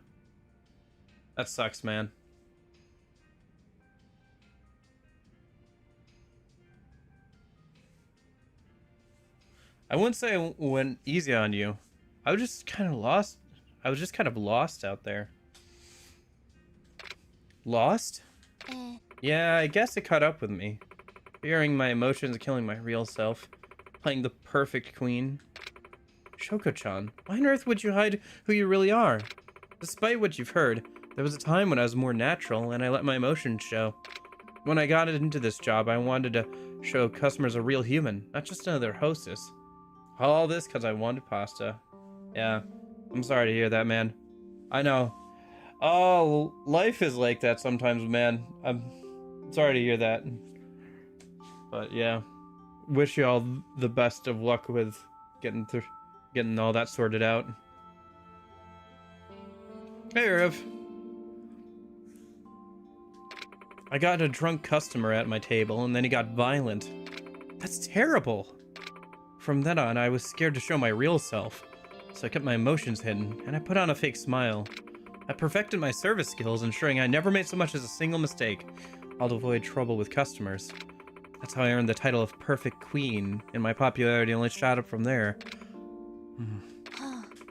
That sucks, man. I wouldn't say I went easy on you. I was just kind of lost. I was just kind of lost out there. Lost? Yeah, I guess it caught up with me. Fearing my emotions, killing my real self. Playing the perfect queen. Shoko-chan, why on earth would you hide who you really are? Despite what you've heard, there was a time when I was more natural and I let my emotions show. When I got into this job, I wanted to show customers a real human, not just another hostess. All this because I wanted pasta. Yeah, I'm sorry to hear that, man. I know. Oh, life is like that sometimes, man. I'm sorry to hear that. But yeah, wish you all the best of luck with getting all that sorted out. Hey, Irv. I got a drunk customer at my table, and then he got violent. That's terrible. From then on, I was scared to show my real self, so I kept my emotions hidden, and I put on a fake smile. I perfected my service skills, ensuring I never made so much as a single mistake, all to avoid trouble with customers. That's how I earned the title of Perfect Queen, and my popularity only shot up from there.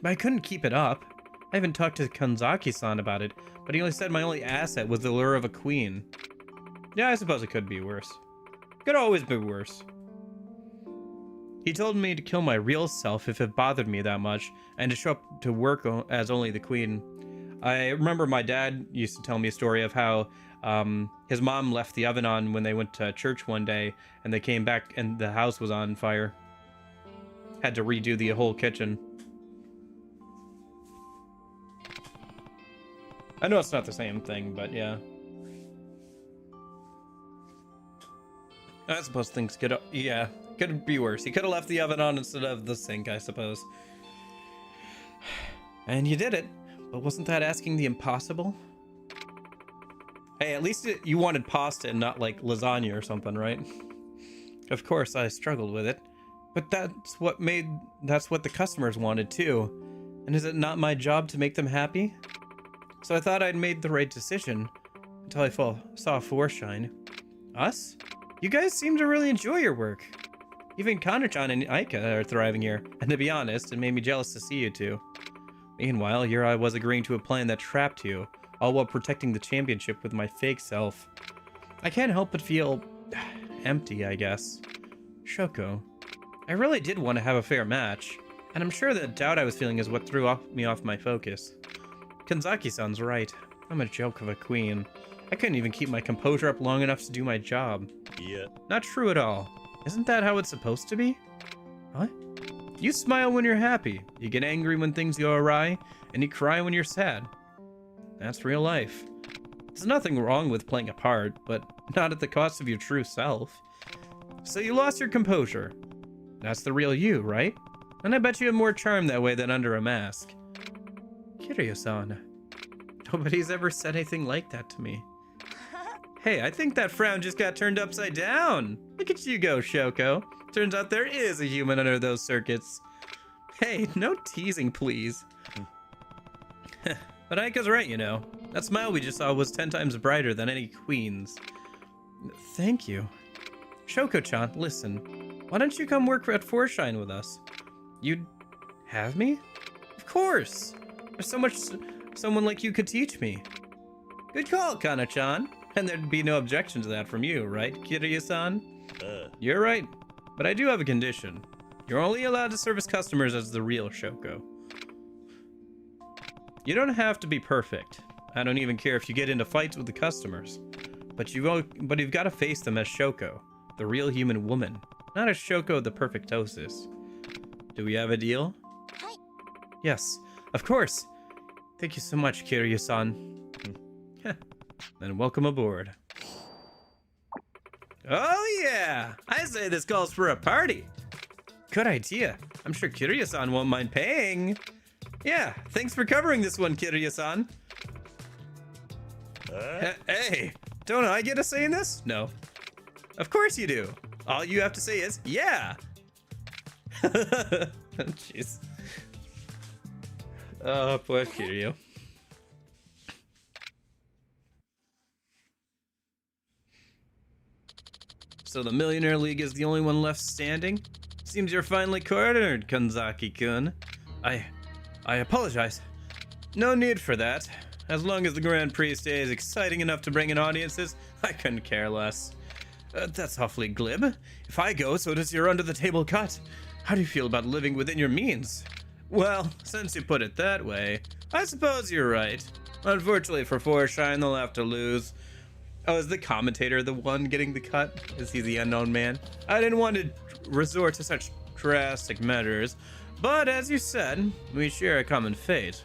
But I couldn't keep it up. I even talked to Kanzaki-san about it, but he only said my only asset was the lure of a queen. Yeah, I suppose it could be worse. Could always be worse. He told me to kill my real self if it bothered me that much, and to show up to work as only the queen. I remember my dad used to tell me a story of how his mom left the oven on when they went to church one day, and they came back and the house was on fire. Had to redo the whole kitchen. I know it's not the same thing, but yeah. I suppose things could, yeah, could be worse. He could have left the oven on instead of the sink, I suppose. And you did it, but wasn't that asking the impossible? Hey, at least you wanted pasta and not like lasagna or something, right? Of course, I struggled with it, but that's what the customers wanted too. And is it not my job to make them happy? So I thought I'd made the right decision until I saw Forshine. Us? You guys seem to really enjoy your work. Even Kana-chan and Aika are thriving here, and to be honest, it made me jealous to see you two. Meanwhile, here I was agreeing to a plan that trapped you, all while protecting the championship with my fake self. I can't help but feel empty, I guess. Shoko, I really did want to have a fair match, and I'm sure the doubt I was feeling is what threw me off my focus. Kanzaki-san's right. I'm a joke of a queen. I couldn't even keep my composure up long enough to do my job. Yeah. Not true at all. Isn't that how it's supposed to be? What? You smile when you're happy, you get angry when things go awry, and you cry when you're sad. That's real life. There's nothing wrong with playing a part, but not at the cost of your true self. So you lost your composure. That's the real you, right? And I bet you have more charm that way than under a mask. Kiryu-san. Nobody's ever said anything like that to me. Hey, I think that frown just got turned upside down. Look at you go, Shoko. Turns out there is a human under those circuits. Hey, no teasing, please. But Aika's right, you know. That smile we just saw was 10 times brighter than any queen's. Thank you. Shoko-chan, listen. Why don't you come work at Forshine with us? You'd have me? Of course. There's so much someone like you could teach me. Good call, Kana-chan. And there'd be no objection to that from you, right, Kiryu-san? You're right. But I do have a condition. You're only allowed to service customers as the real Shoko. You don't have to be perfect. I don't even care if you get into fights with the customers. But you've got to face them as Shoko, the real human woman, not as Shoko the perfectosis. Do we have a deal? Hi. Yes, of course. Thank you so much, Kiryu-san. Then welcome aboard. Oh yeah! I say this calls for a party. Good idea. I'm sure Kiryu-san won't mind paying. Yeah, thanks for covering this one, Kiryu-san. Hey, don't I get a say in this? No. Of course you do. All you have to say is, yeah! Jeez. Oh, poor Kiryu. So the Millionaire League is the only one left standing? Seems you're finally cornered, Kanzaki-kun. I apologize. No need for that. As long as the Grand Prix stays exciting enough to bring in audiences, I couldn't care less. That's awfully glib. If I go, so does your under-the-table cut. How do you feel about living within your means? Well, since you put it that way, I suppose you're right. Unfortunately for Forshine, they'll have to lose. Oh, is the commentator the one getting the cut? Is he the unknown man? I didn't want to resort to such drastic measures, but as you said, we share a common fate.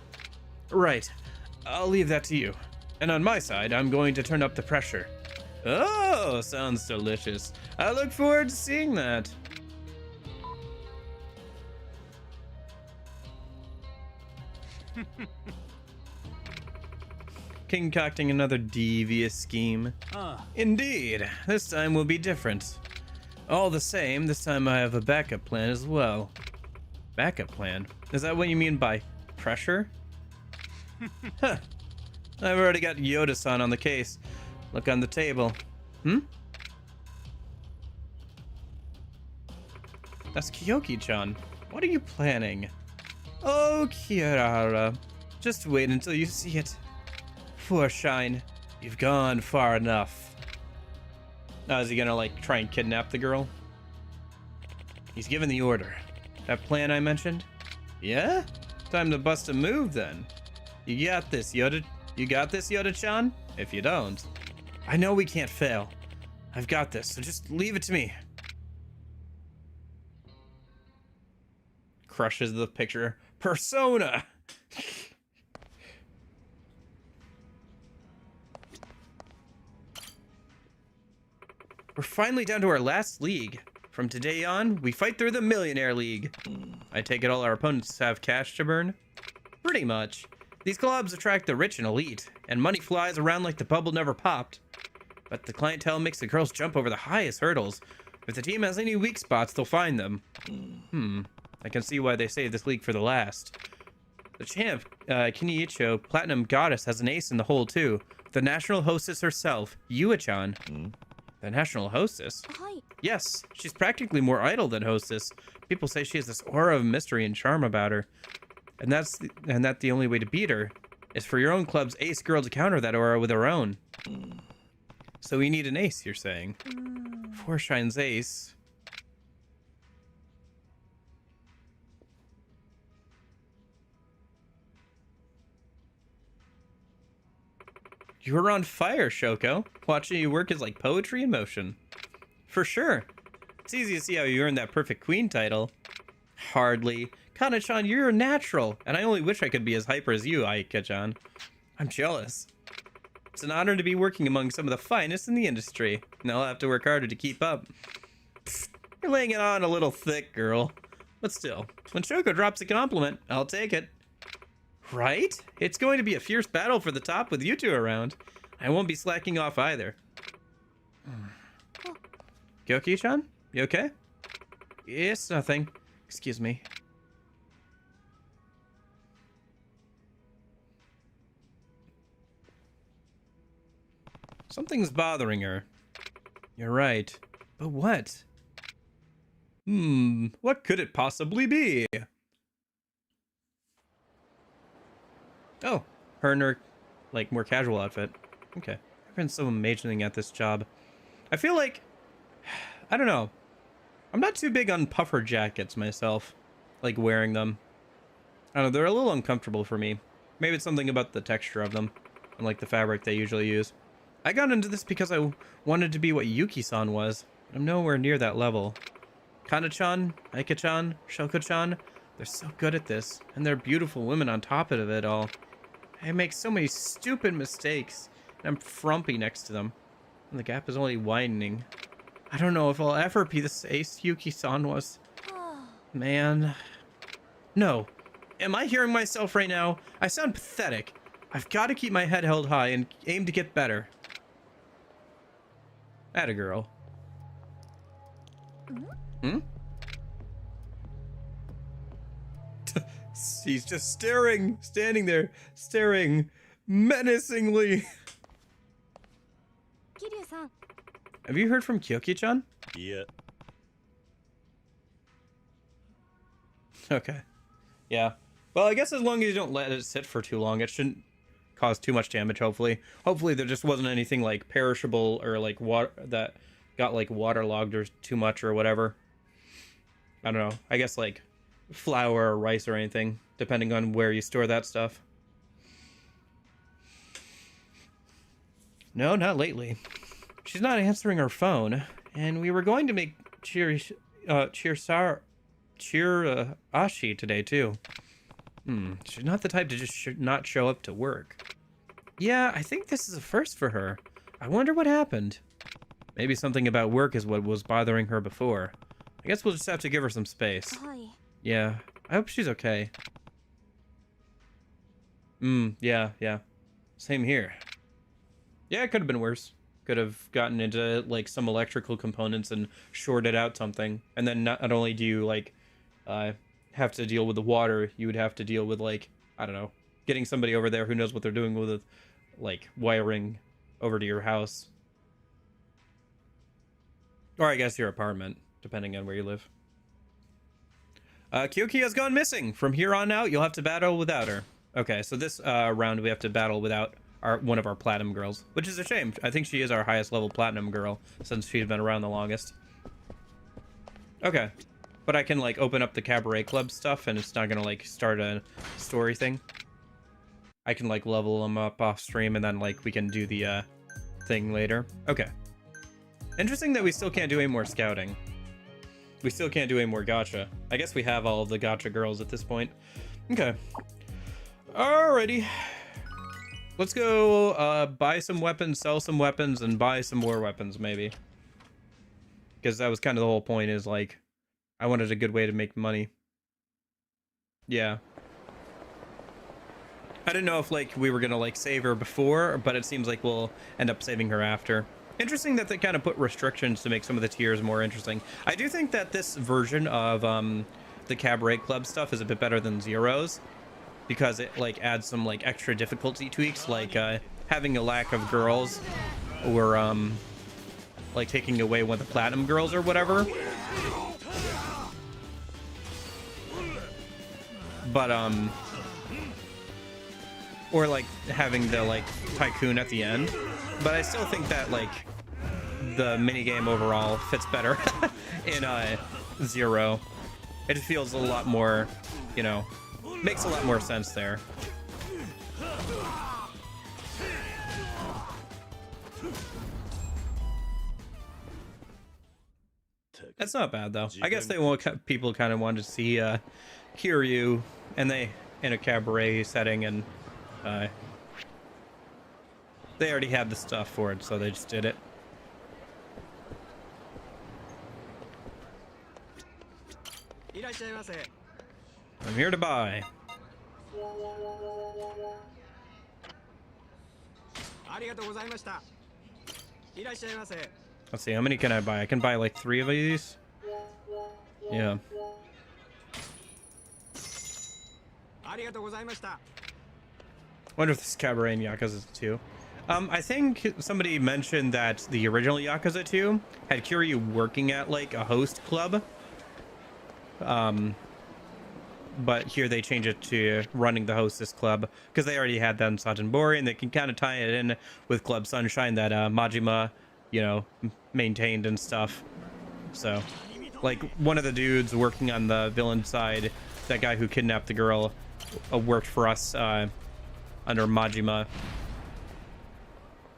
Right. I'll leave that to you. And on my side, I'm going to turn up the pressure. Oh, sounds delicious. I look forward to seeing that. concocting another devious scheme. Indeed, this time will be different. All the same, this time I have a backup plan as well. Backup plan? Is that what you mean by pressure? Huh. I've already got Yoda-san on the case. Look on the table. That's Kyoki-chan. What are you planning? Oh, Kirara. Just wait until you see it. Poor Shine. You've gone far enough. Now, is he gonna, like, try and kidnap the girl? He's given the order. That plan I mentioned? Yeah? Time to bust a move, then. You got this, Yoda. You got this, Yoda-chan? If you don't, I know we can't fail. I've got this, so just leave it to me. Crushes the picture. Persona! We're finally down to our last league. From today on, we fight through the Millionaire League. I take it all our opponents have cash to burn? Pretty much. These clubs attract the rich and elite, and money flies around like the bubble never popped. But the clientele makes the girls jump over the highest hurdles. If the team has any weak spots, they'll find them. I can see why they saved this league for the last. The champ, Kiniicho, Platinum Goddess, has an ace in the hole too. The national hostess herself, Yua-chan. The national hostess? Hi. Yes, she's practically more idle than hostess. People say she has this aura of mystery and charm about her. And that's the only way to beat her is for your own club's ace girl to counter that aura with her own. So we need an ace, you're saying? Four Shine's ace. You're on fire, Shoko. Watching you work is like poetry in motion. For sure. It's easy to see how you earned that perfect queen title. Hardly. Kana-chan, you're a natural, and I only wish I could be as hyper as you, Aika-chan. I'm jealous. It's an honor to be working among some of the finest in the industry, and I'll have to work harder to keep up. Pfft, you're laying it on a little thick, girl. But still, when Shoko drops a compliment, I'll take it. Right? It's going to be a fierce battle for the top with you two around. I won't be slacking off either. Gyoki-chan? You okay? It's nothing. Excuse me. Something's bothering her. You're right. But what? What could it possibly be? Oh, her in her, like, more casual outfit. Okay. I've been so amazing at this job. I feel like, I don't know. I'm not too big on puffer jackets myself. Like, wearing them. I don't know, they're a little uncomfortable for me. Maybe it's something about the texture of them. And, like, the fabric they usually use. I got into this because I wanted to be what Yuki-san was. I'm nowhere near that level. Kana-chan, Aika-chan, Shoko-chan, they're so good at this. And they're beautiful women on top of it all. I make so many stupid mistakes. And I'm frumpy next to them. And the gap is only widening. I don't know if I'll ever be the ace Yuki-san was. Man. No. Am I hearing myself right now? I sound pathetic. I've got to keep my head held high and aim to get better. Atta girl. He's just staring, standing there, staring menacingly. Kiryu-san. Have you heard from Kyoki-chan? Yeah. Okay. Yeah. Well, I guess as long as you don't let it sit for too long, it shouldn't cause too much damage, hopefully. Hopefully there just wasn't anything like perishable or like water that got like waterlogged or too much or whatever. I don't know. I guess like flour or rice or anything, depending on where you store that stuff. No, not lately. She's not answering her phone, and we were going to make Ashi today too. She's not the type to just not show up to work. Yeah, I think this is a first for her. I wonder what happened. Maybe something about work is what was bothering her before. I guess we'll just have to give her some space. Hi. Yeah, I hope she's okay. Yeah. Same here. Yeah, it could have been worse. Could have gotten into like some electrical components and shorted out something. And then not only do you like have to deal with the water, you would have to deal with like, I don't know, getting somebody over there who knows what they're doing with it, like wiring over to your house. Or I guess your apartment, depending on where you live. Kyoki has gone missing. From here on out, you'll have to battle without her. Okay, so this round we have to battle without one of our platinum girls, which is a shame. I think she is our highest level platinum girl since she's been around the longest. Okay, but I can like open up the cabaret club stuff and it's not gonna like start a story thing. I can like level them up off stream and then like we can do the thing later. Okay. Interesting that we still can't do any more scouting. We still can't do any more gacha. I guess we have all of the gacha girls at this point. Okay. Alrighty. Let's go buy some weapons, sell some weapons, and buy some more weapons, maybe. Because that was kind of the whole point, is like, I wanted a good way to make money. Yeah. I didn't know if like we were gonna like save her before, but it seems like we'll end up saving her after. Interesting that they kind of put restrictions to make some of the tiers more interesting. I do think that this version of the cabaret club stuff is a bit better than Zero's, because it like adds some like extra difficulty tweaks, like having a lack of girls, or like taking away one of the platinum girls or whatever. But or like having the like tycoon at the end. But I still think that like the minigame overall fits better in Zero. It feels a lot more, you know, makes a lot more sense there. That's not bad though. I guess they want people kind of wanted to see Kiryu and they in a cabaret setting, and they already had the stuff for it, so they just did it. I'm here to buy. Let's see, how many can I buy? I can buy like 3 of these. Yeah. Wonder if this is Cabaret and Yakuza 2. I think somebody mentioned that the original Yakuza 2 had Kiryu working at like a host club. But here they change it to running the hostess club, because they already had that in Satonbori, and they can kind of tie it in with Club Sunshine that Majima, you know, maintained and stuff. So, like, one of the dudes working on the villain side, that guy who kidnapped the girl, worked for us under Majima.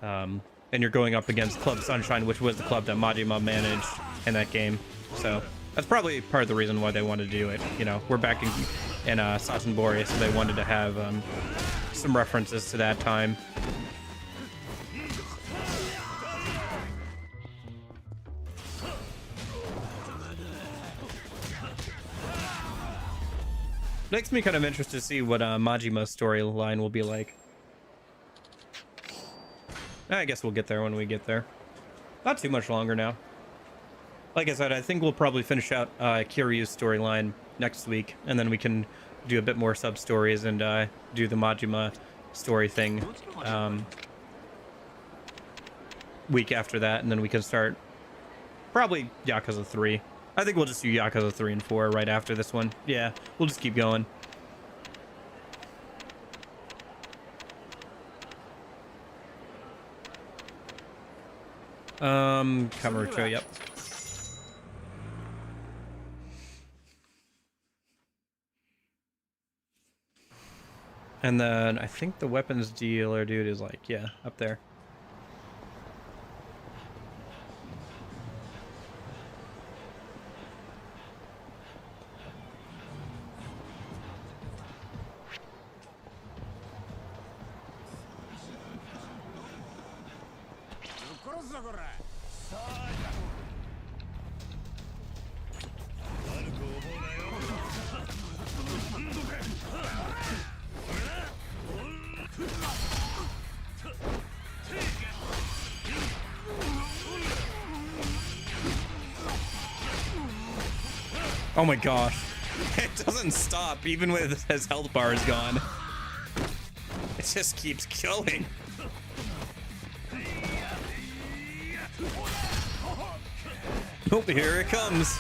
And you're going up against Club Sunshine, which was the club that Majima managed in that game. So that's probably part of the reason why they wanted to do it. You know, we're back in Satonbori, so they wanted to have some references to that time. Makes me kind of interested to see what Majima's storyline will be like. I guess we'll get there when we get there. Not too much longer now. Like I said, I think we'll probably finish out Kiryu's storyline next week, and then we can do a bit more sub-stories and do the Majima story thing week after that, and then we can start probably Yakuza 3. I think we'll just do Yakuza 3 and 4 right after this one. Yeah, we'll just keep going. Kamurocho, yep. And then I think the weapons dealer dude is like, yeah, up there. Oh my gosh. It doesn't stop even with his health bar is gone. It just keeps killing. Oh, here it comes.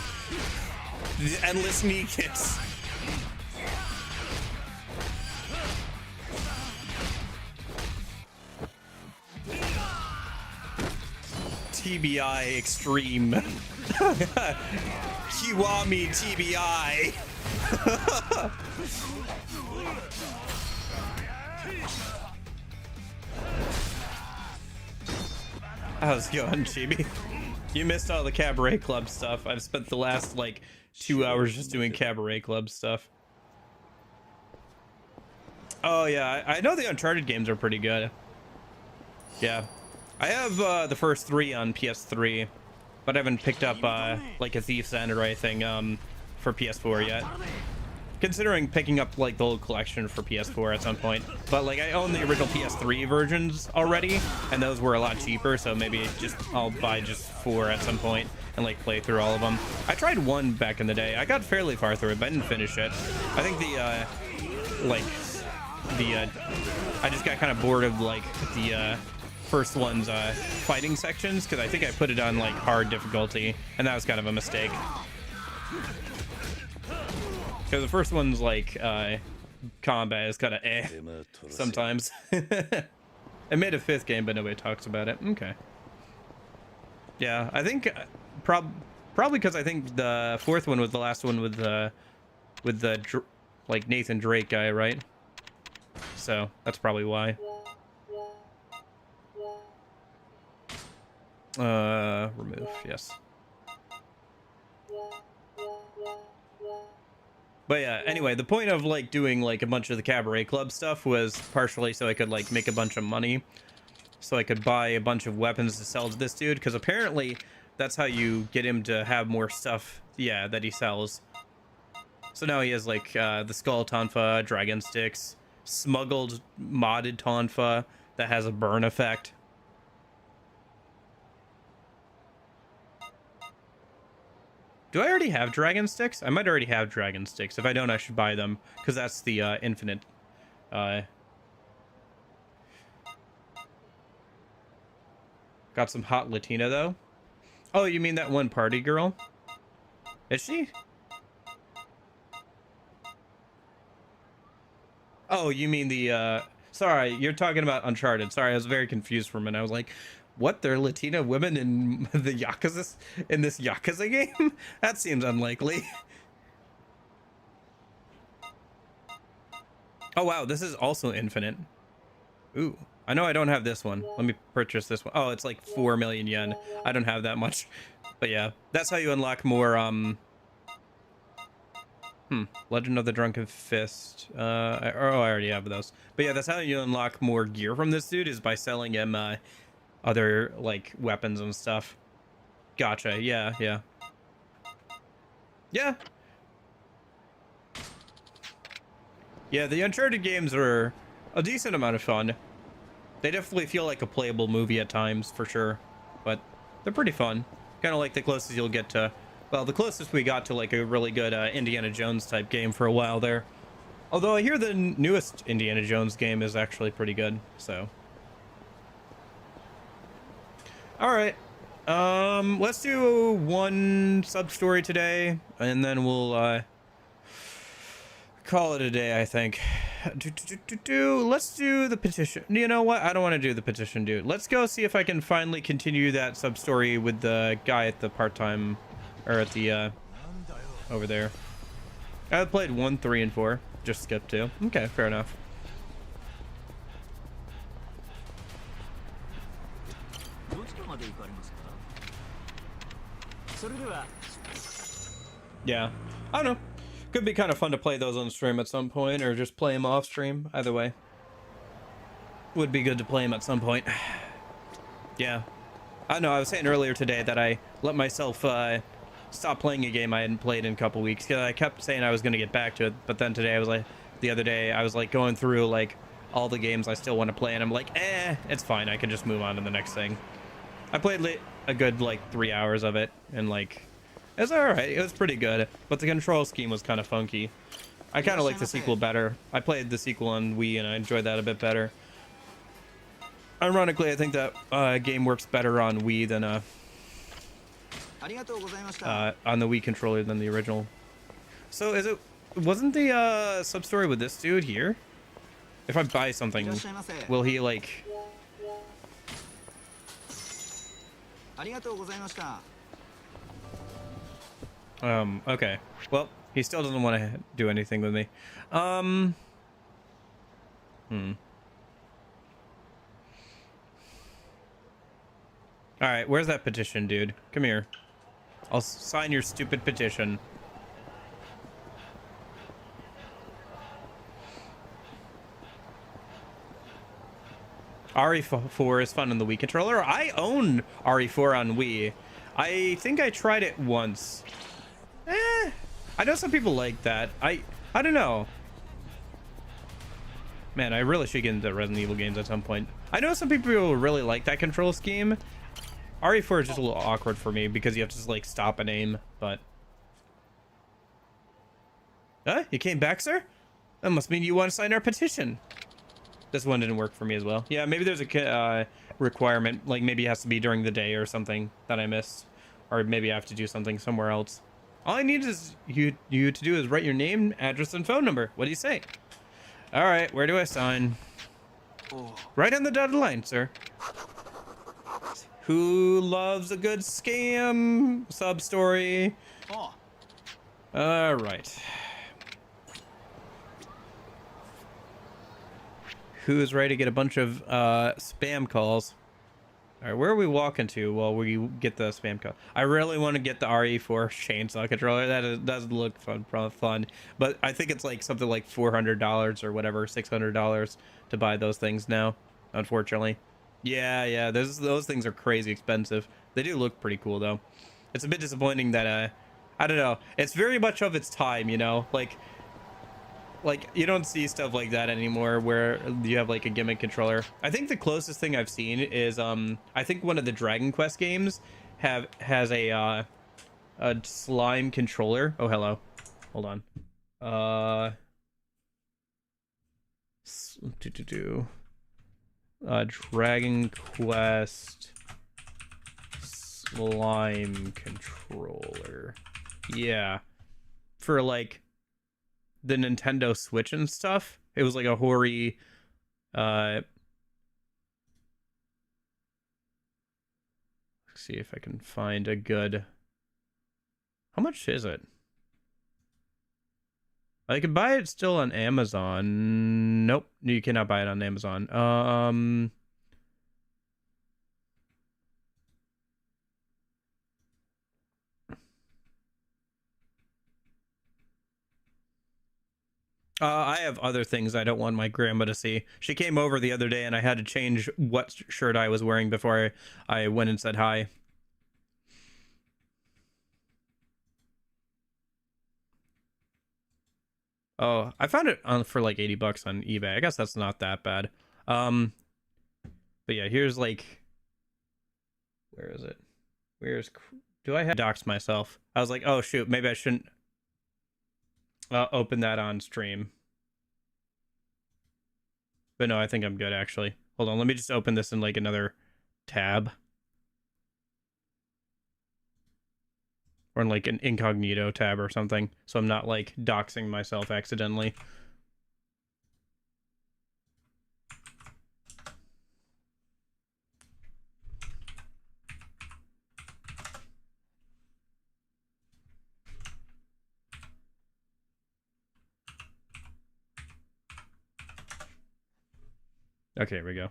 The endless knee kicks. TBI Extreme. Kiwami TBI. How's it going, Chibi? You missed all the Cabaret Club stuff. I've spent the last like 2 hours just doing Cabaret Club stuff. Oh yeah, I know the Uncharted games are pretty good. Yeah, I have the first 3 on PS3, but I haven't picked up like a Thief's End or anything for PS4 yet. Considering picking up like the whole collection for PS4 at some point, but like I own the original PS3 versions already, and those were a lot cheaper, so maybe I'll buy just 4 at some point and like play through all of them. I tried 1 back in the day. I got fairly far through it, but I didn't finish it. I think I just got kind of bored of like the first one's fighting sections, because I think I put it on like hard difficulty, and that was kind of a mistake. Because the first one's like combat is kind of sometimes. I made a 5th game, but nobody talks about it. Okay. Yeah, I think probably because I think the 4th one was the last one with the like Nathan Drake guy, right? So that's probably why. Remove, yes. But yeah, anyway, the point of like doing like a bunch of the Cabaret Club stuff was partially so I could like make a bunch of money, so I could buy a bunch of weapons to sell to this dude, because apparently that's how you get him to have more stuff, yeah, that he sells. So now he has like the Skull Tonfa, Dragon Sticks, smuggled modded Tonfa that has a burn effect. Do I already have Dragon Sticks? I might already have Dragon Sticks. If I don't, I should buy them, because that's the infinite. Got some hot Latina, though. Oh, you mean that one party girl? Is she? Oh, you mean the... Sorry, you're talking about Uncharted. Sorry, I was very confused for a minute. I was like... What? There are Latina women in the Yakuza, in this Yakuza game? That seems unlikely. Oh wow, this is also infinite. Ooh, I know I don't have this one. Let me purchase this one. Oh, it's like 4 million yen. I don't have that much. But yeah, that's how you unlock more, Legend of the Drunken Fist. I already have those. But yeah, that's how you unlock more gear from this dude, is by selling him, other like weapons and stuff. Gotcha. Yeah. The Uncharted games are a decent amount of fun. They definitely feel like a playable movie at times, for sure, but they're pretty fun. Kind of like the closest you'll get to, well, the closest we got to like a really good Indiana Jones type game for a while there. Although I hear the newest Indiana Jones game is actually pretty good, so. All right, let's do one sub story today, and then we'll call it a day, I think. Let's do the petition. You know what? I don't want to do the petition, dude. Let's go see if I can finally continue that sub story with the guy at the part-time, or at the over there. I played 1, 3, and 4. Just skipped 2. Okay, fair enough. Yeah, I don't know. Could be kind of fun to play those on stream at some point, or just play them off stream. Either way, would be good to play them at some point. Yeah, I know. I was saying earlier today that I let myself stop playing a game I hadn't played in a couple weeks, because I kept saying I was going to get back to it, but then today I was like, the other day I was like going through like all the games I still want to play, and I'm like, it's fine. I can just move on to the next thing. I played a good like 3 hours of it, and like It's alright. It was pretty good. But the control scheme was kind of funky. I kind of like the sequel better. I played the sequel on Wii and I enjoyed that a bit better. Ironically, I think that game works better on Wii than on the Wii controller than the original. So is it... Wasn't the sub-story with this dude here? If I buy something, will he like... Okay. Well, he still doesn't want to do anything with me. Alright, where's that petition, dude? Come here. I'll sign your stupid petition. RE4 is fun on the Wii controller. I own RE4 on Wii. I think I tried it once. I know some people like that. I don't know. Man, I really should get into Resident Evil games at some point. I know some people really like that control scheme. RE4 is just a little awkward for me because you have to just like stop and aim, but... You came back, sir? That must mean you want to sign our petition. This one didn't work for me as well. Yeah, maybe there's a requirement, like maybe it has to be during the day or something that I missed. Or maybe I have to do something somewhere else. All I need is you to do is write your name, address, and phone number. What do you say? All right, where do I sign? Right on the dotted line, sir. Who loves a good scam sub-story? All right. Who's ready to get a bunch of spam calls? All right, where are we walking to while we get the spam call? I really want to get the RE4 chainsaw controller. That does look fun, but I think it's like something like $400 or whatever, $600 to buy those things now. Unfortunately, yeah, those things are crazy expensive. They do look pretty cool though. It's a bit disappointing that I don't know. It's very much of its time, you know, like you don't see stuff like that anymore where you have like a gimmick controller. I think the closest thing I've seen is I think one of the Dragon Quest games has a slime controller. Oh, hello. Hold on. Dragon Quest slime controller. Yeah. For like the Nintendo Switch and stuff. It was like a hoary let's see if I can find a good... How much is it? I could buy it still on Amazon. Nope, you cannot buy it on Amazon. I have other things I don't want my grandma to see. She came over the other day and I had to change what shirt I was wearing before I went and said hi. Oh, I found it for like $80 on eBay. I guess that's not that bad. But yeah, here's like... Where is it? Do I have doxed myself? I was like, oh shoot, maybe I shouldn't... open that on stream. But no, I think I'm good actually. Hold on, let me just open this in like another tab. Or in like an incognito tab or something. So I'm not like doxing myself accidentally. Okay, here we go.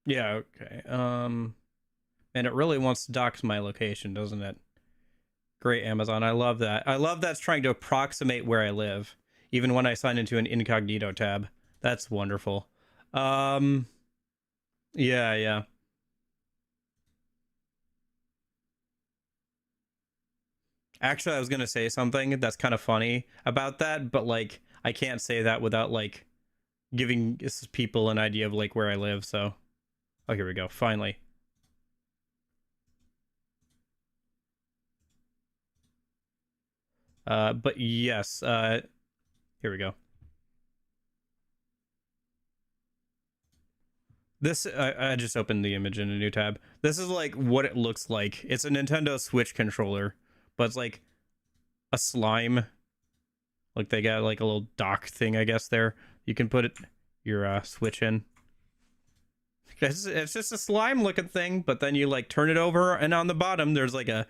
Yeah, okay. And it really wants to dox my location, doesn't it? Great, Amazon. I love that. I love that's trying to approximate where I live, even when I sign into an incognito tab. That's wonderful. Yeah. Actually, I was gonna say something that's kind of funny about that, but like I can't say that without like giving people an idea of like where I live. So, oh, here we go. Finally, But yes, here we go. This, I just opened the image in a new tab. This is like what it looks like. It's a Nintendo Switch controller, but it's like a slime. Like they got like a little dock thing, I guess, there. You can put your Switch in. It's just a slime looking thing, but then you like turn it over, and on the bottom there's like a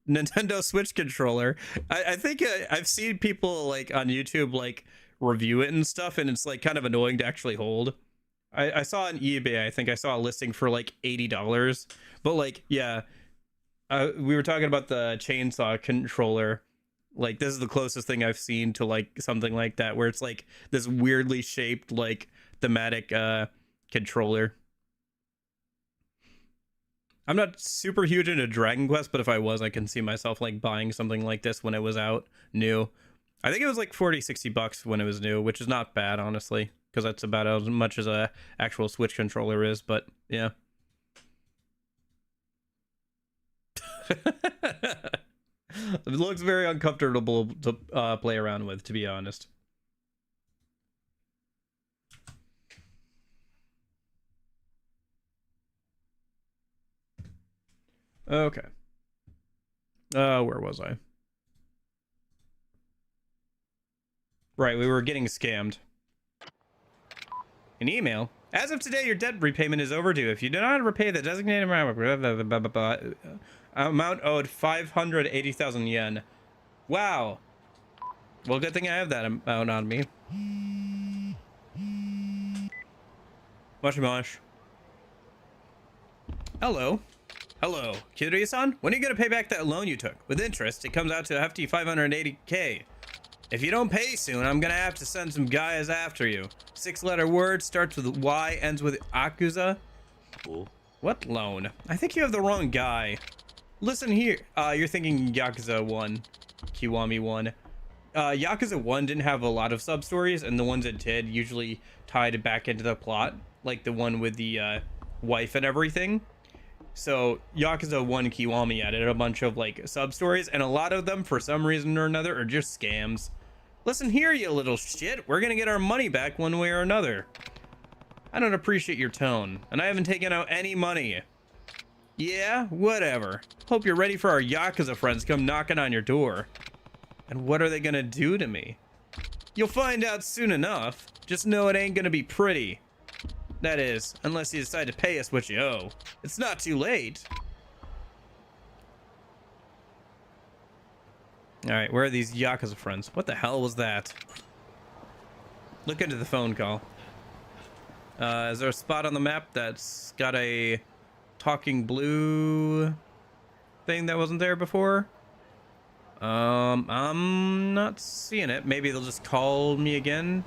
Nintendo Switch controller. I think I've seen people like on YouTube like review it and stuff, and it's like kind of annoying to actually hold. I saw on eBay, I think I saw a listing for like $80, but like, yeah, we were talking about the chainsaw controller. Like, this is the closest thing I've seen to like something like that, where it's like this weirdly shaped like thematic controller. I'm not super huge into Dragon Quest, but if I was, I can see myself like buying something like this when it was out new. I think it was like 40-60 bucks when it was new, which is not bad, honestly, because that's about as much as a actual Switch controller is. But yeah. It looks very uncomfortable to play around with, to be honest. Okay. Where was I? Right, we were getting scammed. An email. As of today, your debt repayment is overdue. If you do not repay the designated amount owed 580,000 yen. Wow. Well, good thing I have that amount on me. Moshi mosh. Hello. Hello. Kiryu-san? When are you going to pay back that loan you took? With interest, it comes out to a hefty 580k. If you don't pay soon, I'm gonna have to send some guys after you. 6-letter word, starts with Y, ends with Yakuza. Oh. What loan? I think you have the wrong guy. Listen here. You're thinking Yakuza 1. Kiwami 1. Yakuza 1 didn't have a lot of sub-stories, and the ones it did usually tied back into the plot. Like the one with the wife and everything. So Yakuza 1 Kiwami added a bunch of like sub-stories, and a lot of them, for some reason or another, are just scams. Listen here, you little shit. We're gonna get our money back one way or another. I don't appreciate your tone, and I haven't taken out any money. Yeah, whatever. Hope you're ready for our Yakuza friends come knocking on your door. And what are they gonna do to me? You'll find out soon enough. Just know it ain't gonna be pretty. That is, unless you decide to pay us what you owe. It's not too late. Alright, where are these Yakuza friends? What the hell was that? Look into the phone call. Is there a spot on the map that's got a talking blue thing that wasn't there before? I'm not seeing it. Maybe they'll just call me again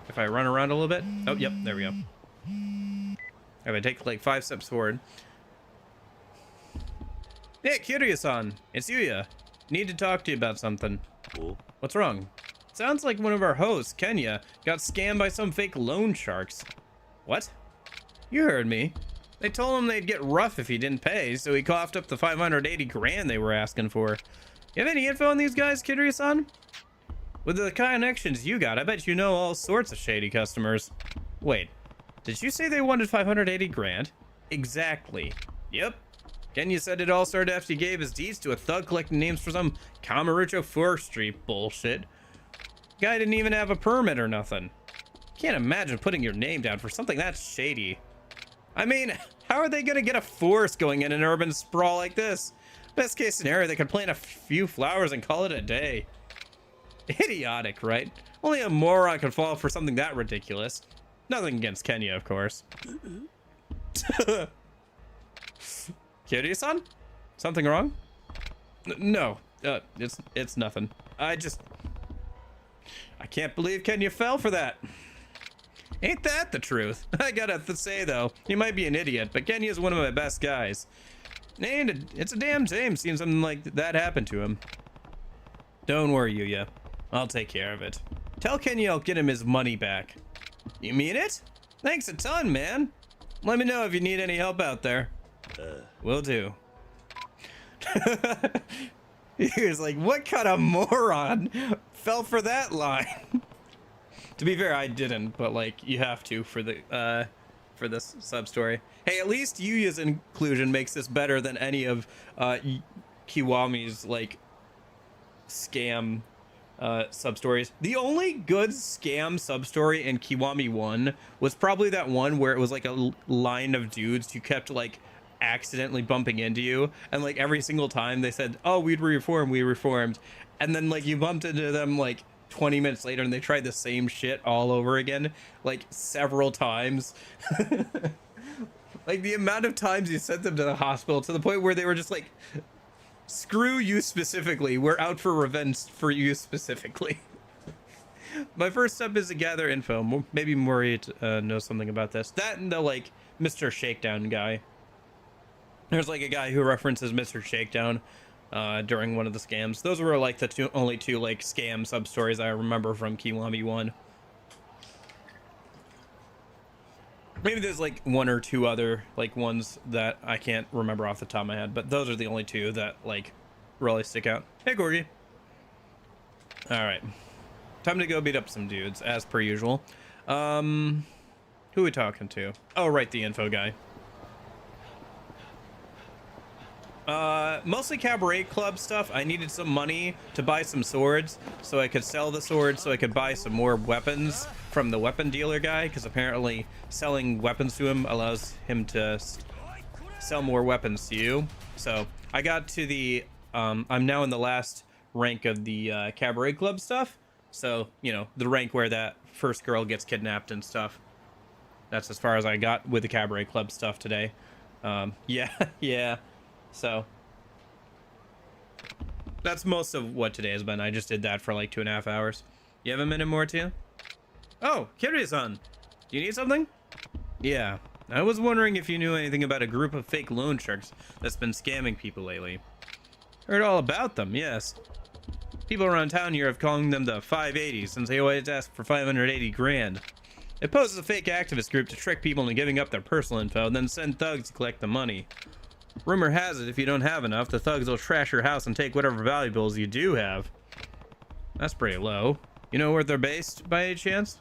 if I run around a little bit. Oh, yep, there we go. If I take like 5 steps forward. Hey, Kiryu-san, it's Yuya. Need to talk to you about something. Oh. What's wrong? Sounds like one of our hosts, Kenya, got scammed by some fake loan sharks. What? You heard me. They told him they'd get rough if he didn't pay, so he coughed up the 580 grand they were asking for. You have any info on these guys, Kiryu-san? With the connections you got, I bet you know all sorts of shady customers. Wait, did you say they wanted 580 grand? Exactly. Yep. Kenya said it all started after he gave his deeds to a thug collecting names for some Kamurocho forestry bullshit. Guy didn't even have a permit or nothing. Can't imagine putting your name down for something that shady. I mean, how are they gonna get a forest going in an urban sprawl like this? Best case scenario, they could plant a few flowers and call it a day. Idiotic, right? Only a moron could fall for something that ridiculous. Nothing against Kenya, of course. Kiryu-san? Something wrong? No, it's nothing. I can't believe Kenya fell for that. Ain't that the truth? I gotta say though, he might be an idiot, but Kenya's one of my best guys. And it's a damn shame seeing something like that happen to him. Don't worry, Yuya. I'll take care of it. Tell Kenya I'll get him his money back. You mean it? Thanks a ton, man. Let me know if you need any help out there. Will do. He was like, what kind of moron fell for that line? To be fair, I didn't, but like you have to for the for this sub story. Hey, at least Yuya's inclusion makes this better than any of Kiwami's like scam sub stories. The only good scam sub story in Kiwami 1 was probably that one where it was like a line of dudes who kept like accidentally bumping into you, and like every single time they said, oh, we reformed, and then like you bumped into them like 20 minutes later and they tried the same shit all over again, like several times. Like the amount of times you sent them to the hospital to the point where they were just like, screw you specifically, we're out for revenge for you specifically. My first step is to gather info. Maybe Mori knows something about this. That and the like Mr. Shakedown guy. There's like a guy who references Mr. Shakedown during one of the scams. Those were like the only two like scam sub stories I remember from Kiwami 1. Maybe there's like one or two other like ones that I can't remember off the top of my head, but those are the only two that like really stick out. Hey, Gorgie. All right, time to go beat up some dudes as per usual. Who are we talking to? Oh, right, the info guy. Mostly cabaret club stuff. I needed some money to buy some swords so I could sell the swords so I could buy some more weapons from the weapon dealer guy, because apparently selling weapons to him allows him to sell more weapons to you. So I got to the I'm now in the last rank of the cabaret club stuff, so you know, the rank where that first girl gets kidnapped and stuff. That's as far as I got with the cabaret club stuff today. Yeah. So that's most of what today has been. I just did that for like 2.5 hours. You have a minute more too? Oh, Kiryu-san, do you need something? Yeah, I was wondering if you knew anything about a group of fake loan sharks that's been scamming people lately. Heard all about them, yes. People around town here have calling them the 580 since they always ask for 580 grand. It poses a fake activist group to trick people into giving up their personal info and then send thugs to collect the money. Rumor has it, if you don't have enough, the thugs will trash your house and take whatever valuables you do have. That's pretty low. You know where they're based, by any chance?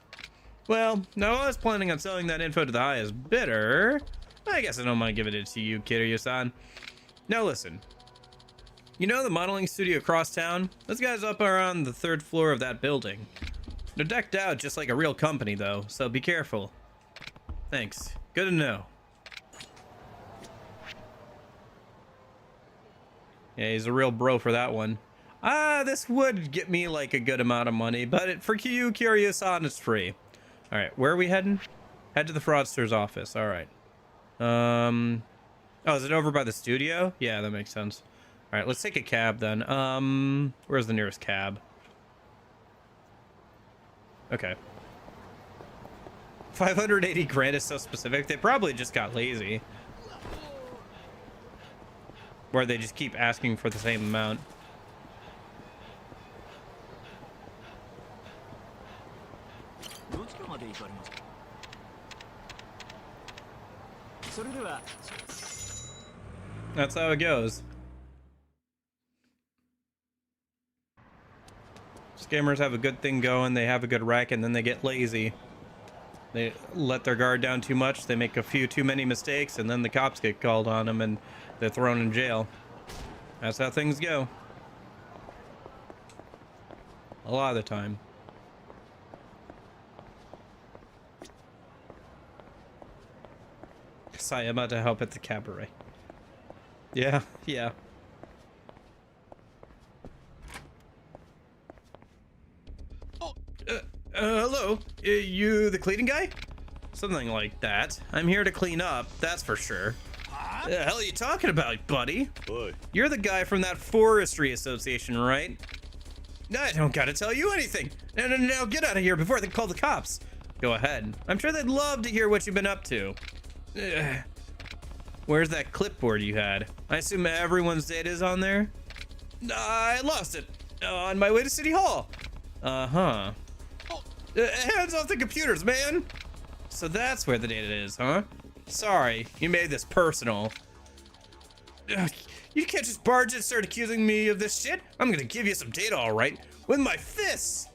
Well, no, I was planning on selling that info to the highest bidder. I guess I don't mind giving it to you, Kiryu-san. Now listen. You know the modeling studio across town? Those guys up around the 3rd floor of that building. They're decked out just like a real company, though, so be careful. Thanks. Good to know. Yeah, he's a real bro for that one. This would get me like a good amount of money, but for you, Kiryu-san, it's free. All right, where are we heading? Head to the fraudster's office. All right. Oh, is it over by the studio? Yeah, that makes sense. All right, let's take a cab then. Where's the nearest cab? Okay. 580 grand is so specific. They probably just got lazy. Where they just keep asking for the same amount. That's how it goes. Scammers have a good thing going, they have a good rack, and then they get lazy. They let their guard down too much, they make a few too many mistakes, and then the cops get called on them and they're thrown in jail. That's how things go. A lot of the time. Sorry, I'm about to help at the cabaret. Yeah. Oh, hello. You the cleaning guy? Something like that. I'm here to clean up, that's for sure. The hell are you talking about, buddy? Boy. You're the guy from that forestry association, right? I don't gotta tell you anything. No, get out of here before they call the cops. Go ahead. I'm sure they'd love to hear what you've been up to. Where's that clipboard you had? I assume everyone's data is on there? I lost it. On my way to City Hall. Uh-huh. Hands off the computers, man. So that's where the data is, huh? Sorry, you made this personal. You can't just barge in and start accusing me of this shit. I'm gonna give you some data, all right, with my fists.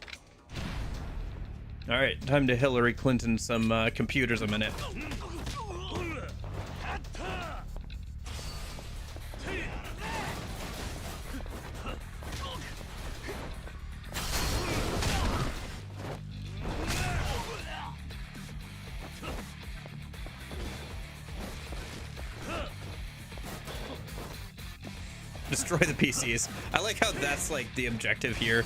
All right, time to Hillary Clinton some computers a minute. Destroy the PCs. I like how that's like the objective here.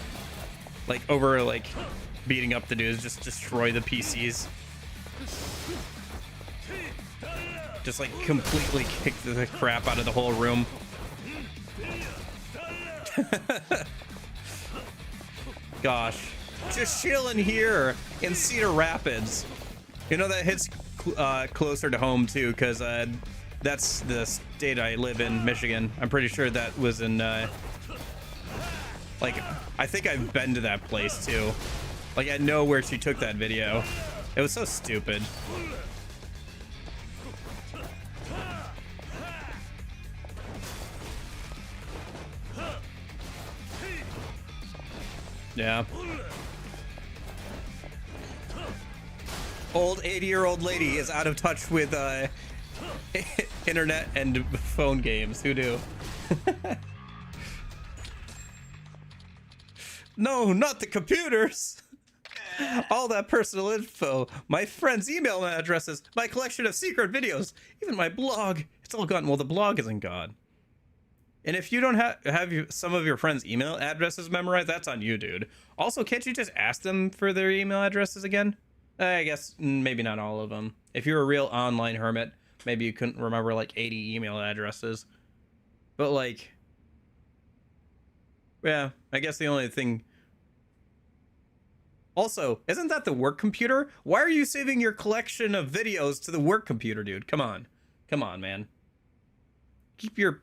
Like over like beating up the dudes, just destroy the PCs. Just like completely kick the crap out of the whole room. Gosh. Just chilling here in Cedar Rapids. You know, that hits closer to home too, because that's the state I live in, Michigan. I'm pretty sure that was in, like, I think I've been to that place too. Like, I know where she took that video. It was so stupid. Yeah. Old 80-year-old lady is out of touch with internet and phone games. Who knew? No, not the computers. All that personal info, my friends' email addresses, my collection of secret videos, even my blog. It's all gone. Well, the blog isn't gone. And if you don't have some of your friends' email addresses memorized, that's on you, dude. Also, can't you just ask them for their email addresses again? I guess maybe not all of them. If you're a real online hermit, maybe you couldn't remember like 80 email addresses. But like, yeah, I guess the only thing... Also, isn't that the work computer? Why are you saving your collection of videos to the work computer, dude? Come on. Come on, man. Keep your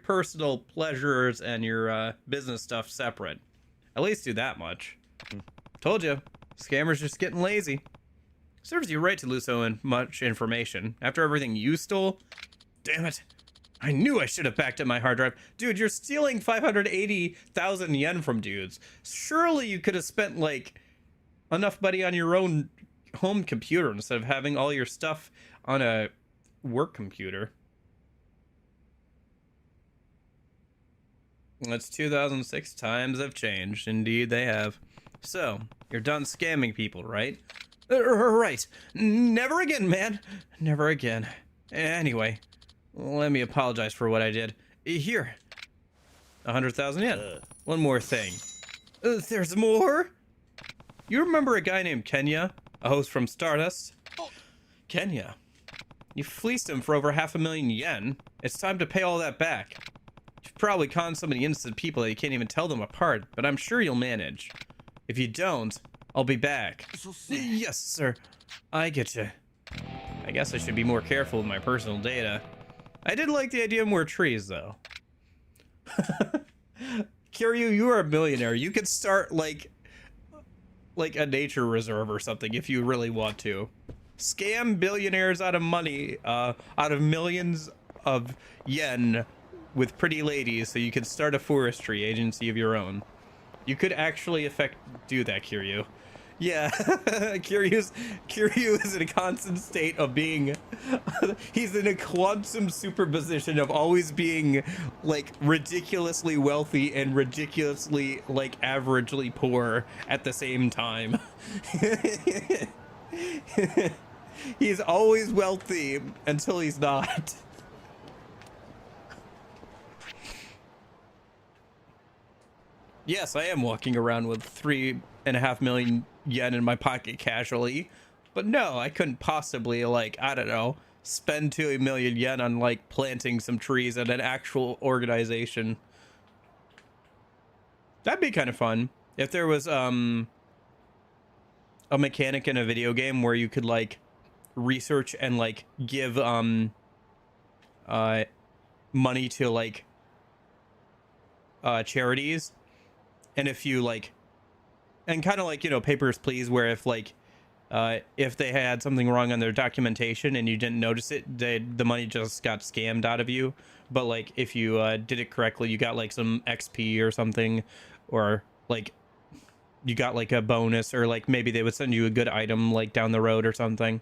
personal pleasures and your business stuff separate. At least do that much. Told you. Scammers just getting lazy. Serves you right to lose so much information. After everything you stole? Damn it. I knew I should have backed up my hard drive. Dude, you're stealing 580,000 yen from dudes. Surely you could have spent, like, enough money on your own home computer instead of having all your stuff on a work computer. That's 2006. Times have changed. Indeed, they have. So, you're done scamming people, right? Right. Never again, man. Never again. Anyway, let me apologize for what I did. Here. 100,000 yen. One more thing. There's more? You remember a guy named Kenya? A host from Stardust? Kenya. You fleeced him for over 500,000 yen. It's time to pay all that back. You've probably conned so many innocent people that you can't even tell them apart, but I'm sure you'll manage. If you don't, I'll be back. Yes, sir. I get you. I guess I should be more careful with my personal data. I did like the idea of more trees, though. Kiryu, you are a millionaire. You could start, like a nature reserve or something if you really want to. Scam billionaires out of money, out of millions of yen with pretty ladies so you can start a forestry agency of your own. You could actually do that, Kiryu. Yeah, Kiryu is in a constant state of being, he's in a quantum superposition of always being, like, ridiculously wealthy and ridiculously, like, averagely poor at the same time. He's always wealthy until he's not. Yes, I am walking around with 3.5 million yen in my pocket casually, but no, I couldn't possibly, like, I don't know, spend 2 million yen on, like, planting some trees at an actual organization. That'd be kind of fun if there was a mechanic in a video game where you could, like, research and, like, give money to, like, charities. And if you, like, and kind of like, you know, Papers, Please, where if, like, if they had something wrong on their documentation and you didn't notice it, the money just got scammed out of you. But like if you did it correctly, you got like some XP or something, or like you got like a bonus, or like maybe they would send you a good item like down the road or something.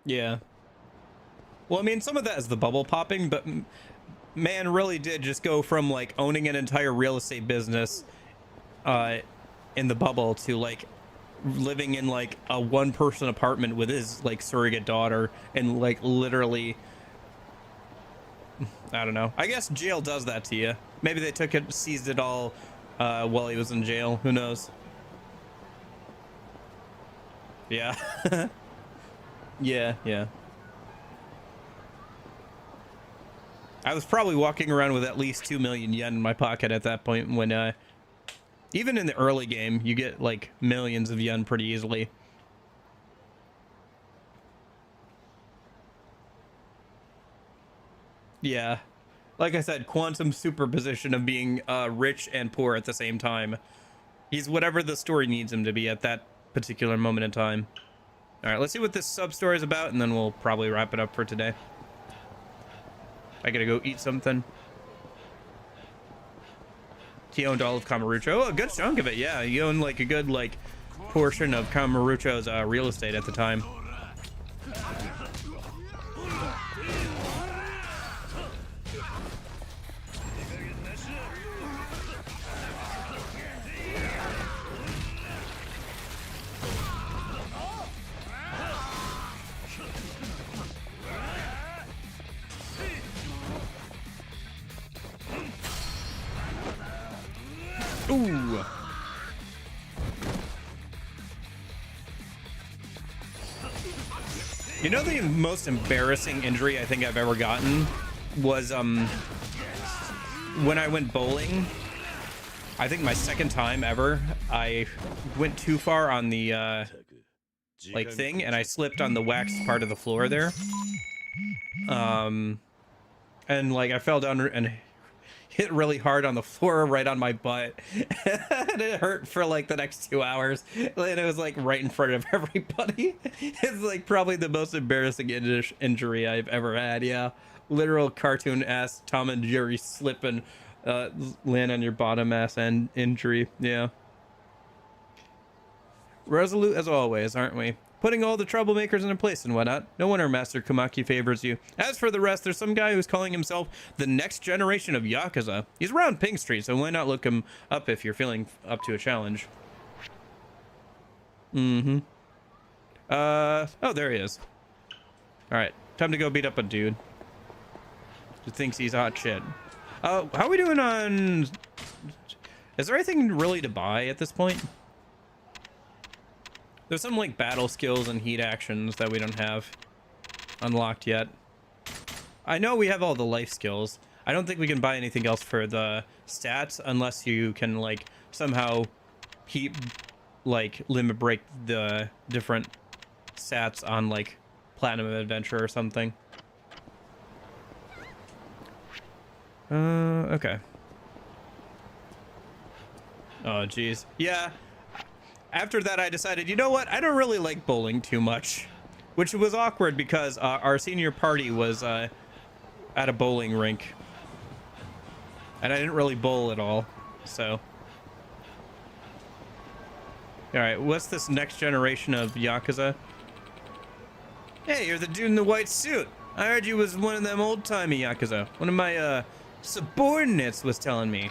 Yeah. Well, I mean, some of that is the bubble popping, but man really did just go from like owning an entire real estate business in the bubble to like living in like a one-person apartment with his like surrogate daughter, and like literally, I don't know. I guess jail does that to you. Maybe they took it, seized it all while he was in jail. Who knows? Yeah. Yeah. I was probably walking around with at least 2 million yen in my pocket at that point, when even in the early game you get like millions of yen pretty easily. Yeah, like I said, quantum superposition of being rich and poor at the same time. He's whatever the story needs him to be at that particular moment in time. All right, let's see what this sub story is about, and then we'll probably wrap it up for today. I gotta go eat something. He owned all of Kamurocho. Oh, a good chunk of it, yeah. He owned like a good like portion of Kamurocho's real estate at the time. Ooh. You know, the most embarrassing injury I think I've ever gotten was when I went bowling. I think my second time ever, I went too far on the like thing, and I slipped on the wax part of the floor there. And like I fell down and hit really hard on the floor right on my butt. And it hurt for like the next 2 hours, and it was like right in front of everybody. It's like probably the most embarrassing injury I've ever had. Yeah, literal cartoon ass Tom and Jerry slip and land on your bottom ass and injury. Yeah, resolute as always, aren't we? Putting all the troublemakers in place and whatnot. No wonder Master Komaki favors you. As for the rest, there's some guy who's calling himself the next generation of Yakuza. He's around Pink Street, so why not look him up if you're feeling up to a challenge? Oh, there he is. Alright, time to go beat up a dude who thinks he's hot shit. How are we doing on... Is there anything really to buy at this point? There's some like battle skills and heat actions that we don't have unlocked yet. I know we have all the life skills. I don't think we can buy anything else for the stats unless you can like somehow keep like limit break the different stats on like Platinum Adventure or something. Okay. Oh geez. Yeah. After that, I decided, you know what? I don't really like bowling too much, which was awkward because our senior party was at a bowling rink, and I didn't really bowl at all. So, all right, what's this next generation of Yakuza? Hey, you're the dude in the white suit. I heard you was one of them old-timey Yakuza. One of my subordinates was telling me.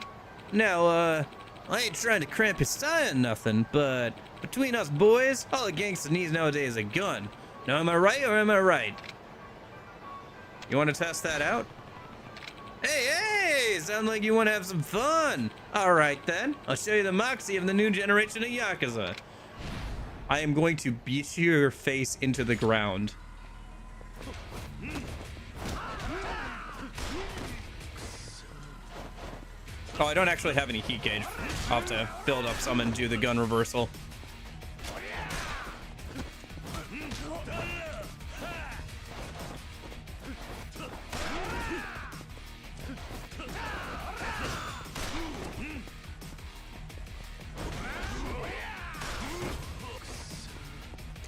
Now, I ain't trying to cramp his style or nothing, but between us boys, all a gangster needs nowadays is a gun. Now, am I right or am I right? You want to test that out? Hey, sound like you want to have some fun. All right, then. I'll show you the moxie of the new generation of Yakuza. I am going to beat your face into the ground. Oh, I don't actually have any heat gauge. I'll have to build up some and do the gun reversal.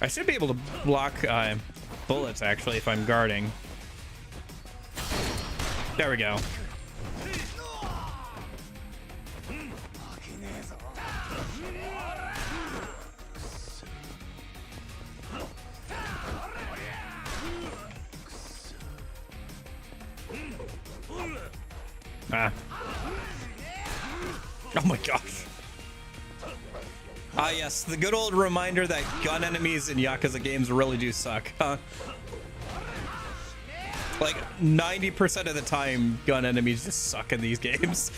I should be able to block bullets, actually, if I'm guarding. There we go. Ah. Oh my gosh. Ah, yes, the good old reminder that gun enemies in Yakuza games really do suck, huh? Like 90% of the time, gun enemies just suck in these games.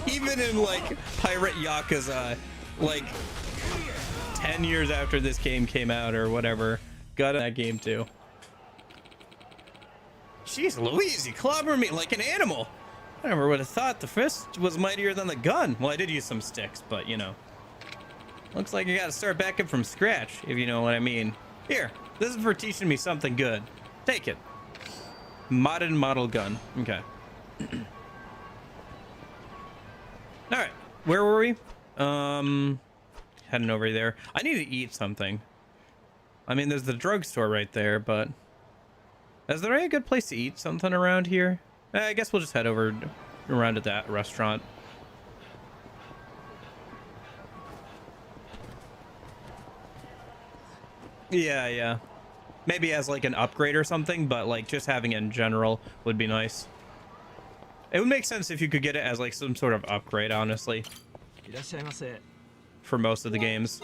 Even in like Pirate Yakuza, like 10 years after this game came out or whatever, gun in that game too. Jeez Louise, you clobber me like an animal. I never would have thought the fist was mightier than the gun. Well, I did use some sticks, but you know. Looks like you gotta start back up from scratch, if you know what I mean. Here, this is for teaching me something good. Take it. Modded model gun. Okay. Alright, where were we? Heading over there. I need to eat something. I mean, there's the drugstore right there, but... Is there a good place to eat something around here? I guess we'll just head over around to that restaurant. Yeah. Maybe as like an upgrade or something, but like just having it in general would be nice. It would make sense if you could get it as like some sort of upgrade, honestly. For most of the games.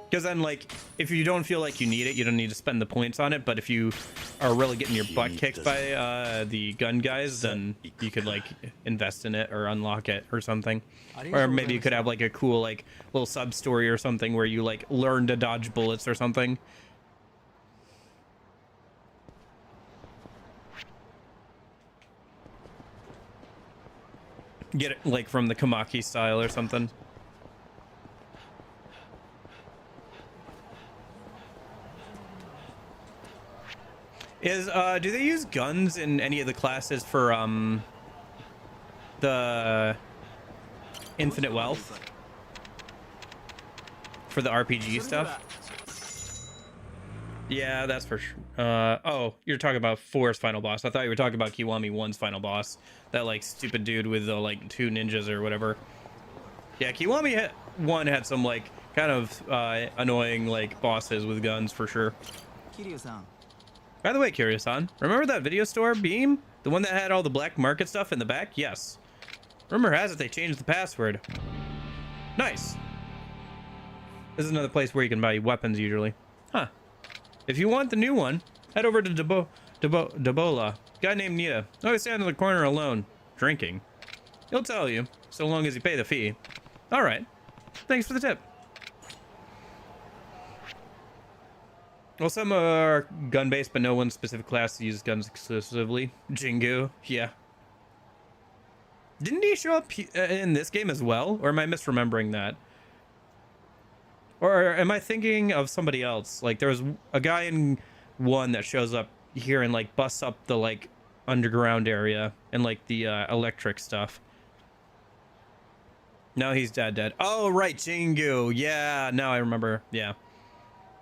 Because then, like, if you don't feel like you need it, you don't need to spend the points on it. But if you are really getting your butt kicked by the gun guys, then you could, like, invest in it or unlock it or something. Or maybe you could have, like, a cool, like, little sub-story or something where you, like, learn to dodge bullets or something. Get it, like, from the Kamaki style or something. Do they use guns in any of the classes for the infinite wealth for the RPG stuff? Yeah, that's for sure. Oh, you're talking about 4's final boss. I thought you were talking about Kiwami 1's final boss. That like stupid dude with the like 2 ninjas or whatever. Yeah, Kiwami 1 had some like kind of annoying like bosses with guns for sure. By the way, Kiryu-san, remember that video store, Beam? The one that had all the black market stuff in the back? Yes. Rumor has it they changed the password. Nice. This is another place where you can buy weapons usually. Huh. If you want the new one, head over to Dabola. Guy named Nia. Always stand in the corner alone, drinking. He'll tell you, so long as you pay the fee. Alright. Thanks for the tip. Well, some are gun-based, but no one specific class uses guns exclusively. Jingu, yeah. Didn't he show up in this game as well? Or am I misremembering that? Or am I thinking of somebody else? Like, there was a guy in 1 that shows up here and, like, busts up the, like, underground area and, like, the electric stuff. No, he's dead. Oh, right, Jingu. Yeah, now I remember. Yeah.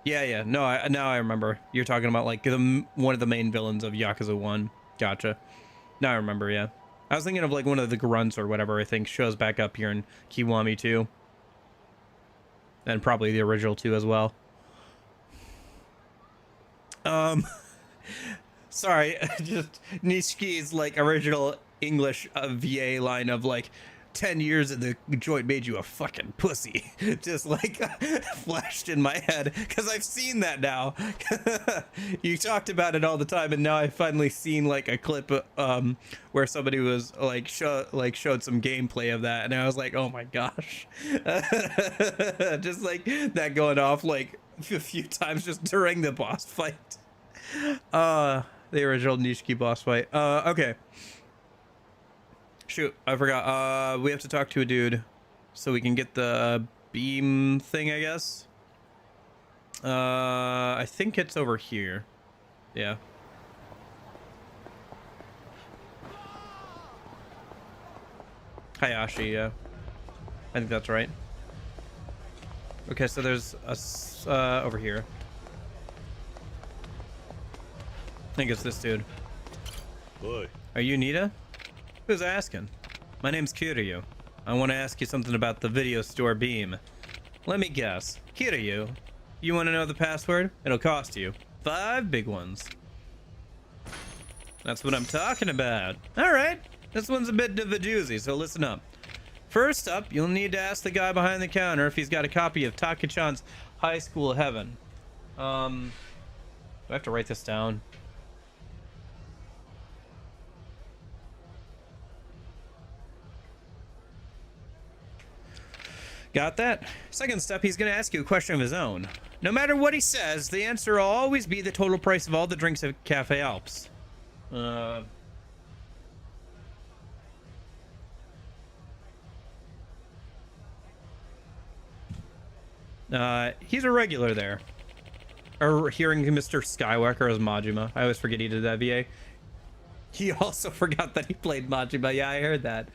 Yeah. No, now I remember. You're talking about like one of the main villains of Yakuza 1. Gotcha. Now I remember, yeah. I was thinking of like one of the grunts or whatever I think shows back up here in Kiwami 2. And probably the original 2 as well. Sorry, just Nishiki's like original English VA line of like 10 years in the joint made you a fucking pussy just like flashed in my head because I've seen that now. You talked about it all the time and now I've finally seen like a clip where somebody was like showed some gameplay of that and I was like, oh my gosh. Just like that going off like a few times just during the boss fight. The original Nishiki boss fight. Okay. Shoot, I forgot. We have to talk to a dude so we can get the beam thing, I guess. I think it's over here. Yeah. Hayashi, yeah. I think that's right. Okay, so there's over here. I think it's this dude. Boy, Are you Nita? Who's asking? My name's Kiryu. I want to ask you something about the video store Beam. Let me guess. Kiryu, you want to know the password? It'll cost you 5 big ones. That's what I'm talking about. All right. This one's a bit of a doozy, so listen up. First up, you'll need to ask the guy behind the counter if he's got a copy of Taki-chan's High School Heaven. Do I have to write this down? Got that? Second step, he's going to ask you a question of his own. No matter what he says, the answer will always be the total price of all the drinks at Cafe Alps. He's a regular there. Or hearing Mr. Skywalker as Majima. I always forget he did that VA. He also forgot that he played Majima. Yeah, I heard that.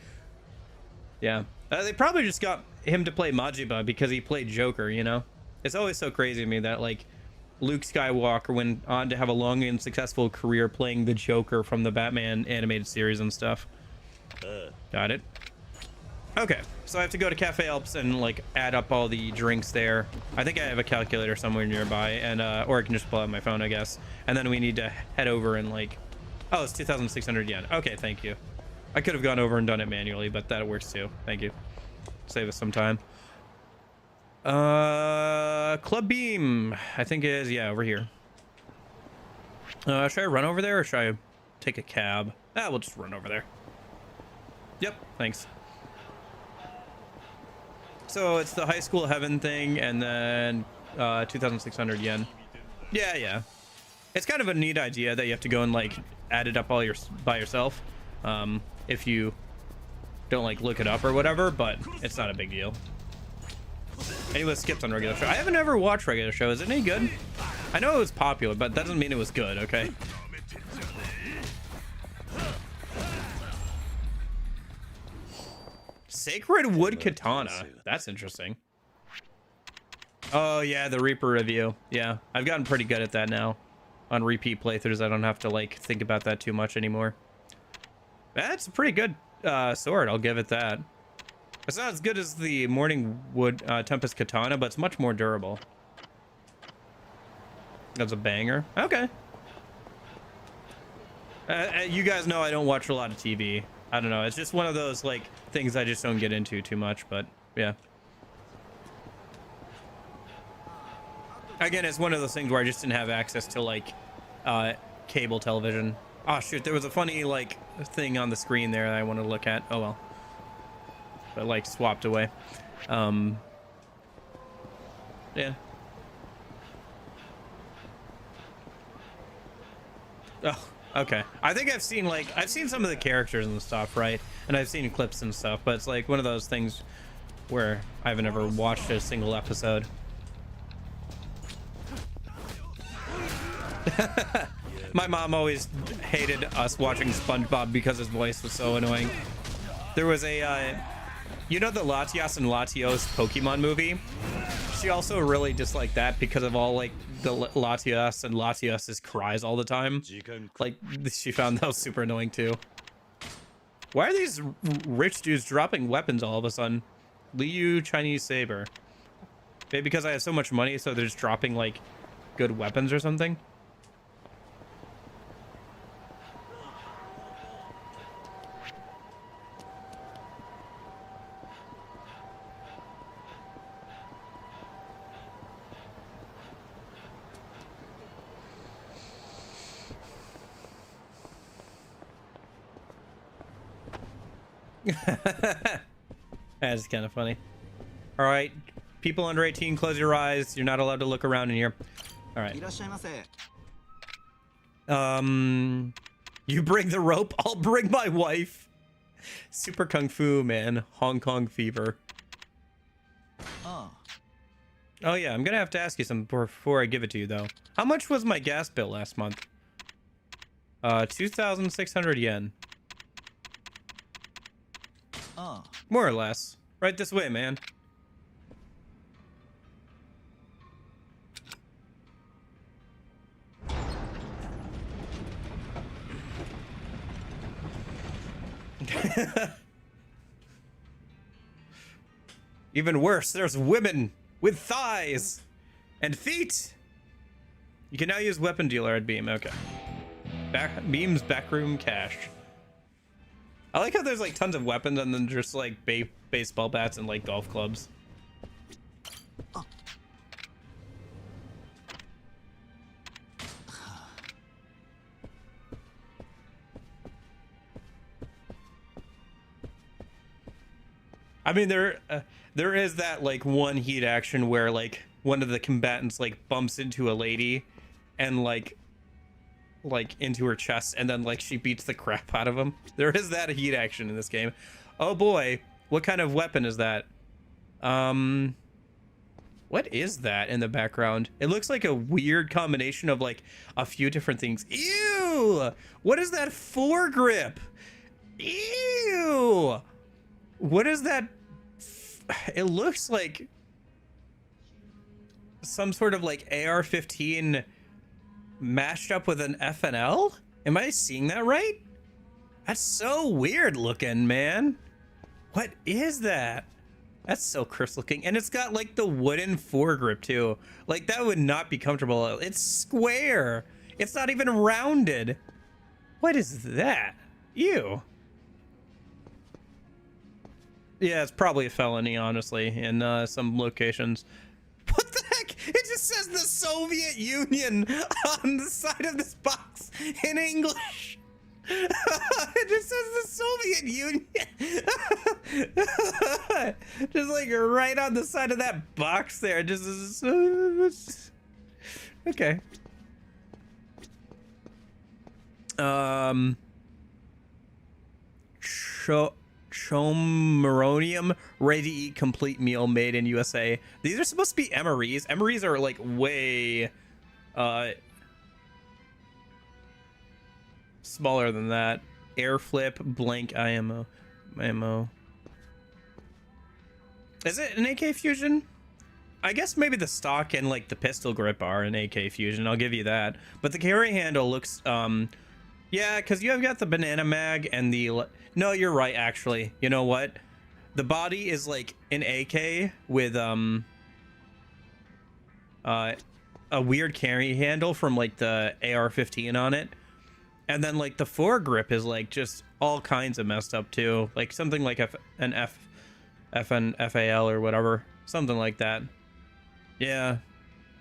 Yeah. They probably just got him to play Majima because he played Joker, you know? It's always so crazy to me that, like, Luke Skywalker went on to have a long and successful career playing the Joker from the Batman animated series and stuff. Got it. Okay, so I have to go to Cafe Alps and, like, add up all the drinks there. I think I have a calculator somewhere nearby, and or I can just pull out my phone, I guess. And then we need to head over and, like... Oh, it's 2,600 yen. Okay, thank you. I could have gone over and done it manually, but that works too. Thank you. Save us some time. Club Beam, I think it is, yeah, over here. Should I run over there or should I take a cab? We'll just run over there. Yep, thanks. So it's the High School Heaven thing, and then 2,600 yen. Yeah. It's kind of a neat idea that you have to go and, like, add it up all by yourself. If you don't, like, look it up or whatever, but it's not a big deal. Anyone skipped on regular show. I haven't ever watched regular show. Is it any good? I know it was popular, but that doesn't mean it was good, okay? Sacred Wood Katana. That's interesting. Oh, yeah, the Reaper review. Yeah, I've gotten pretty good at that now. On repeat playthroughs, I don't have to, like, think about that too much anymore. That's a pretty good sword, I'll give it that. It's not as good as the Morning Wood Tempest Katana, but it's much more durable. That's a banger. Okay. You guys know I don't watch a lot of TV. I don't know. It's just one of those, like, things I just don't get into too much, but yeah. Again, it's one of those things where I just didn't have access to, like, cable television. Oh, shoot. There was a funny, like, thing on the screen there that I wanted to look at. Oh, well. But, like, swapped away. Yeah. Oh, okay. I think I've seen some of the characters and stuff, right? And I've seen clips and stuff, but it's like one of those things where I haven't ever watched a single episode. My mom always hated us watching SpongeBob because his voice was so annoying. There was a, you know, the Latias and Latios Pokemon movie? She also really disliked that because of all, like, the Latias and Latias's cries all the time. Like, she found that was super annoying too. Why are these rich dudes dropping weapons all of a sudden? Liu Chinese Saber. Maybe because I have so much money, so they're just dropping, like, good weapons or something? That's kind of funny. All right, people under 18, close your eyes. You're not allowed to look around in here. All right. You bring the rope, I'll bring my wife. Super Kung Fu, man. Hong Kong fever. Oh yeah, I'm gonna have to ask you something before I give it to you, though. How much was my gas bill last month? 2,600 yen. More or less. Right this way, man. Even worse, there's women with thighs and feet. You can now use weapon dealer at Beam. Okay. Beam's backroom cache. I like how there's like tons of weapons and then just like baseball bats and like golf clubs. I mean, there is that like one heat action where like one of the combatants like bumps into a lady and like into her chest, and then like she beats the crap out of him. There is that heat action in this game. Oh boy, what kind of weapon is that? What is that in the background? It looks like a weird combination of like a few different things. Ew! What is that foregrip? Ew! What is that? It looks like some sort of like AR-15 mashed up with an FNL? Am I seeing that right? That's so weird looking, man. What is that? That's so crisp looking. And it's got like the wooden foregrip too. Like that would not be comfortable. It's square. It's not even rounded. What is that? Ew. Yeah, it's probably a felony, honestly, in some locations. What the heck? It just says the Soviet Union on the side of this box in English. It just says the Soviet Union. Just like right on the side of that box there. It just is. Okay. Chomaronium, ready to eat complete meal made in USA. These are supposed to be MREs. MREs are like way smaller than that. Air flip, blank IMO. Is it an AK fusion? I guess maybe the stock and like the pistol grip are an AK fusion. I'll give you that. But the carry handle looks yeah, because you have got the banana mag and the... No, you're right, actually. You know what? The body is like an AK with a weird carry handle from like the AR-15 on it. And then like the foregrip is like just all kinds of messed up too. Like something like an FAL or whatever. Something like that. Yeah.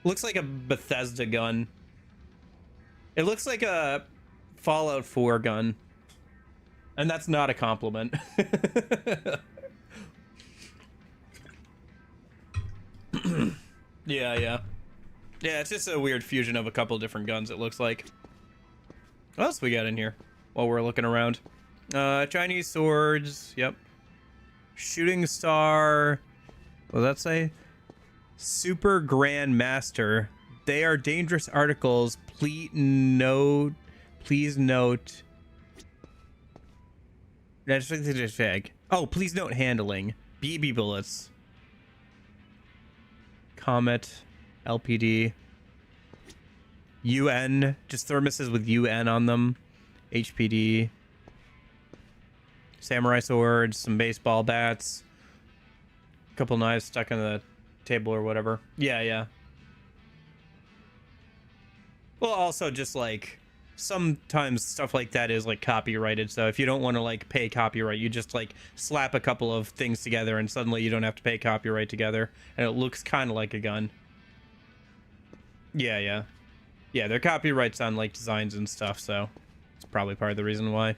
Looks like a Bethesda gun. It looks like a Fallout 4 gun. And that's not a compliment. Yeah, it's just a weird fusion of a couple different guns, it looks like. What else we got in here while we're looking around? Chinese swords, yep. Shooting star, what does that say? Super Grand Master. They are dangerous articles. Please note. Oh, please note handling. BB bullets. Comet. LPD. UN. Just thermoses with UN on them. HPD. Samurai swords. Some baseball bats. A couple knives stuck on the table or whatever. Yeah. Well, also just like... sometimes stuff like that is like copyrighted, so if you don't want to like pay copyright, you just like slap a couple of things together and suddenly you don't have to pay copyright together, and it looks kind of like a gun. Yeah, they're copyrights on like designs and stuff, so it's probably part of the reason why.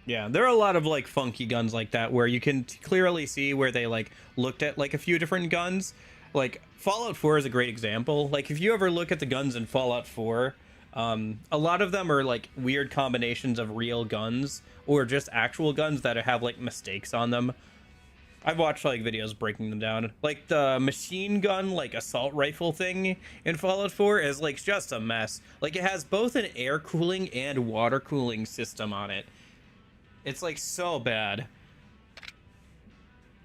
Yeah, there are a lot of like funky guns like that where you can clearly see where they like looked at like a few different guns. Like Fallout 4 is a great example. Like if you ever look at the guns in Fallout 4, a lot of them are like weird combinations of real guns or just actual guns that have like mistakes on them. I've watched like videos breaking them down. Like the machine gun, like assault rifle thing in Fallout 4 is like just a mess. Like it has both an air cooling and water cooling system on it. It's like so bad.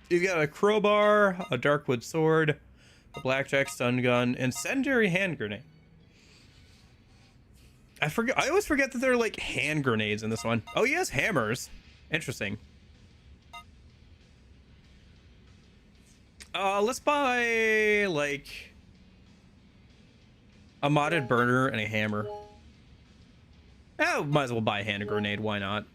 You've got a crowbar, a darkwood sword, a blackjack stun gun, incendiary hand grenade. I always forget that they're like hand grenades in this one. Oh, he has hammers. Interesting. Let's buy like a modded burner and a hammer. Oh, might as well buy a hand grenade. Why not?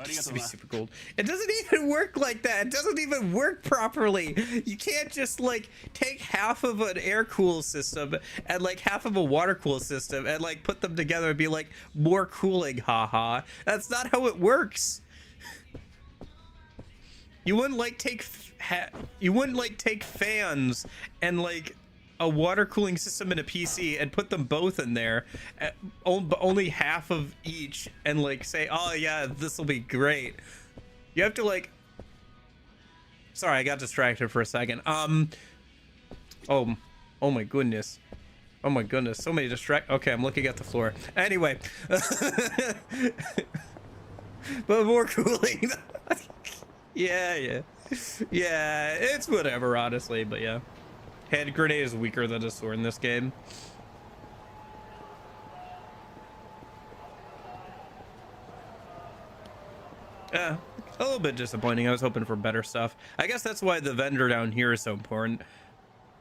This would be super cool. It doesn't even work like that. It doesn't even work properly. You can't just like take half of an air cool system and like half of a water cool system and like put them together and be like more cooling. Haha. That's not how it works. You wouldn't like take fans and like a water cooling system in a PC and put them both in there, only half of each, and like say, oh yeah, this will be great. You have to like, sorry, I got distracted for a second. Oh my goodness. Oh my goodness, so many okay, I'm looking at the floor. Anyway. But more cooling. Yeah, it's whatever, honestly, but yeah. Hand grenade is weaker than a sword in this game. A little bit disappointing. I was hoping for better stuff. I guess that's why the vendor down here is so important.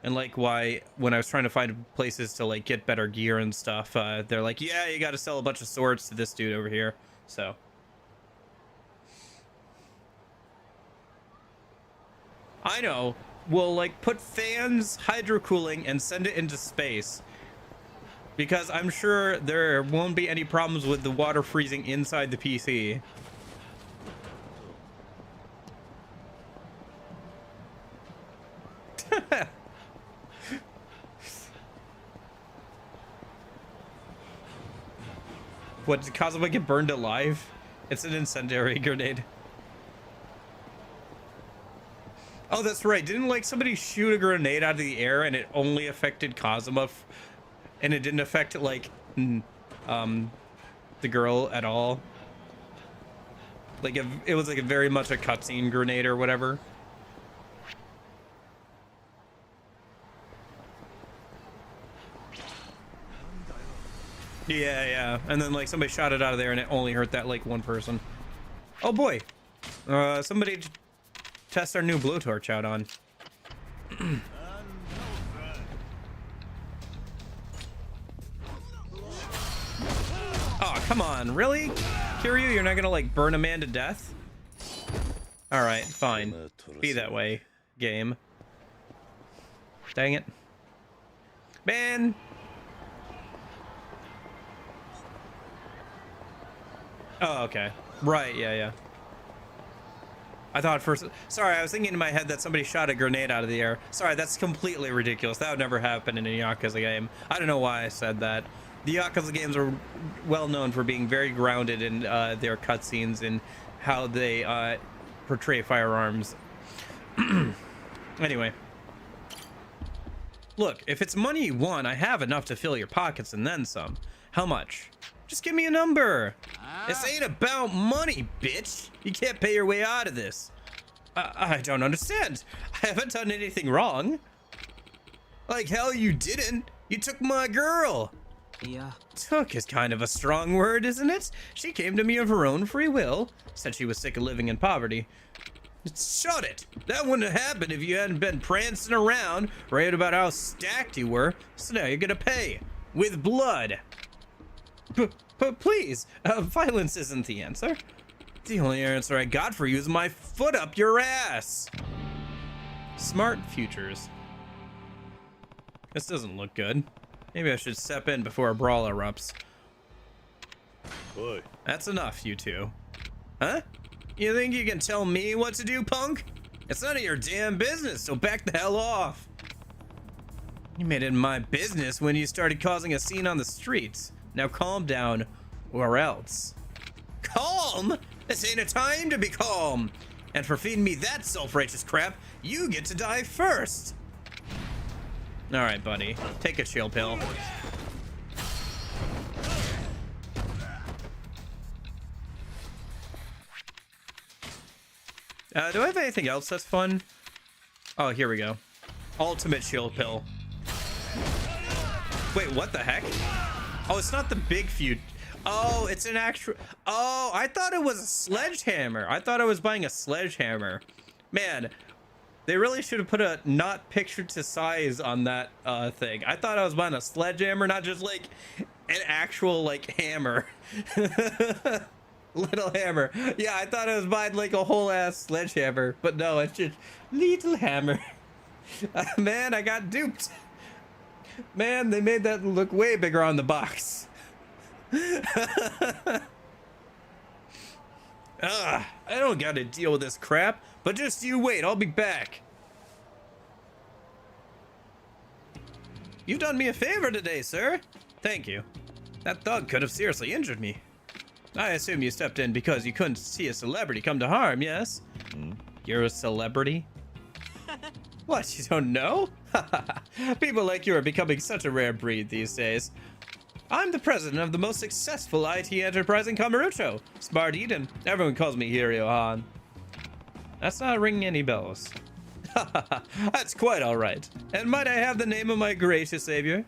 And like why when I was trying to find places to like get better gear and stuff, they're like, yeah, you got to sell a bunch of swords to this dude over here. So I know. We'll like put fans, hydro cooling, and send it into space, because I'm sure there won't be any problems with the water freezing inside the PC. What, did Kazuma get burned alive? It's an incendiary grenade. Oh, that's right. Didn't like somebody shoot a grenade out of the air and it only affected Kazuma, and it didn't affect like the girl at all? Like it was like very much a cutscene grenade or whatever. Yeah. And then like somebody shot it out of there and it only hurt that like one person. Oh boy. Somebody test our new blowtorch out on. Oh, come on. Really? Kiryu, you're not gonna like burn a man to death? Alright, fine. Be that way, game. Dang it. Man! Oh, okay. Right, yeah. I thought first... Sorry, I was thinking in my head that somebody shot a grenade out of the air. Sorry, that's completely ridiculous. That would never happen in a Yakuza game. I don't know why I said that. The Yakuza games are well known for being very grounded in their cutscenes and how they portray firearms. Anyway. Look, if it's money you want, I have enough to fill your pockets and then some. How much? Just give me a number. This ain't about money, bitch. You can't pay your way out of this. I don't understand. I haven't done anything wrong. Like hell you didn't. You took my girl. Yeah. Took is kind of a strong word, isn't it? She came to me of her own free will. Said she was sick of living in poverty. Shut it. That wouldn't have happened if you hadn't been prancing around, right about how stacked you were. So now you're gonna pay. With blood. But please, violence isn't the answer. The only answer I got for you is my foot up your ass. Smart futures. This doesn't look good. Maybe I should step in before a brawl erupts. Oi. That's enough, you two. Huh? You think you can tell me what to do, punk? It's none of your damn business, so back the hell off. You made it my business when you started causing a scene on the streets. Now calm down, or else. Calm? This ain't a time to be calm. And for feeding me that self-righteous crap, you get to die first. All right, buddy. Take a chill pill. Do I have anything else that's fun? Oh, here we go. Ultimate chill pill. Wait, what the heck? Oh, it's not the big feud. Oh, it's an actual... Oh, I thought it was a sledgehammer. I thought I was buying a sledgehammer. Man, they really should have put a not pictured to size on that thing. I thought I was buying a sledgehammer, not just like an actual like hammer. Little hammer. Yeah, I thought I was buying like a whole ass sledgehammer, but no, it's just little hammer. Man, I got duped. Man, they made that look way bigger on the box. I don't gotta deal with this crap, but just you wait, I'll be back. You've done me a favor today, sir. Thank you. That thug could have seriously injured me. I assume you stepped in because you couldn't see a celebrity come to harm, yes? You're a celebrity? What, you don't know? People like you are becoming such a rare breed these days. I'm the president of the most successful IT enterprise in Kamurocho, Smart Eden. Everyone calls me Hiryo-han. That's not ringing any bells. That's quite all right. And might I have the name of my gracious savior?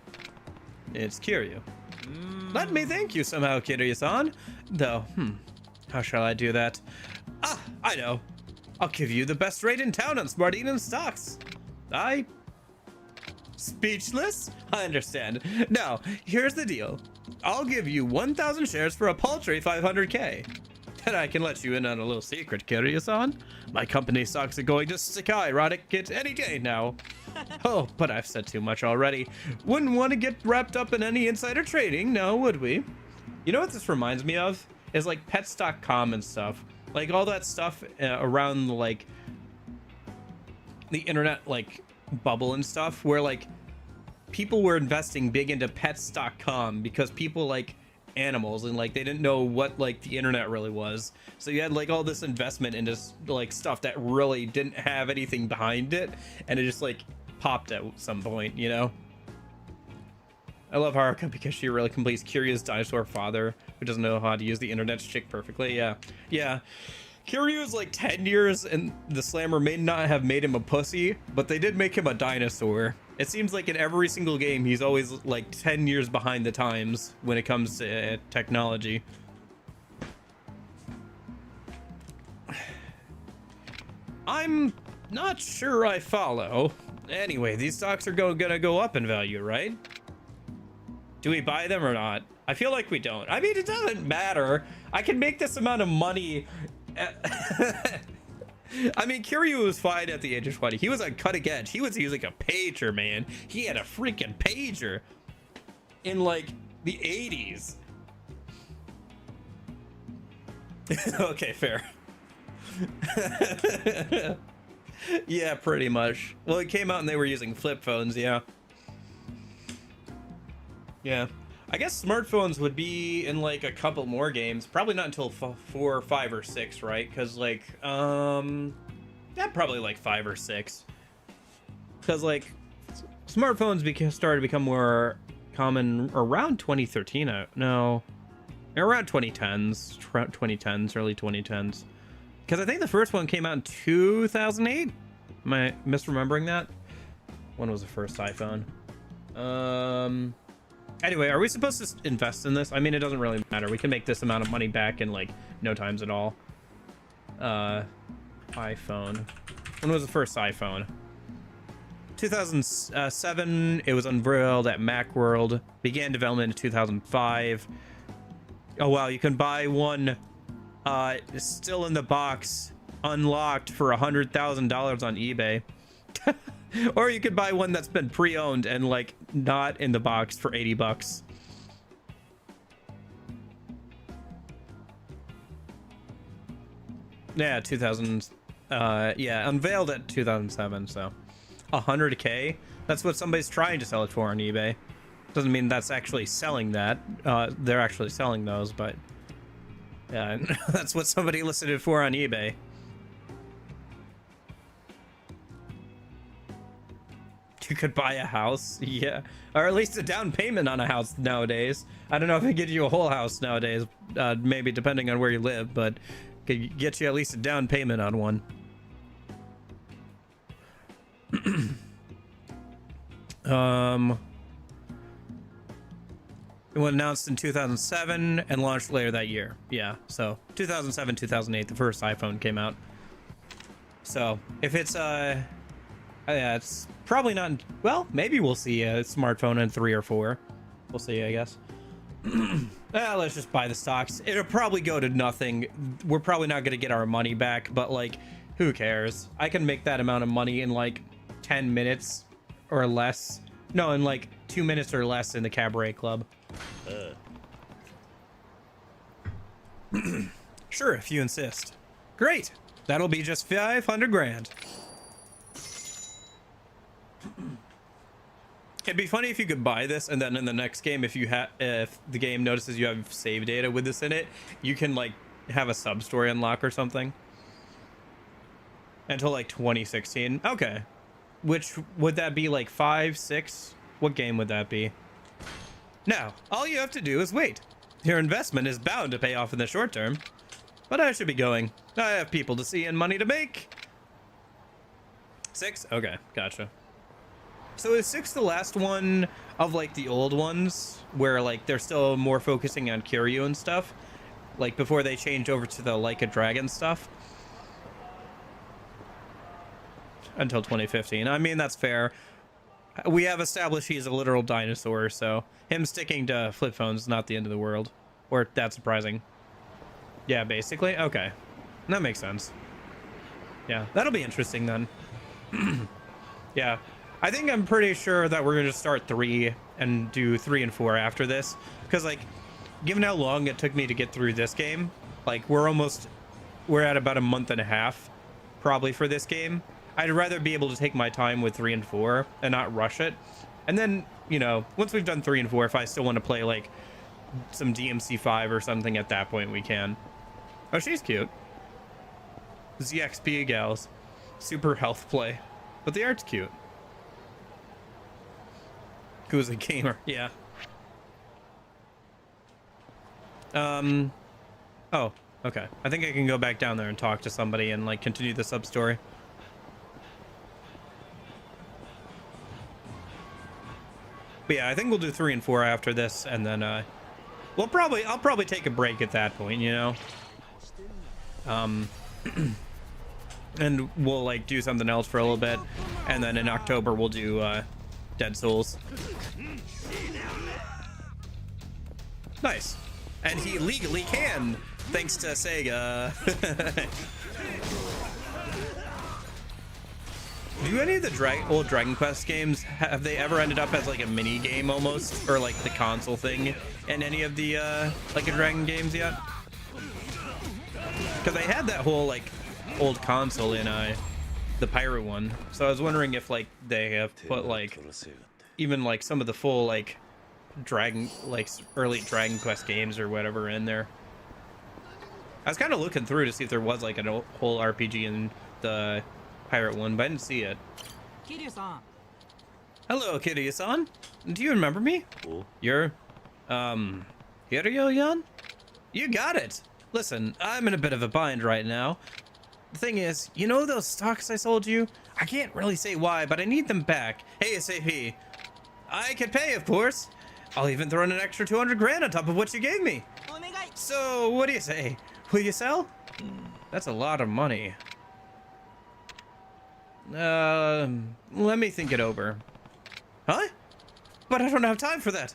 It's Kiryu. Let me thank you somehow, Kiryu-san. Though, how shall I do that? Ah, I know. I'll give you the best rate in town on Smart Eden stocks. Speechless? I understand. Now, here's the deal. I'll give you 1,000 shares for a paltry 500k. And I can let you in on a little secret, Kiryu-san. My company stocks are going to skyrocket any day now. Oh, but I've said too much already. Wouldn't want to get wrapped up in any insider trading, now would we? You know what this reminds me of? Is like pets.com and stuff. Like all that stuff around like the internet like bubble and stuff where like people were investing big into pets.com because people like animals and like they didn't know what like the internet really was, so you had like all this investment into like stuff that really didn't have anything behind it, and it just like popped at some point, you know. I love Haruka because she really completes Kiryu's dinosaur father who doesn't know how to use the internet chick perfectly. Yeah, Kiryu is like 10 years and the slammer may not have made him a pussy, but they did make him a dinosaur. It seems like in every single game, he's always like 10 years behind the times when it comes to technology. I'm not sure I follow. Anyway, these stocks are gonna go up in value, right? Do we buy them or not? I feel like we don't. I mean, it doesn't matter. I can make this amount of money. I mean, Kiryu was fine at the age of 20. He was on cutting edge. He was using a pager, man. He had a freaking pager in like the 80s. Okay, fair. Yeah, pretty much. Well, it came out and they were using flip phones, yeah. Yeah. I guess smartphones would be in like a couple more games. Probably not until 4, 5, or 6, right? Because like, yeah, probably like 5 or 6. Because like, smartphones started to become more common around 2013. No, around 2010s, early 2010s. Because I think the first one came out in 2008. Am I misremembering that? When was the first iPhone? Anyway, are we supposed to invest in this? I mean, it doesn't really matter. We can make this amount of money back in like no times at all. iPhone. When was the first iPhone? 2007. It was unveiled at Macworld. Began development in 2005. Oh wow, you can buy one still in the box, unlocked for $100,000 on eBay. Or you could buy one that's been pre-owned and like not in the box for $80. Yeah, 2000. Yeah, unveiled at 2007. So, 100K. That's what somebody's trying to sell it for on eBay. Doesn't mean that's actually selling that. They're actually selling those, but yeah, that's what somebody listed it for on eBay. You could buy a house, yeah, or at least a down payment on a house nowadays. I don't know if it get you a whole house nowadays, maybe depending on where you live, but could get you at least a down payment on one. It was announced in 2007 and launched later that year. Yeah, so 2007, 2008, the first iPhone came out. So if it's yeah, it's probably not. Well, maybe we'll see a smartphone in 3 or 4. We'll see, I guess. Let's just buy the stocks. It'll probably go to nothing. We're probably not gonna get our money back, but like, who cares? I can make that amount of money in like 10 minutes or less. No, in like 2 minutes or less in the cabaret club. Sure, if you insist. Great. That'll be just 500 grand. It'd be funny if you could buy this and then in the next game, if the game notices you have save data with this in it, you can like have a sub story unlock or something. Until like 2016. Okay. Which would that be, like 5, 6? What game would that be? Now, all you have to do is wait. Your investment is bound to pay off in the short term. But I should be going. I have people to see and money to make. 6? Okay, gotcha. So is 6 the last one of like the old ones where like they're still more focusing on Kiryu and stuff? Like before they changed over to the Like a Dragon stuff? Until 2015. I mean, that's fair. We have established he's a literal dinosaur, so him sticking to flip phones is not the end of the world. Or that surprising. Yeah, basically. Okay. That makes sense. Yeah, that'll be interesting then. Yeah. I think I'm pretty sure that we're going to start 3 and do 3 and 4 after this. Because, like, given how long it took me to get through this game, like, we're at about a month and a half, probably, for this game. I'd rather be able to take my time with 3 and 4 and not rush it. And then, you know, once we've done 3 and 4, if I still want to play, like, some DMC5 or something at that point, we can. Oh, she's cute. ZXP gals. Super health play. But the art's cute. Who's a gamer? Yeah. Oh, okay. I think I can go back down there and talk to somebody and, like, continue the sub-story. But yeah, I think we'll do 3 and 4 after this, and then I'll probably take a break at that point, you know. And we'll like do something else for a little bit, and then in October we'll do Dead Souls. Nice. And he legally can, thanks to Sega. Do any of the old Dragon Quest games, have they ever ended up as like a mini game almost, or like the console thing in any of the like a Dragon games yet? Because they had that whole like old console in the pirate one, so I was wondering if like they have put like even like some of the full like early Dragon Quest games or whatever in there. I was kind of looking through to see if there was like a whole RPG in the pirate one, but I didn't see it. Kiryu-san. Hello, Kiryu-san. Do you remember me? Oh. You're, Kiryu-yan? You got it. Listen, I'm in a bit of a bind right now. The thing is, you know those stocks I sold you? I can't really say why, but I need them back. ASAP. I can pay, of course. I'll even throw in an extra 200 grand on top of what you gave me. So, what do you say? Will you sell? That's a lot of money. Let me think it over. Huh? But I don't have time for that.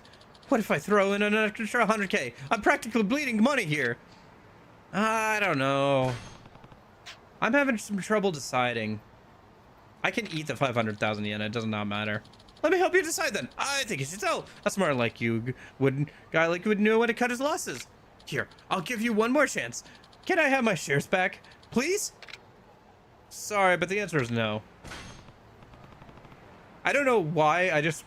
What if I throw in an extra 100k? I'm practically bleeding money here. I don't know. I'm having some trouble deciding. I can eat the 500,000 yen. It does not matter. Let me help you decide then. I think you should sell. A smart like you guy like you would know when to cut his losses. Here, I'll give you one more chance. Can I have my shares back, please? Sorry, but the answer is no. I don't know why. I just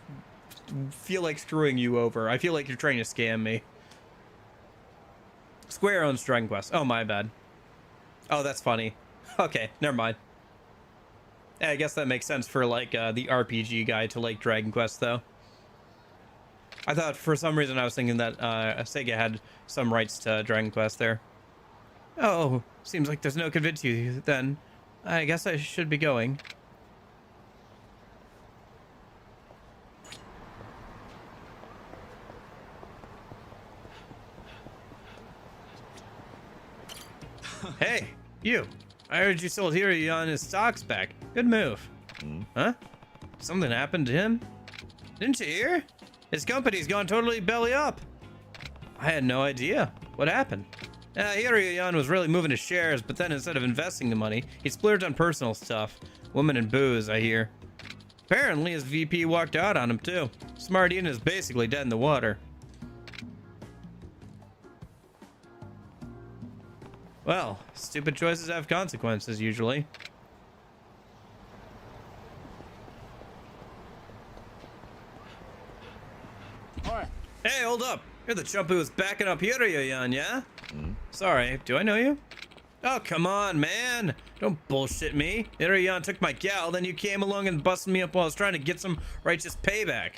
feel like screwing you over. I feel like you're trying to scam me. Square owns Dragon Quest. Oh, my bad. Oh, that's funny. Okay, never mind. I guess that makes sense for like the RPG guy to like Dragon Quest though. I thought for some reason I was thinking that Sega had some rights to Dragon Quest there. Oh, seems like there's no convincing you then. I guess I should be going. Hey, you. I heard you sold Hiryu on his stocks back. Good move. Huh? Something happened to him? Didn't you hear? His company's gone totally belly up. I had no idea. What happened? Hiryu was really moving his shares, but then instead of investing the money, he splurged on personal stuff. Women and booze, I hear. Apparently, his VP walked out on him, too. Smart Ian is basically dead in the water. Well, stupid choices have consequences, usually. Hey, hold up. You're the chump who was backing up Hiryu, yeah? Sorry, do I know you? Oh, come on, man. Don't bullshit me. Hiryu took my gal, then you came along and busted me up while I was trying to get some righteous payback.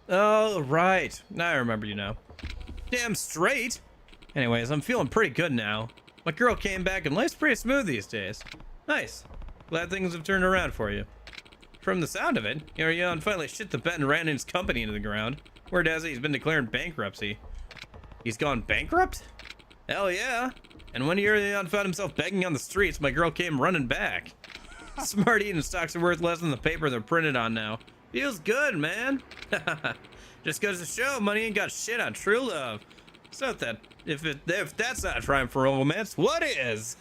Oh, right. Now I remember you now. Damn straight. Anyways, I'm feeling pretty good now. My girl came back and life's pretty smooth these days. Nice. Glad things have turned around for you. From the sound of it, Hiryu finally shit the bed and ran his company into the ground. Word has it he's been declaring bankruptcy. He's gone bankrupt? Hell yeah. And when Hiryu found himself begging on the streets, my girl came running back. Smart Eating stocks are worth less than the paper they're printed on now. Feels good, man. Just goes to show money ain't got shit on true love. It's not that if that's not trying for romance, what is?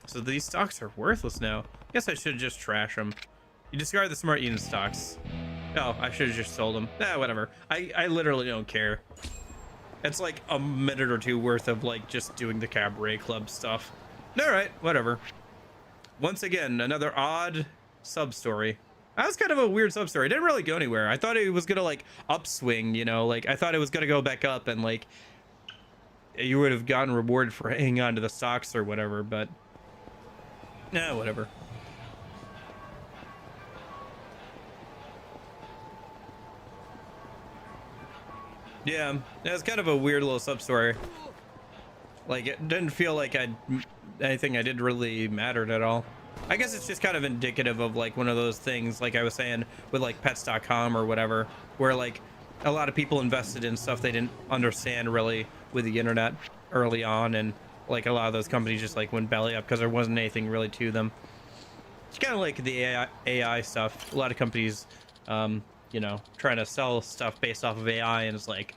So these stocks are worthless now. Guess I should just trash them. You discard the Smart Eating stocks. Oh, I should have just sold them. Whatever. I literally don't care. It's like a minute or two worth of like just doing the cabaret club stuff. All right, whatever. Once again, another odd sub story. That was kind of a weird sub story. It didn't really go anywhere. I thought it was gonna like upswing, you know, like I thought it was gonna go back up and like you would have gotten rewarded for hanging on to the stocks or whatever, but whatever. Yeah, it was kind of a weird little sub story. Like it didn't feel like anything I did really mattered at all. I guess it's just kind of indicative of like one of those things, like I was saying with like pets.com or whatever, where like a lot of people invested in stuff they didn't understand really with the internet early on, and like a lot of those companies just like went belly up because there wasn't anything really to them. It's kind of like the AI stuff. A lot of companies, you know, trying to sell stuff based off of AI, and it's like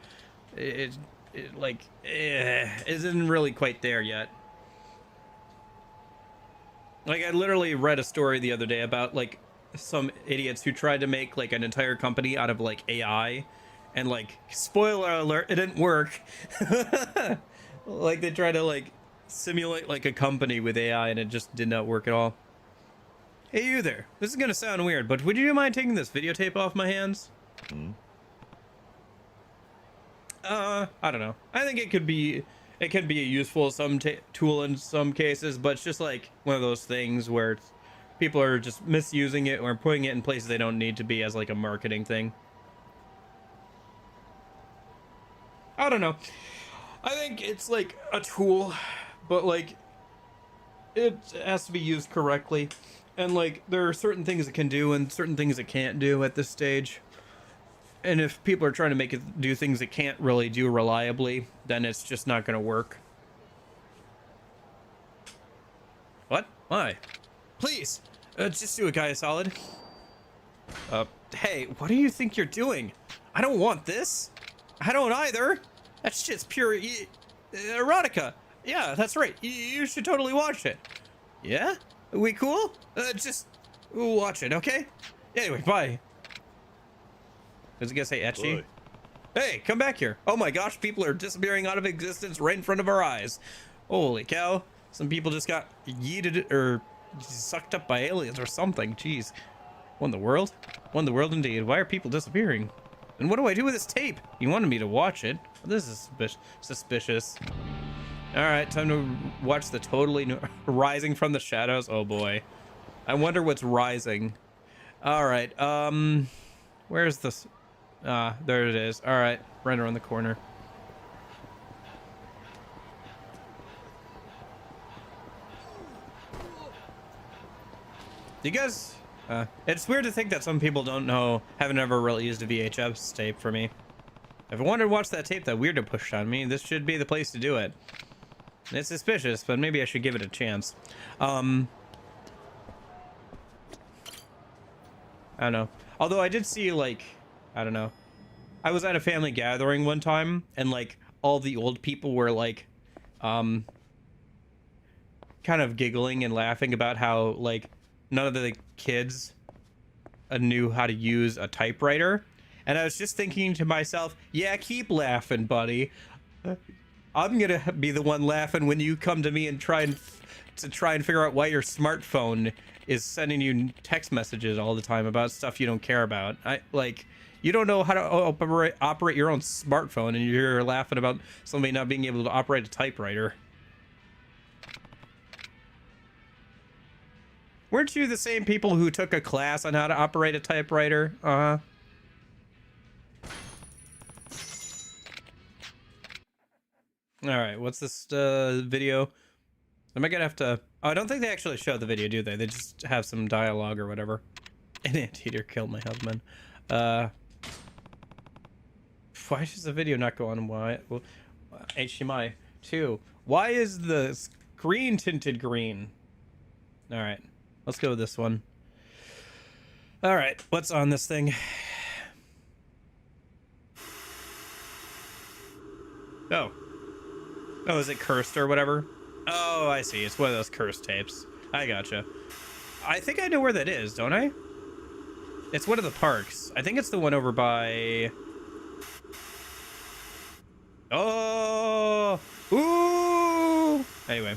it isn't really quite there yet. Like I literally read a story the other day about like some idiots who tried to make like an entire company out of like AI, and like spoiler alert, it didn't work. Like they tried to like simulate like a company with AI, and it just did not work at all. Hey you there, this is gonna sound weird, but would you mind taking this videotape off my hands? I don't know. I think it could be a useful tool in some cases, but it's just like one of those things where people are just misusing it or putting it in places they don't need to be as like a marketing thing. I don't know. I think it's like a tool, but like it has to be used correctly. And like there are certain things it can do and certain things it can't do at this stage. And if people are trying to make it do things it can't really do reliably, then it's just not going to work. What? Why? Please, just do a guy a solid. Hey, what do you think you're doing? I don't want this. I don't either. That shit's pure erotica. Yeah, that's right. You should totally watch it. Yeah? We cool? Just watch it, okay? Anyway, bye. Does it gonna say etchy? Boy. Hey, come back here. Oh my gosh, people are disappearing out of existence right in front of our eyes. Holy cow. Some people just got yeeted or sucked up by aliens or something. Jeez. What in the world? What in the world indeed? Why are people disappearing? And what do I do with this tape? You wanted me to watch it. This is suspicious. Alright, time to watch the totally rising from the shadows. Oh boy. I wonder what's rising. Alright, where's this? There it is. Alright, right around the corner. You guys, it's weird to think that some people don't know, haven't ever really used a VHS tape for me. If I wanted to watch that tape that Weirdo pushed on me, this should be the place to do it. It's suspicious, but maybe I should give it a chance. I don't know. Although I did see, like, I don't know. I was at a family gathering one time, and, like, all the old people were, like, kind of giggling and laughing about how, like, none of the kids knew how to use a typewriter. And I was just thinking to myself, yeah, keep laughing, buddy. I'm gonna be the one laughing when you come to me and try and figure out why your smartphone is sending you text messages all the time about stuff you don't care about. You don't know how to operate your own smartphone, and you're laughing about somebody not being able to operate a typewriter. Weren't you the same people who took a class on how to operate a typewriter? Alright, what's this video? Am I gonna have to... Oh, I don't think they actually show the video, do they? They just have some dialogue or whatever. An anteater killed my husband. Why does the video not go on? Why? Well, HDMI 2. Why is the screen tinted green? Alright, let's go with this one. Alright, what's on this thing? Oh. Oh, is it cursed or whatever? Oh, I see. It's one of those cursed tapes. I gotcha. I think I know where that is, don't I? It's one of the parks. I think it's the one over by... Oh! Ooh! Anyway.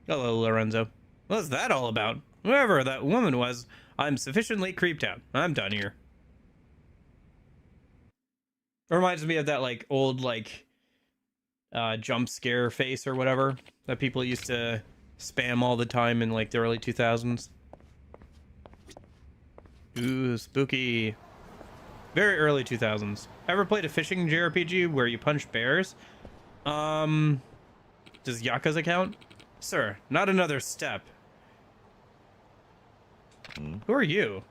Hello, Lorenzo. What's that all about? Whoever that woman was, I'm sufficiently creeped out. I'm done here. It reminds me of that, like, old, like, jump scare face or whatever that people used to spam all the time in, like, the early 2000s. Ooh, spooky. Very early 2000s. Ever played a fishing JRPG where you punch bears? Does Yakuza count? Sir, not another step. Who are you?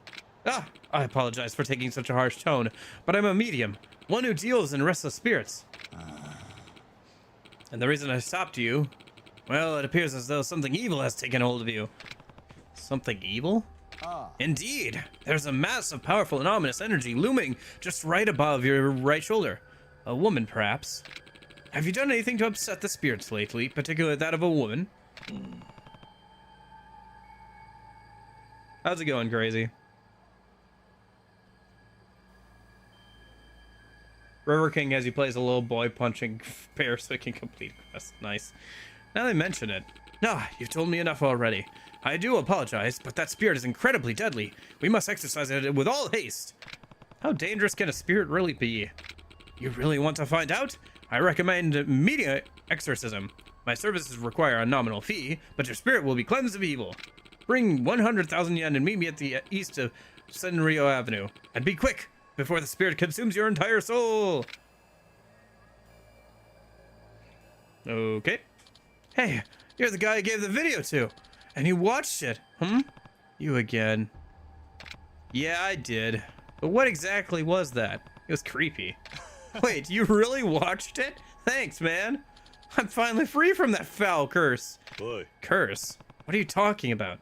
Ah, I apologize for taking such a harsh tone, but I'm a medium. One who deals in restless spirits. And the reason I stopped you, well, it appears as though something evil has taken hold of you. Something evil? Indeed. There's a mass of powerful and ominous energy looming just right above your right shoulder. A woman, perhaps. Have you done anything to upset the spirits lately, particularly that of a woman? How's it going, crazy? River King as he plays a little boy punching bear so he can complete quests. Nice. Now they mention it. Ah, you've told me enough already. I do apologize, but that spirit is incredibly deadly. We must exercise it with all haste. How dangerous can a spirit really be? You really want to find out? I recommend immediate exorcism. My services require a nominal fee, but your spirit will be cleansed of evil. Bring 100,000 yen and meet me at the east of Senryo Avenue. And be quick, before the spirit consumes your entire soul. Okay. Hey, you're the guy I gave the video to, and you watched it, You again. Yeah, I did. But what exactly was that? It was creepy. Wait, you really watched it? Thanks, man. I'm finally free from that foul curse. Boy. Curse? What are you talking about?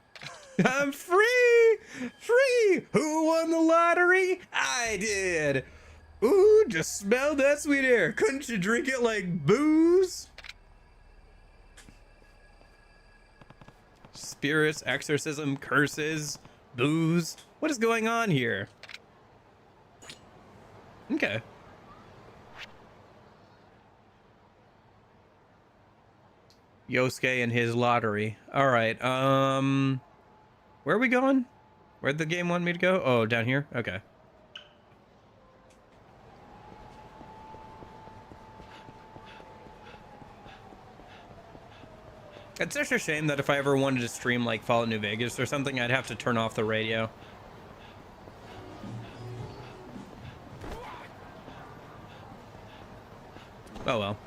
I'm free! Free! Who won the lottery? I did! Ooh, just smell that sweet air. Couldn't you drink it like booze? Spirits, exorcism, curses, booze. What is going on here? Okay. Yosuke and his lottery. Alright, where are we going? Where'd the game want me to go? Oh, down here? Okay. It's such a shame that if I ever wanted to stream like Fallout New Vegas or something, I'd have to turn off the radio. Oh well.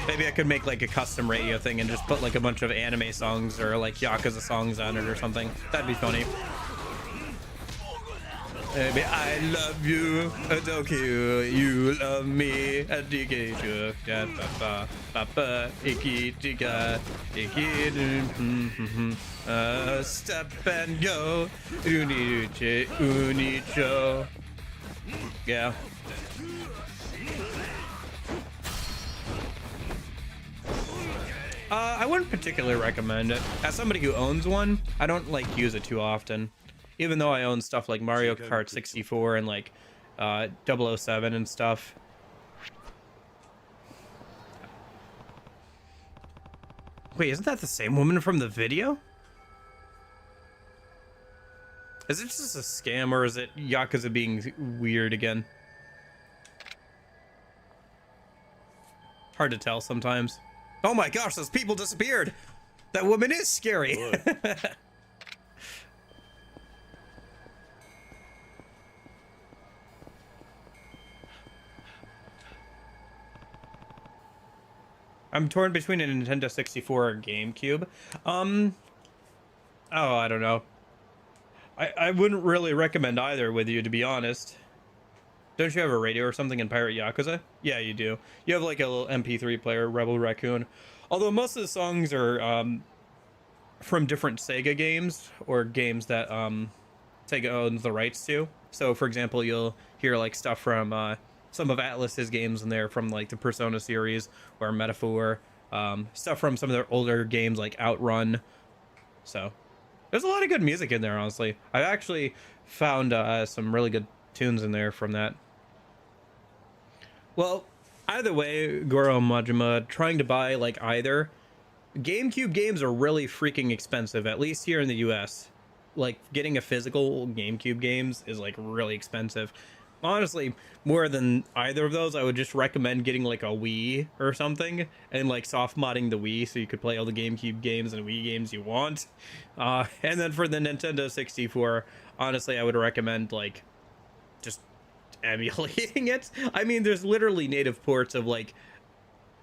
Maybe I could make like a custom radio thing and just put like a bunch of anime songs or like Yakuza songs on it or something. That'd be funny. Baby, I love you, Tokyo, you love me, step and go, unicho. Yeah. I wouldn't particularly recommend it. As somebody who owns one, I don't like use it too often. Even though I own stuff like Mario Kart 64 and like 007 and stuff. Wait, isn't that the same woman from the video? Is it just a scam or is it Yakuza being weird again? Hard to tell sometimes. Oh my gosh, those people disappeared! That woman is scary! I'm torn between a Nintendo 64 or GameCube. Oh, I don't know. I wouldn't really recommend either with you, to be honest. Don't you have a radio or something in Pirate Yakuza? Yeah, you do. You have like a little MP3 player, Rebel Raccoon. Although most of the songs are from different Sega games or games that Sega owns the rights to. So, for example, you'll hear like stuff from some of Atlus's games in there from like the Persona series or Metaphor. Stuff from some of their older games like Outrun. So, there's a lot of good music in there, honestly. I've actually found some really good tunes in there from that. Well, either way, Goro Majima, trying to buy like either. GameCube games are really freaking expensive, at least here in the US. Like, getting a physical GameCube games is like really expensive. Honestly, more than either of those, I would just recommend getting like a Wii or something and like soft modding the Wii so you could play all the GameCube games and Wii games you want. And then for the Nintendo 64, honestly, I would recommend like just emulating it. I mean, there's literally native ports of like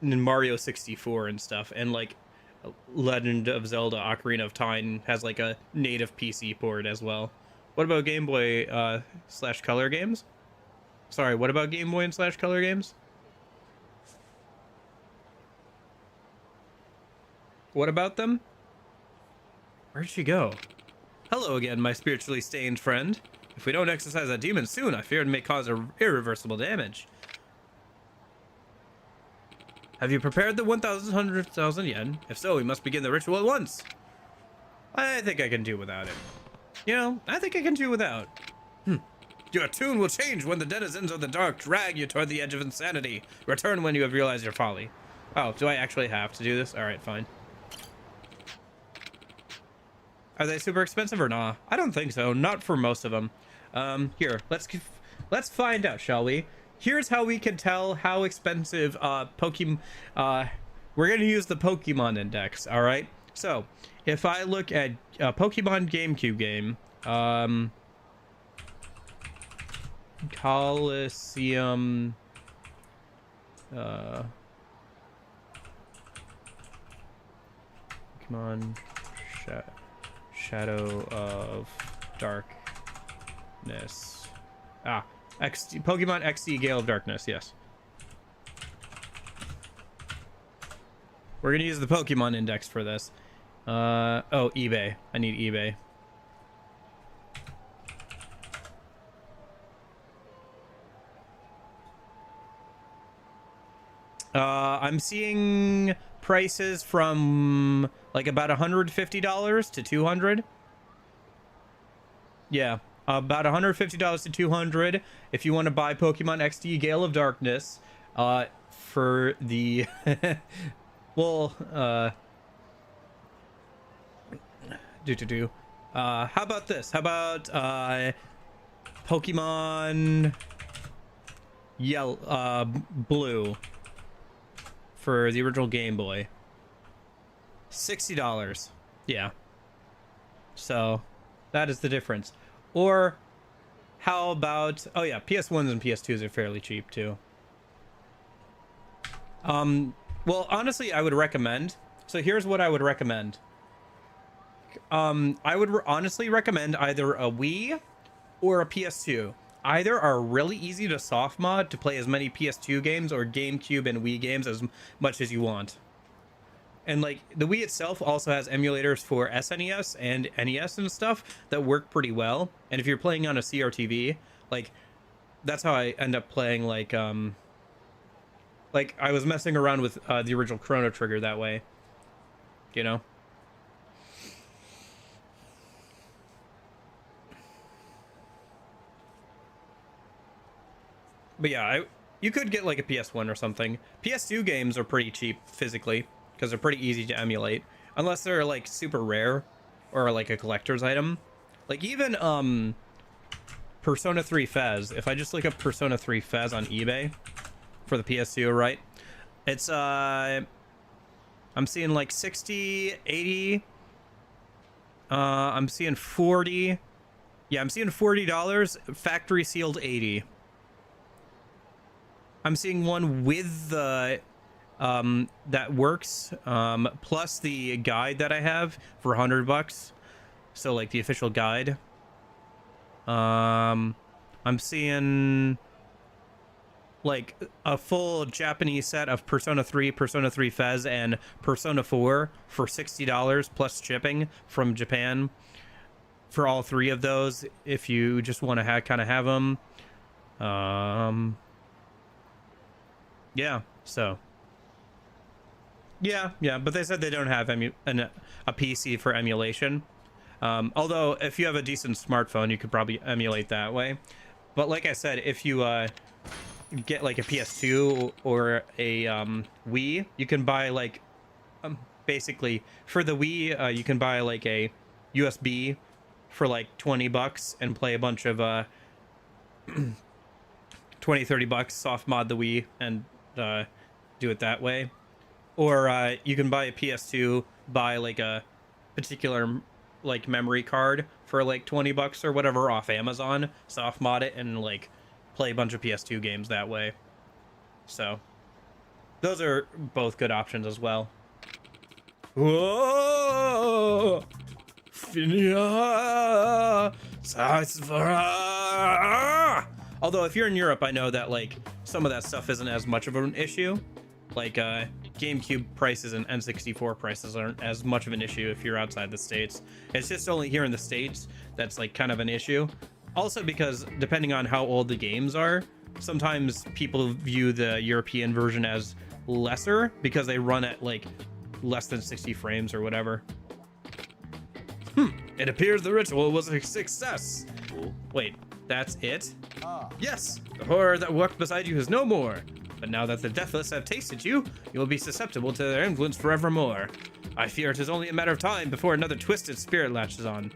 Mario 64 and stuff, and like Legend of Zelda Ocarina of Time has like a native PC port as well. What about Game Boy slash Color games? Sorry, what about Game Boy and slash Color games? What about them? Where'd she go? Hello again, my spiritually stained friend. If we don't exorcise that demon soon, I fear it may cause irreversible damage. Have you prepared the 1,100,000 yen? If so, we must begin the ritual at once. I think I can do without it. You know, I think I can do without. Your tune will change when the denizens of the dark drag you toward the edge of insanity. Return when you have realized your folly. Oh, do I actually have to do this? Alright, fine. Are they super expensive or nah? I don't think so. Not for most of them. Here, let's find out, shall we? Here's how we can tell how expensive Pokemon. We're gonna use the Pokemon Index. All right. So if I look at Pokemon GameCube game, Coliseum. Pokemon Shadow of Darkness. Pokemon XD Gale of Darkness, yes. We're gonna use the Pokemon Index for this. Oh, eBay. I need eBay. I'm seeing prices from like about $150 to $200. Yeah, about $150 to $200 if you want to buy Pokemon XD Gale of Darkness. For the well, how about this? How about Pokemon Yellow, Blue for the original Game Boy? $60. Yeah. So that is the difference. Or how about, oh yeah, PS1s and PS2s are fairly cheap too. Well, honestly, I would recommend. So here's what I would recommend. I would honestly recommend either a Wii or a PS2. Either are really easy to soft mod to play as many PS2 games or GameCube and Wii games as much as you want. And like the Wii itself also has emulators for SNES and NES and stuff that work pretty well. And if you're playing on a CRTV, like that's how I end up playing like I was messing around with the original Chrono Trigger that way, you know. But yeah, you could get like a PS1 or something. PS2 games are pretty cheap physically because they're pretty easy to emulate, unless they're like super rare or like a collector's item. Like even Persona 3 Fez. If I just look up Persona 3 Fez on eBay for the PS2, right? It's I'm seeing like 60, 80. I'm seeing 40. Yeah, I'm seeing $40. Factory sealed 80. I'm seeing one with the that works plus the guide that I have for $100. So like the official guide. I'm seeing like a full Japanese set of Persona 3, Persona 3 Fez, and Persona 4 for $60 plus shipping from Japan for all three of those if you just want to kind of have them. Yeah, so yeah, but they said they don't have a PC for emulation. Although if you have a decent smartphone, you could probably emulate that way. But like I said, if you get like a PS2 or a Wii, you can buy like basically for the Wii, you can buy like a USB for like $20 and play a bunch of 20-30 bucks, soft mod the Wii and do it that way. Or you can buy a PS2, buy like a particular like memory card for like $20 or whatever off Amazon, soft mod it, and like play a bunch of PS2 games that way. So those are both good options as well. Whoa! Although if you're in Europe, I know that like some of that stuff isn't as much of an issue. Like GameCube prices and N64 prices aren't as much of an issue if you're outside the States. It's just only here in the States that's like kind of an issue. Also because depending on how old the games are, sometimes people view the European version as lesser because they run at like less than 60 frames or whatever. It appears the ritual was a success. Wait, that's it? Yes, the horror that walked beside you is no more. But now that the deathless have tasted you, you will be susceptible to their influence forevermore. I fear it is only a matter of time before another twisted spirit latches on.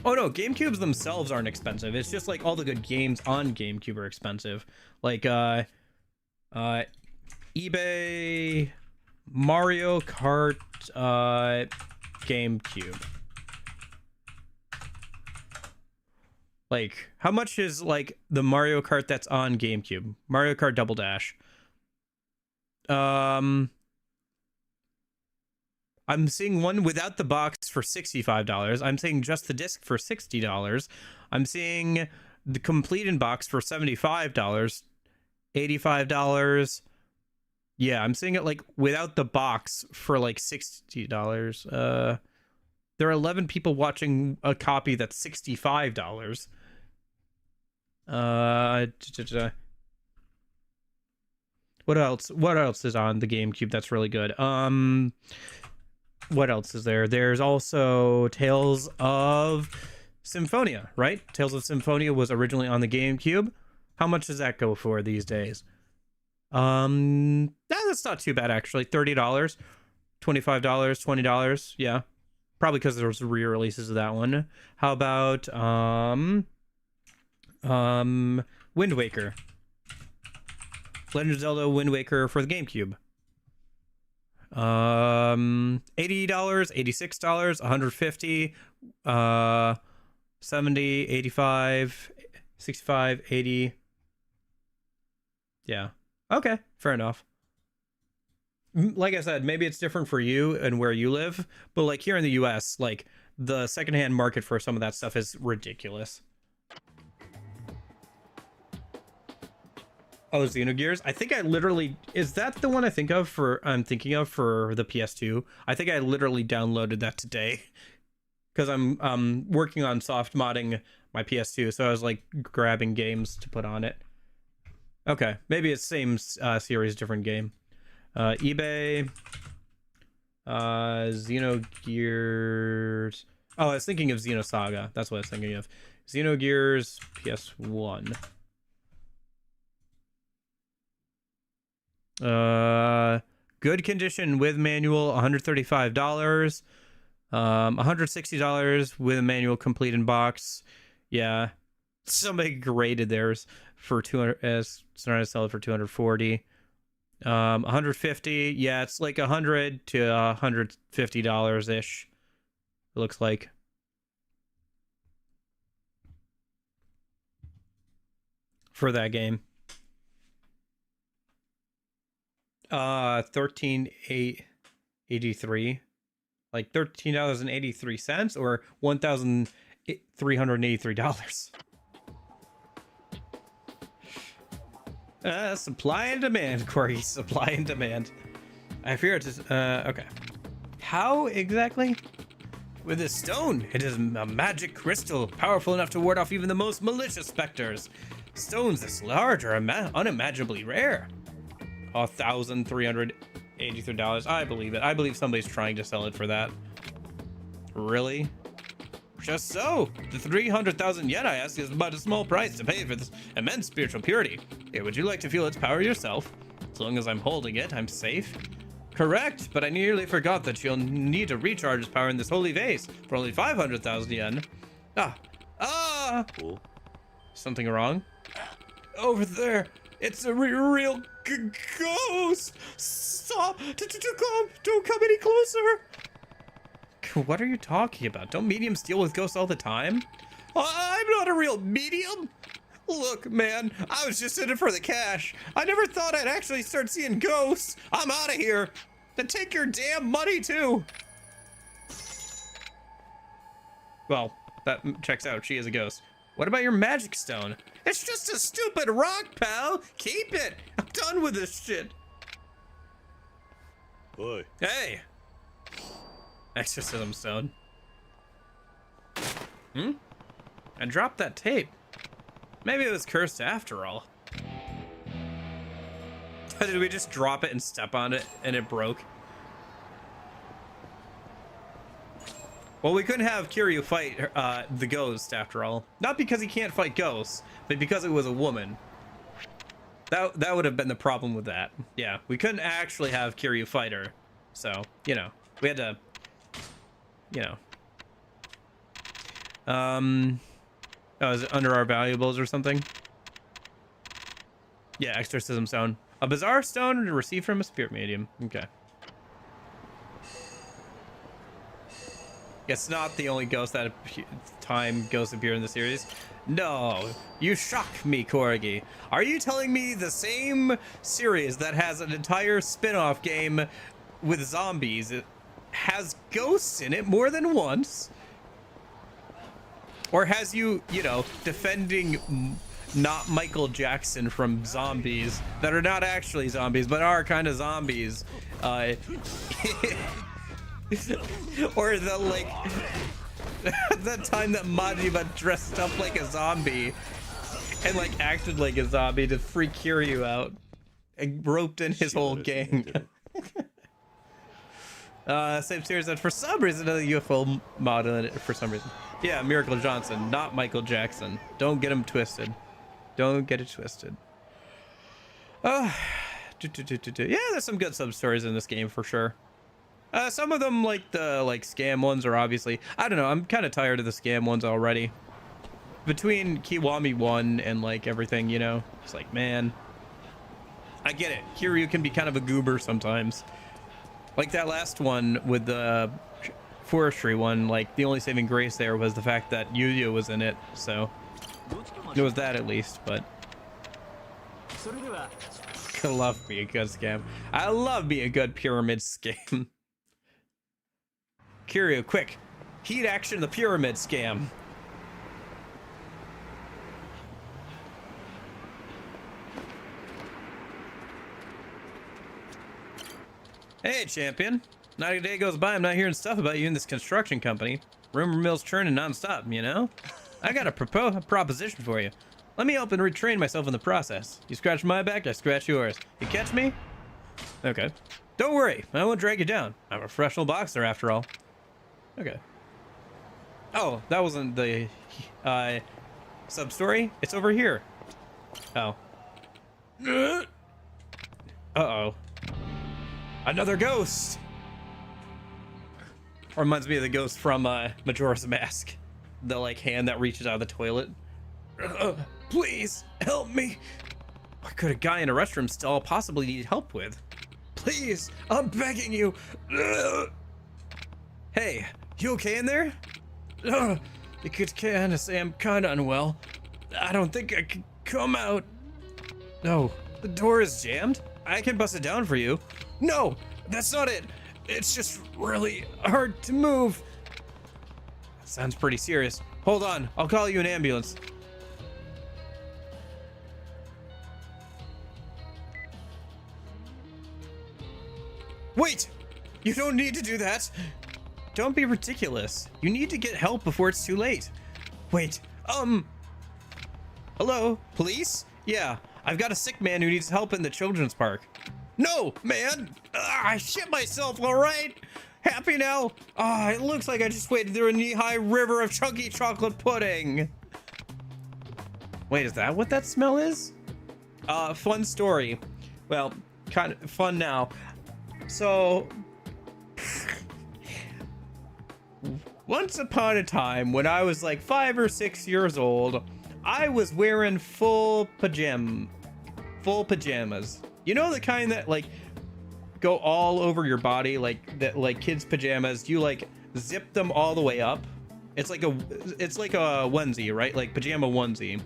Oh no, GameCubes themselves aren't expensive. It's just like all the good games on GameCube are expensive. Like eBay Mario Kart GameCube. Like, how much is like the Mario Kart that's on GameCube? Mario Kart Double Dash. I'm seeing one without the box for $65. I'm seeing just the disc for $60. I'm seeing the complete in box for $75. $85. Yeah, I'm seeing it like without the box for like $60. There are 11 people watching a copy that's $65. What else? What else is on the GameCube that's really good? What else is there? There's also Tales of Symphonia, right? Tales of Symphonia was originally on the GameCube. How much does that go for these days? That's not too bad actually. $30, $25, $20. Yeah, probably because there's re-releases of that one. How about Wind Waker? Legend of Zelda Wind Waker for the GameCube. $80, $86, $150, 70, 85, 65, 80. Yeah. Okay, fair enough. like I said, maybe it's different for you and where you live, but like here in the US, like the secondhand market for some of that stuff is ridiculous. Oh, Xenogears. I think I literally, is that the one I'm thinking of for the PS2? I think I literally downloaded that today because I'm working on soft modding my PS2, so I was like grabbing games to put on it. Okay, maybe it's same series, different game. eBay, Xenogears. Oh, I was thinking of Xenosaga. That's what I was thinking of. Xenogears PS1. Good condition with manual, $135. $160 with a manual complete in box. Yeah, somebody graded theirs for 200 as trying to sell it for 240. 150. Yeah, it's like $100 to $150 ish. It looks like. For that game. 13,883, like $13.83 or $1,383. Supply and demand, Corey. Supply and demand. I fear it is. Okay. How exactly? With this stone, it is a magic crystal, powerful enough to ward off even the most malicious specters. Stones this large are unimaginably rare. $1,383. I believe it. I believe somebody's trying to sell it for that. Really? Just so. The 300,000 yen I ask is but a small price to pay for this immense spiritual purity. Here, would you like to feel its power yourself? As long as I'm holding it, I'm safe. Correct, but I nearly forgot that you'll need to recharge its power in this holy vase for only 500,000 yen. Cool. Something wrong? Over there. It's a real ghost! Stop! Don't come any closer! What are you talking about? Don't mediums deal with ghosts all the time? I'm not a real medium! Look, man, I was just in it for the cash. I never thought I'd actually start seeing ghosts. I'm out of here. Then take your damn money, too. Well, that checks out. She is a ghost. What about your magic stone? It's just a stupid rock, pal. Keep it. I'm done with this shit. Oi. Hey. Exorcism stone. And drop that tape. Maybe it was cursed after all. Did we just drop it and step on it and it broke? Well, we couldn't have Kiryu fight the ghost after all. Not because he can't fight ghosts, but because it was a woman. That would have been the problem with that. Yeah, we couldn't actually have Kiryu fight her. So, you know, we had to, you know. Oh, is it under our valuables or something? Yeah, exorcism stone. A bizarre stone received from a spirit medium. Okay. It's not the only ghost that ghosts appear in the series. No, you shock me, Corgi. Are you telling me the same series that has an entire spin-off game with zombies has ghosts in it more than once? Or has you know, defending not Michael Jackson from zombies that are not actually zombies, but are kind of zombies? Or the, like, that time that Majima dressed up like a zombie and, like, acted like a zombie to freak Kiryu out and roped in his whole gang. Same series that for some reason another UFO model in it for some reason. Yeah, Miracle Johnson, not Michael Jackson. Don't get him twisted. Don't get it twisted. Yeah, there's some good sub stories in this game for sure. Some of them, like the scam ones, are obviously, I don't know, I'm kind of tired of the scam ones already. Between Kiwami 1 and like everything, you know, it's like, man, I get it. Kiryu can be kind of a goober sometimes. Like that last one with the forestry one, like the only saving grace there was the fact that Yuya was in it, so it was that at least. But I love me a good scam. I love me a good pyramid scam. Kiryu, quick. Heat action the pyramid scam. Hey, champion. Not a day goes by I'm not hearing stuff about you in this construction company. Rumor mill's churning nonstop, you know? I got a proposition for you. Let me help and retrain myself in the process. You scratch my back, I scratch yours. You catch me? Okay. Don't worry, I won't drag you down. I'm a professional boxer after all. Okay. Oh, that wasn't the sub-story? It's over here. Oh. Uh-oh. Another ghost! Reminds me of the ghost from Majora's Mask. The like hand that reaches out of the toilet. Please help me. What could a guy in a restroom stall possibly need help with? Please, I'm begging you. Hey, you okay in there? You could kind of say I'm kind of unwell. I don't think I can come out. No, the door is jammed. I can bust it down for you. No, that's not it. It's just really hard to move. That sounds pretty serious. Hold on, I'll call you an ambulance. Wait! You don't need to do that! Don't be ridiculous. You need to get help before it's too late. Wait, hello? Police? Yeah, I've got a sick man who needs help in the children's park. No, man! I shit myself, alright? Happy now? It looks like I just waded through a knee-high river of chunky chocolate pudding. Wait, is that what that smell is? Fun story. Well, kind of fun now. So, once upon a time, when I was like 5 or 6 years old, I was wearing full pajamas. You know, the kind that like go all over your body, like that, like kids' pajamas. You like zip them all the way up. It's like a onesie, right? Like pajama onesie.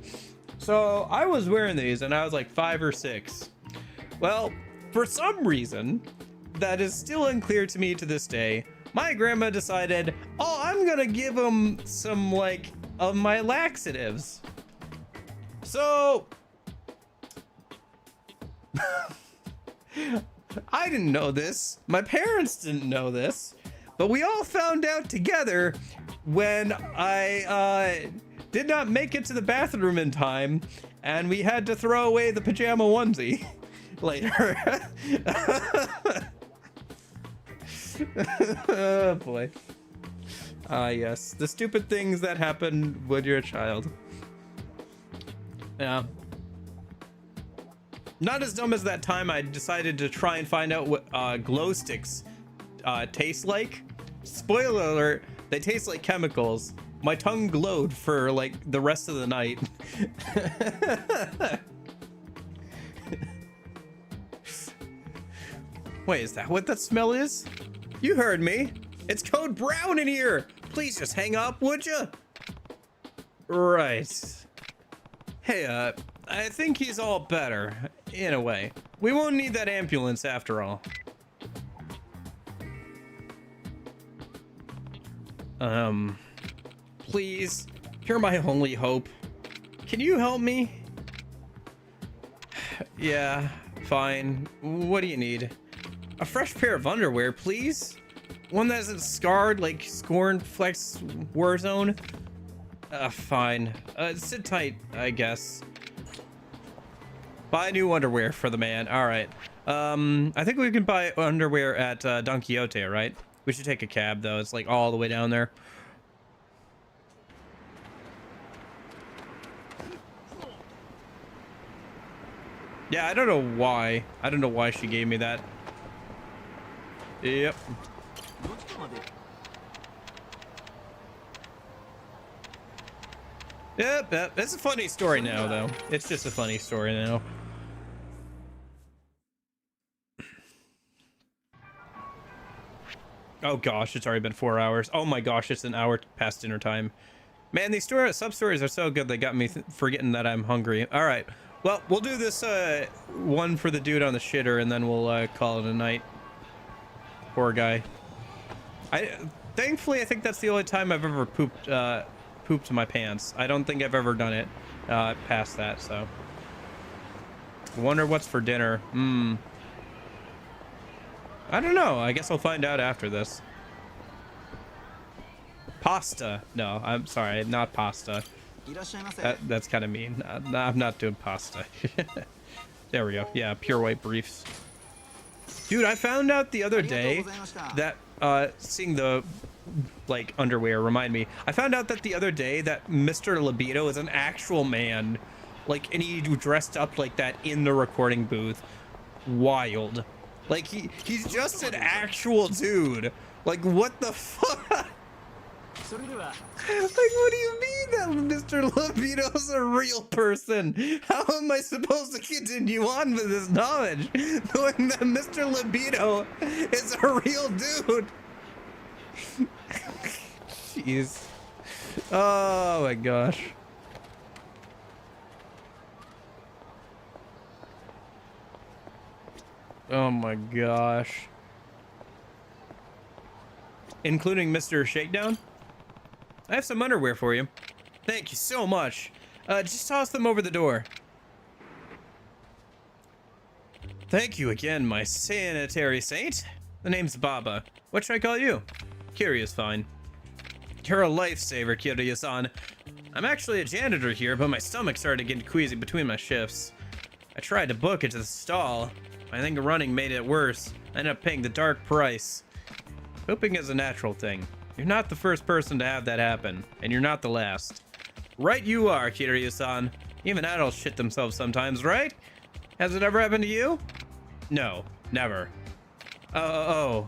So I was wearing these, and I was like 5 or 6. Well, for some reason that is still unclear to me to this day, my grandma decided, oh, I'm gonna give him some like of my laxatives. So I didn't know this. My parents didn't know this, but we all found out together when I did not make it to the bathroom in time, and we had to throw away the pajama onesie later. Oh boy. Yes, the stupid things that happen when you're a child. Yeah. Not as dumb as that time I decided to try and find out what glow sticks taste like. Spoiler alert, they taste like chemicals. My tongue glowed for like the rest of the night. Wait, is that what that smell is? You heard me. It's code brown in here. Please just hang up, would you? Right. Hey, I think he's all better, in a way. We won't need that ambulance after all. Please, you're my only hope. Can you help me? Yeah, fine. What do you need? A fresh pair of underwear, please? One that isn't scarred like Scorn Flex Warzone? Fine. Sit tight, I guess. Buy new underwear for the man. All right. I think we can buy underwear at Don Quixote, right? We should take a cab, though. It's like all the way down there. Yeah, I don't know why. I don't know why she gave me that. Yep. Yep. It's a funny story now, though. It's just a funny story now. Oh gosh, it's already been 4 hours. Oh my gosh, it's an hour past dinner time. Man, these sub-stories are so good, they got me forgetting that I'm hungry. All right, Well, we'll do this one for the dude on the shitter, and then we'll call it a night. Poor guy. Thankfully, I think that's the only time I've ever pooped my pants. I don't think I've ever done it past that, so. Wonder what's for dinner. I don't know. I guess I'll find out after this. Pasta. No, I'm sorry, not pasta. That's kind of mean. I'm not doing pasta. There we go. Yeah, pure white briefs. Dude, I found out the other day that seeing the like underwear remind me. I found out that the other day that Mr. Libido is an actual man. Like, and he dressed up like that in the recording booth. Wild. Like he's just an actual dude. Like, what the fuck? Like, what do you mean that Mr. Libido's a real person? How am I supposed to continue on with this knowledge, knowing that Mr. Libido is a real dude? Jeez. Oh my gosh. Oh my gosh. Including Mr. Shakedown? I have some underwear for you. Thank you so much. Just toss them over the door. Thank you again, my sanitary saint. The name's Baba. What should I call you? Kiryu's fine. You're a lifesaver, Kiryu-san. I'm actually a janitor here, but my stomach started getting queasy between my shifts. I tried to book it to the stall. I think running made it worse. I ended up paying the dark price. Pooping is a natural thing. You're not the first person to have that happen, and you're not the last. Right you are, Kiryu-san. Even adults shit themselves sometimes, right? Has it ever happened to you? No, never. Oh.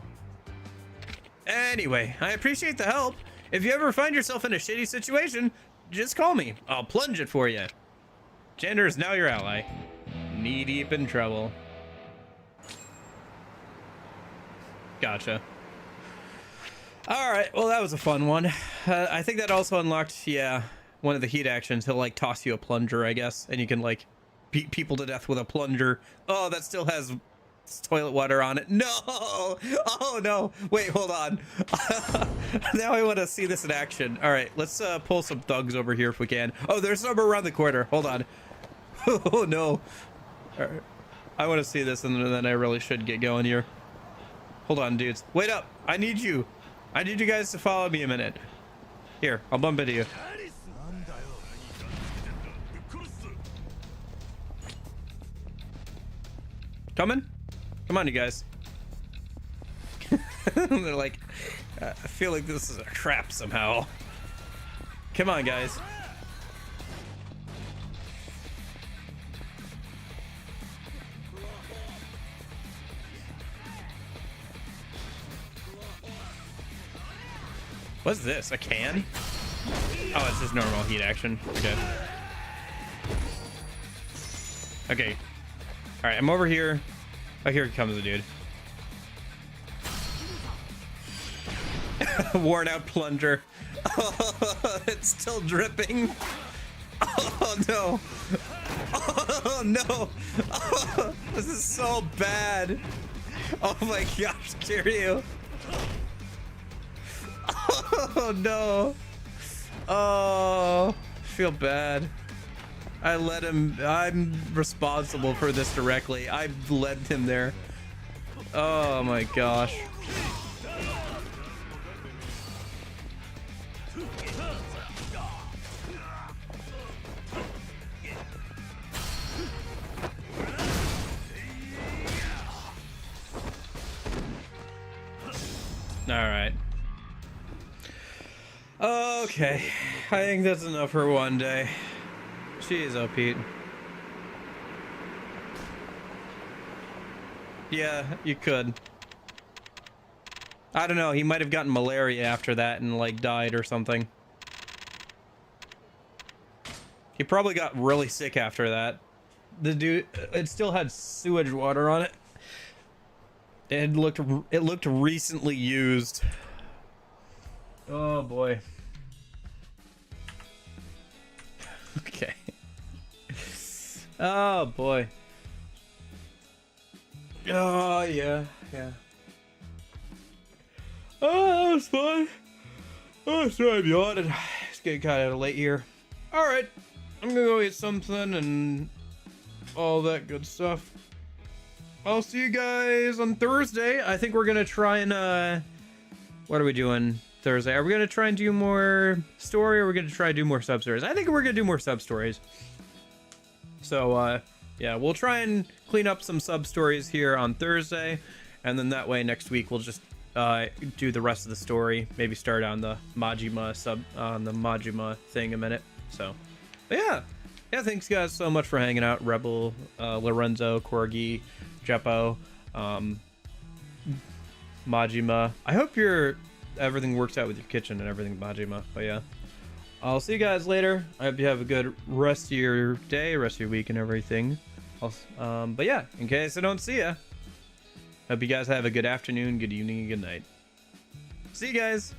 Anyway, I appreciate the help. If you ever find yourself in a shitty situation, just call me. I'll plunge it for you. Janitor is now your ally. Knee deep in trouble. Gotcha. All right, well, that was a fun one. I think that also unlocked, yeah, one of the heat actions. He'll like toss you a plunger, I guess, and you can like beat people to death with a plunger. Oh, that still has toilet water on it. No! Oh no! Wait, hold on. Now I want to see this in action. All right, let's pull some thugs over here if we can. Oh, there's some around the corner. Hold on. Oh no! All right. I want to see this, and then I really should get going here. Hold on, dudes. Wait up! I need you. I need you guys to follow me a minute. Here, I'll bump into you. Coming? Come on, you guys. They're like, I feel like this is a trap somehow. Come on, guys. What's this? A can? Oh, it's just normal heat action. Okay. Okay. All right, I'm over here. Oh, here comes the dude. Worn out plunger. Oh, it's still dripping. Oh no. Oh no. Oh, this is so bad. Oh my gosh, Kiryu. Oh no. Oh, I feel bad. I let him. I'm responsible for this directly. I led him there. Oh my gosh. All right. Okay, I think that's enough for one day. Jeez, oh Pete. Yeah, you could. I don't know, he might have gotten malaria after that and like died or something. He probably got really sick after that. The dude, it still had sewage water on it. It looked recently used. Oh boy. Okay. Oh boy. Oh yeah, yeah. Oh, that was fun. Oh, sorry, I'm yawning. It's getting kind of late here. All right, I'm gonna go eat something and all that good stuff. I'll see you guys on Thursday. I think we're gonna try and what are we doing Thursday? Are we gonna try and do more story, or are we gonna try to do more sub stories? I think we're gonna do more sub stories. So yeah, we'll try and clean up some sub stories here on Thursday, and then that way next week we'll just do the rest of the story. Maybe start on the Majima thing a minute. So, but yeah, thanks guys so much for hanging out. Rebel, Lorenzo, Corgi, Jeppo, Majima. I hope everything works out with your kitchen and everything, Majima. But yeah, I'll see you guys later. I hope you have a good rest of your day, rest of your week, and everything. But yeah, in case I don't see ya, hope you guys have a good afternoon, good evening, and good night. See you guys.